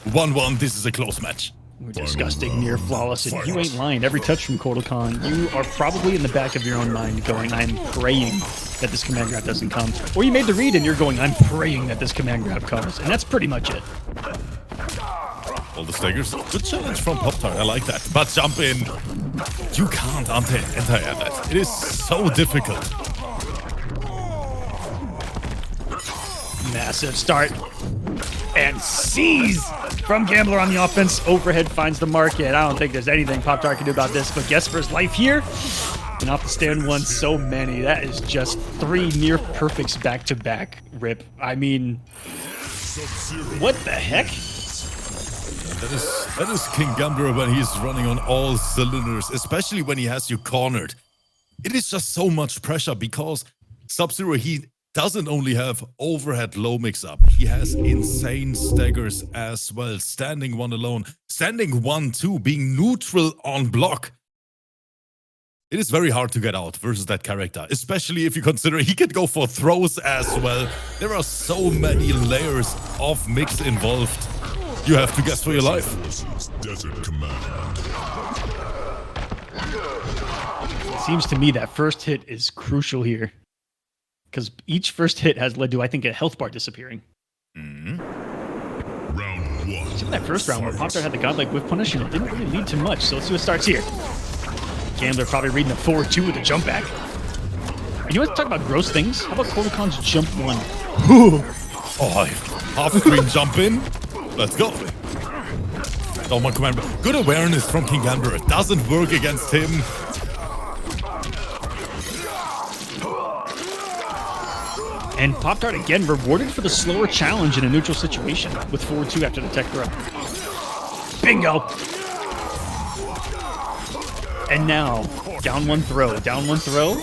1-1. This is a close match. We're disgusting, near flawless, and you ain't lying. Every touch from Kotal Khan, you are probably in the back of your own mind going, I'm praying that this command grab doesn't come. Or you made the read and you're going, I'm praying that this command grab comes. And that's pretty much it. All the staggers. Good challenge from POPTART. I like that. But jump in. You can't anti-air that. It is so difficult. Massive start. And seize from Gambler on the offense. Overhead finds the market. I don't think there's anything POPTART can do about this, but guess for his life here. And off the stand one, so many. That is just 3 near perfects back to back, Rip. I mean, what the heck? That is KINGGAMBLER when he's running on all cylinders, especially when he has you cornered. It is just so much pressure because Sub-Zero, he doesn't only have overhead low mix-up, he has insane staggers as well. Standing one alone, standing 1-2, being neutral on block. It is very hard to get out versus that character, especially if you consider he can go for throws as well. There are so many layers of mix involved. You have to guess for your life. Desert Command. Seems to me that first hit is crucial here. Because each first hit has led to, I think, a health bar disappearing. Round 1. Except for that first round where POPTART had the godlike whiff punish and it didn't really lead to much. So let's see what starts here. Gambler probably reading the 4-2 with a jump back. And you want to talk about gross things? How about Kotal Khan's jump 1? Oh, half screen jump in. Let's go. Oh my command. Good awareness from KINGGAMBLER. It doesn't work against him. And POPTART again rewarded for the slower challenge in a neutral situation with 4-2 after the tech throw. Bingo. And now, down one throw. Down one throw.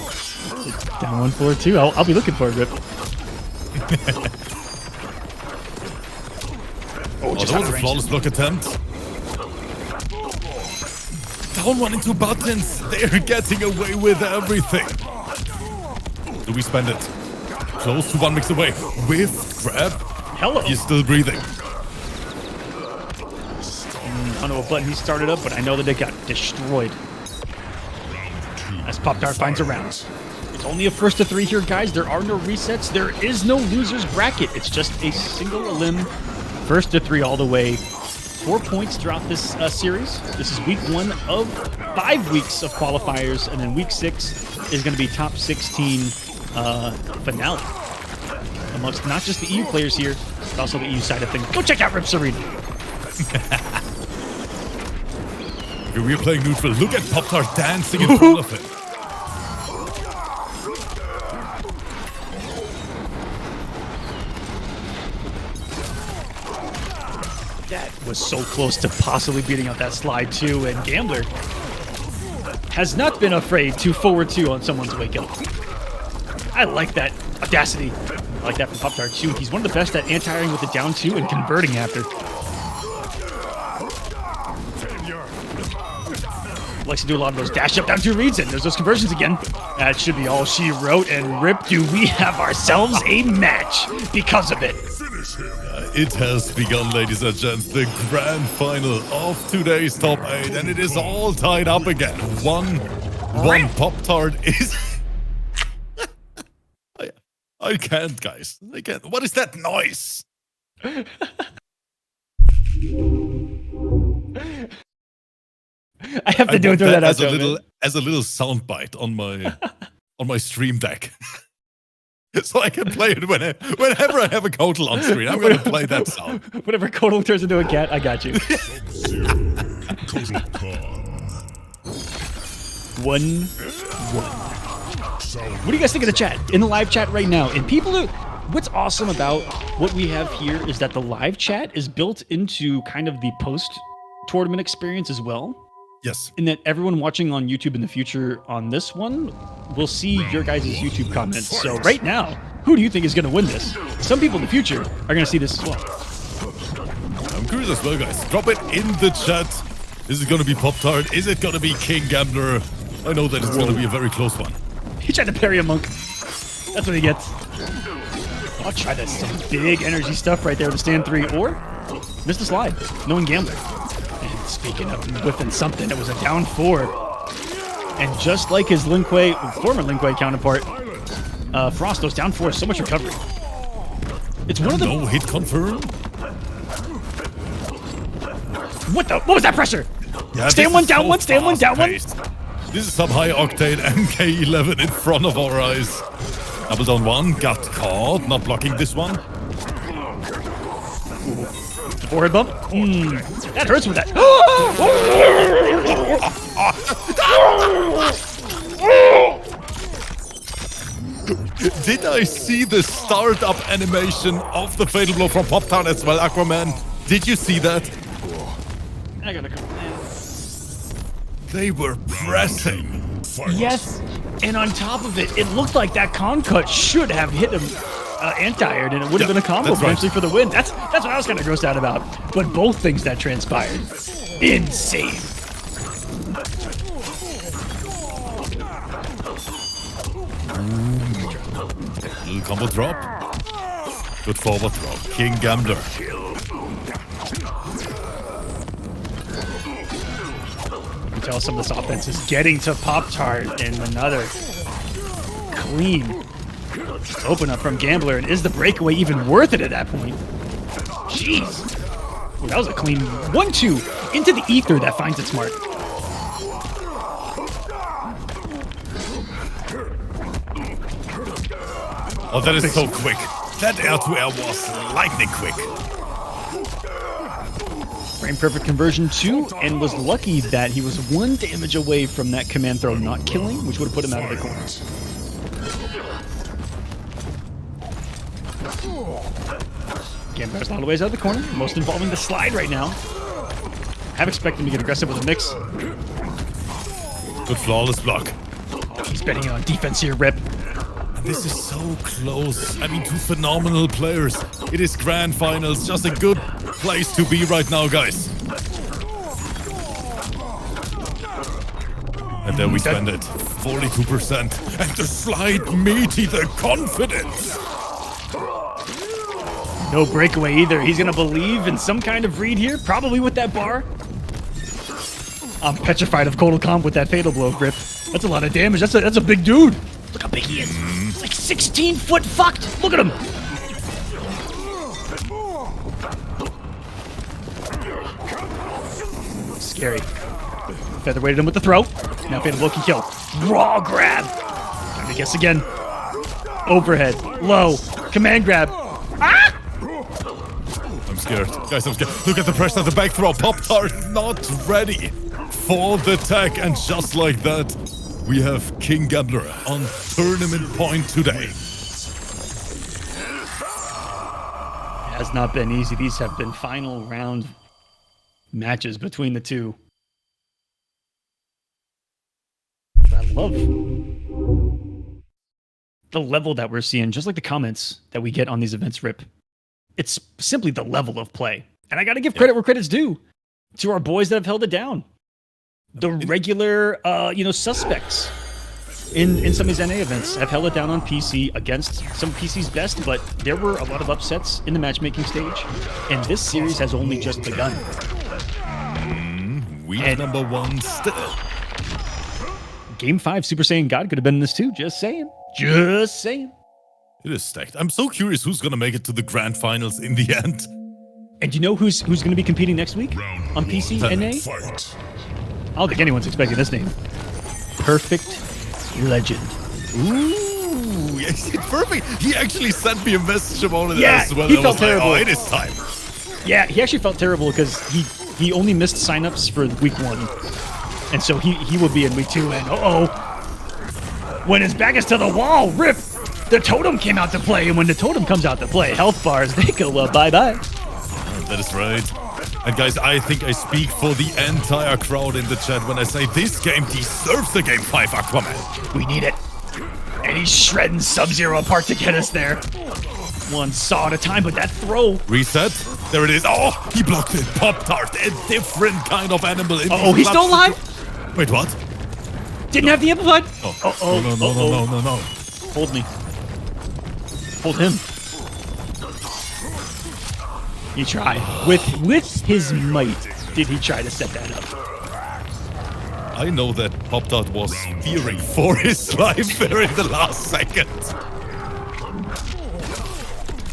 Down one forward two. I'll be looking for it, Rip. Oh, that was a flawless block attempt. Down one into buttons. They're getting away with everything. Do we spend it? Close to one mix away. Whiff, grab. Hello. He's still breathing. I don't know what button he started up, but I know that it got destroyed. As PopTart finds a round. It's only a first to three here, guys. There are no resets. There is no loser's bracket. It's just a single elim. First to three all the way. 4 points throughout this series. This is week 1 of 5 weeks of qualifiers, and then week 6 is going to be top 16 finale amongst not just the EU players here, but also the EU side of things. Go check out Rip's Arena. We're playing neutral. Look at PopTart dancing in front of him. That was so close to possibly beating out that slide too, and Gambler has not been afraid to forward two on someone's wake up. I like that audacity. I like that from PopTart too. He's one of the best at anti-airing with the down two and converting after. Likes to do a lot of those dash up down two reads, and there's those conversions again. That should be all she wrote. And Rip, do we have ourselves a match because of it? It has begun, ladies and gents, the grand final of today's top 8, and it is all tied up again. One PopTart is... I can't, guys. I can't. What is that noise? I have to throw that out there, as a little soundbite on my on my stream deck. So I can play it whenever I have a Kotal on screen. I'm going to play that sound. Whenever Kolo turns into a cat, I got you. 1-1. What do you guys think of the chat? In the live chat right now. And people what's awesome about what we have here is that the live chat is built into kind of the post-tournament experience as well. Yes. And that everyone watching on YouTube in the future on this one will see your guys' YouTube comments. So right now, who do you think is going to win this? Some people in the future are going to see this as well. I'm curious as well, guys. Drop it in the chat. Is it going to be PopTart? Is it going to be KINGGAMBLER? I know that it's going to be a very close one. He tried to parry a monk. That's what he gets. I'll try that. Some big energy stuff right there with the stand 3. Or missed the slide, knowing Gambler. And speaking of whipping something, it was a down 4. And just like his former Lin Kuei counterpart, Frost, those down 4, so much recovery. It's one of the... No hit confirmed. What was that pressure? Yeah, stand one, down one, stand one, down one. This is some high octane MK11 in front of our eyes. Double down 1, got caught, not blocking this one. Forward bump. That hurts with that. Did I see the startup animation of the fatal blow from PopTart as well, Aquaman? Did you see that? I gotta come. They were pressing. Yes, and on top of it, it looked like that con cut should have hit him anti-aired, and it would have been a combo potentially for the win. That's what I was kind of grossed out about. But both things that transpired, insane. Little combo drop. Good forward drop. KINGGAMBLER. You can tell some of this offense is getting to PopTart, and another clean open up from Gambler. And is the breakaway even worth it at that point? Jeez. Ooh, that was a clean 1-2 into the ether that finds its mark. Oh, that is so quick. That air-to-air was lightning quick. Frame perfect conversion 2, and was lucky that he was 1 damage away from that command throw not killing, which would have put him out of the corner. Gambler's a lot of ways out of the corner, most involving the slide right now. Have expected him to get aggressive with a mix. Good flawless block. He's betting on defense here, Rip. This is so close. I mean, two phenomenal players. It is grand finals. Just a good place to be right now, guys. And there we spend it. 42%. And the slide meaty, the confidence. No breakaway either. He's going to believe in some kind of read here, probably with that bar. I'm petrified of Kolo Comb with that fatal blow, Rip. That's a lot of damage. That's a big dude. Look how big he is. He's like 16 foot fucked. Look at him. Scary. Featherweighted him with the throw. Now fatal blow can kill. Raw grab. Time to guess again. Overhead. Low. Command grab. Ah! I'm scared. Guys, I'm scared. Look at the pressure of the back throw. Pop-Tart not ready for the tag. And just like that, we have KINGGAMBLER on tournament point today. Has not been easy. These have been final round matches between the two. I love the level that we're seeing, just like the comments that we get on these events, Rip. It's simply the level of play. And I got to give credit where credit's due to our boys that have held it down. The regular, suspects in some of these NA events have held it down on PC against some of PC's best, but there were a lot of upsets in the matchmaking stage, and this series has only just begun. Week number 1 still. Game 5, Super Saiyan God could have been in this too. Just saying. Just saying. It is stacked. I'm so curious who's gonna make it to the grand finals in the end. And you know who's going to be competing next week on PC NA? Fight. I don't think anyone's expecting this name. Perfect Legend. Ooh, yes, it's perfect. He actually sent me a message about it as well. He I felt was terrible. Like, oh, it is time. Yeah, he actually felt terrible because he only missed signups for week 1. And so he will be in week 2, and when his back is to the wall, Rip, the totem came out to play, and when the totem comes out to play, health bars, they go bye-bye. That is right. And guys, I think I speak for the entire crowd in the chat when I say this game deserves the Game 5 Aquaman. We need it. And he's shredding Sub-Zero apart to get us there. One saw at a time, but that throw. Reset. There it is. Oh, he blocked it. Pop-Tart, a different kind of animal. Oh, he's still alive? Wait, what? Didn't have the amplified? No. Hold me. Hold him. He tried. With his might, did he try to set that up? I know that Pop-Tart was fearing for his life there in the last second.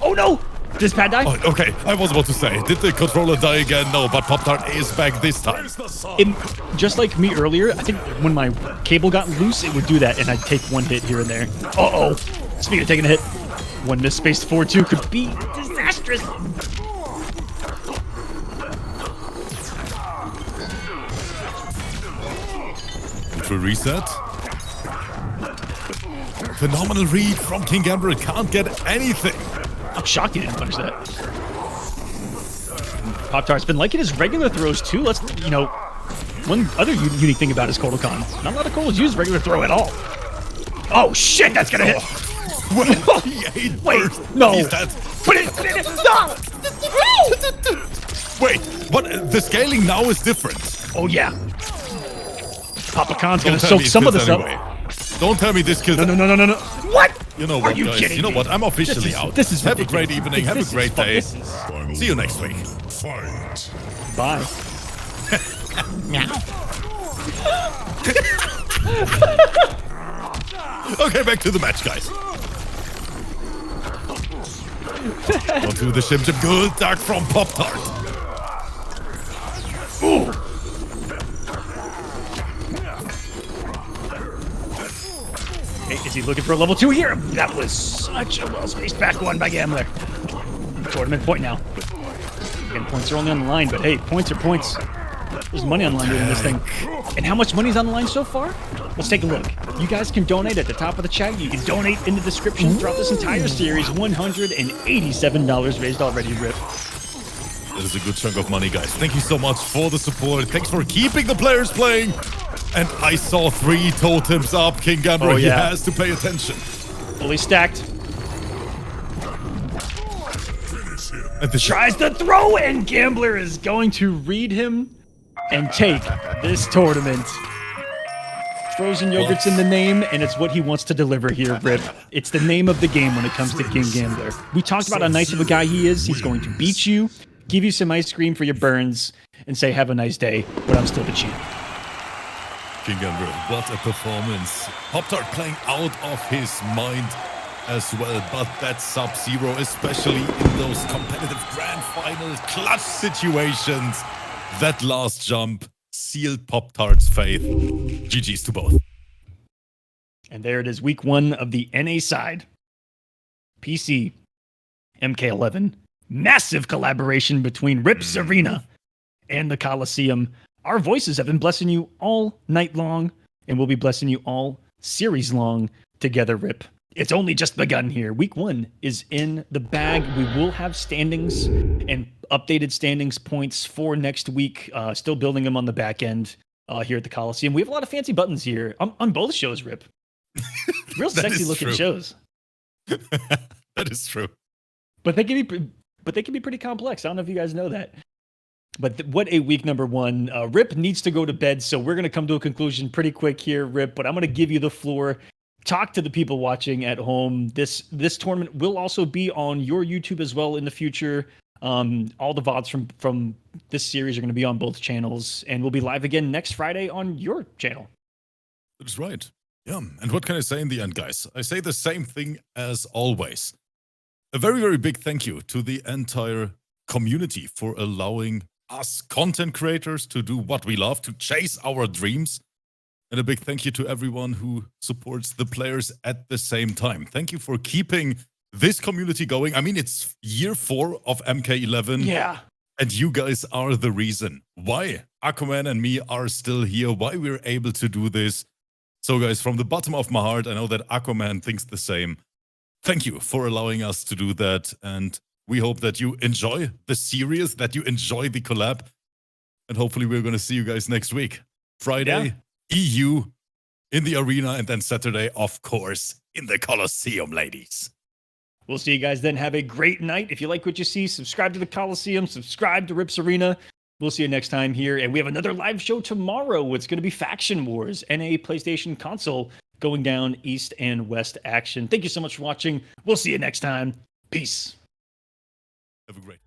Oh no! Did his pad die? Oh, okay, I was about to say, did the controller die again? No, but Pop-Tart is back this time. Just like me earlier, I think when my cable got loose, it would do that, and I'd take one hit here and there. Uh-oh. Speaking of taking a hit, one misspaced 4-2 could be disastrous. To reset. Phenomenal read from KINGGAMBLER. Can't get anything. I'm shocked he didn't punish that. Pop-Tart's been liking his regular throws too. Let's, one other unique thing about his Kolo Con. Not a lot of Kolos use regular throw at all. Oh shit, that's gonna hit. Well, he ate Wait, first. no. He's dead. Put it, no! Wait, what? The scaling now is different. Oh yeah. Papa Khan's gonna Don't tell soak me it some of kills this anyway. up. Don't tell me this kills. No. What? You know Are what, you guys? kidding You know me? what? I'm officially out. This is Have a ridiculous. great evening. Have a great day. Final See you next week. Fight. Bye. Okay, back to the match, guys. On to the Shim Shim. Good duck from Pop-Tart. Ooh. Hey, is he looking for a level 2 here? That was such a well-spaced back one by Gambler. Tournament point now. Again, points are only on the line, but hey, points are points. There's money on the line during this thing. And how much money's on the line so far? Let's take a look. You guys can donate at the top of the chat. You can donate in the description throughout this entire series. $187 raised already, Rip. That is a good chunk of money, guys. Thank you so much for the support. Thanks for keeping the players playing. And I saw 3 totems up. KINGGAMBLER, Oh, he yeah. has to pay attention. Fully stacked. And this Tries to throw, and Gambler is going to read him and take this tournament. Frozen yogurt's in the name, and it's what he wants to deliver here, Rip. It's the name of the game when it comes to KINGGAMBLER. We talked about how nice of a guy he is. He's going to beat you, give you some ice cream for your burns, and say, have a nice day, but I'm still the champ. KINGGAMBLER, what a performance. POPTART playing out of his mind as well, but that Sub-Zero, especially in those competitive grand final clutch situations, that last jump sealed POPTART's fate. GG's to both. And there it is, week 1 of the NA side. PC, MK11, massive collaboration between Rip's Arena and the Kolosseum. Our voices have been blessing you all night long, and we'll be blessing you all series long together, Rip. It's only just begun here. Week 1 is in the bag. We will have standings and updated standings points for next week. Still building them on the back end here at the Kolosseum. We have a lot of fancy buttons here on both shows, Rip. Real sexy looking shows. That is true. But they can be pretty complex. I don't know if you guys know that. But what a week number 1. Rip needs to go to bed, so we're going to come to a conclusion pretty quick here, Rip. But I'm going to give you the floor. Talk to the people watching at home. This tournament will also be on your YouTube as well in the future. All the VODs from this series are going to be on both channels, and we'll be live again next Friday on your channel. That's right. Yeah. And what can I say in the end, guys? I say the same thing as always. A very, very big thank you to the entire community for allowing us content creators to do what we love, to chase our dreams. And a big thank you to everyone who supports the players at the same time. Thank you for keeping this community going. I mean, it's year 4 of MK11. Yeah. And you guys are the reason why Aquaman and me are still here, why we're able to do this. So guys, from the bottom of my heart, I know that Aquaman thinks the same. Thank you for allowing us to do that. And we hope that you enjoy the series, that you enjoy the collab. And hopefully we're going to see you guys next week. Friday, EU in the arena, and then Saturday, of course, in the Kolosseum, ladies. We'll see you guys then. Have a great night. If you like what you see, subscribe to the Kolosseum, subscribe to Rip's Arena. We'll see you next time here. And we have another live show tomorrow. It's going to be Faction Wars, NA PlayStation console, going down East and West action. Thank you so much for watching. We'll see you next time. Peace. Have a great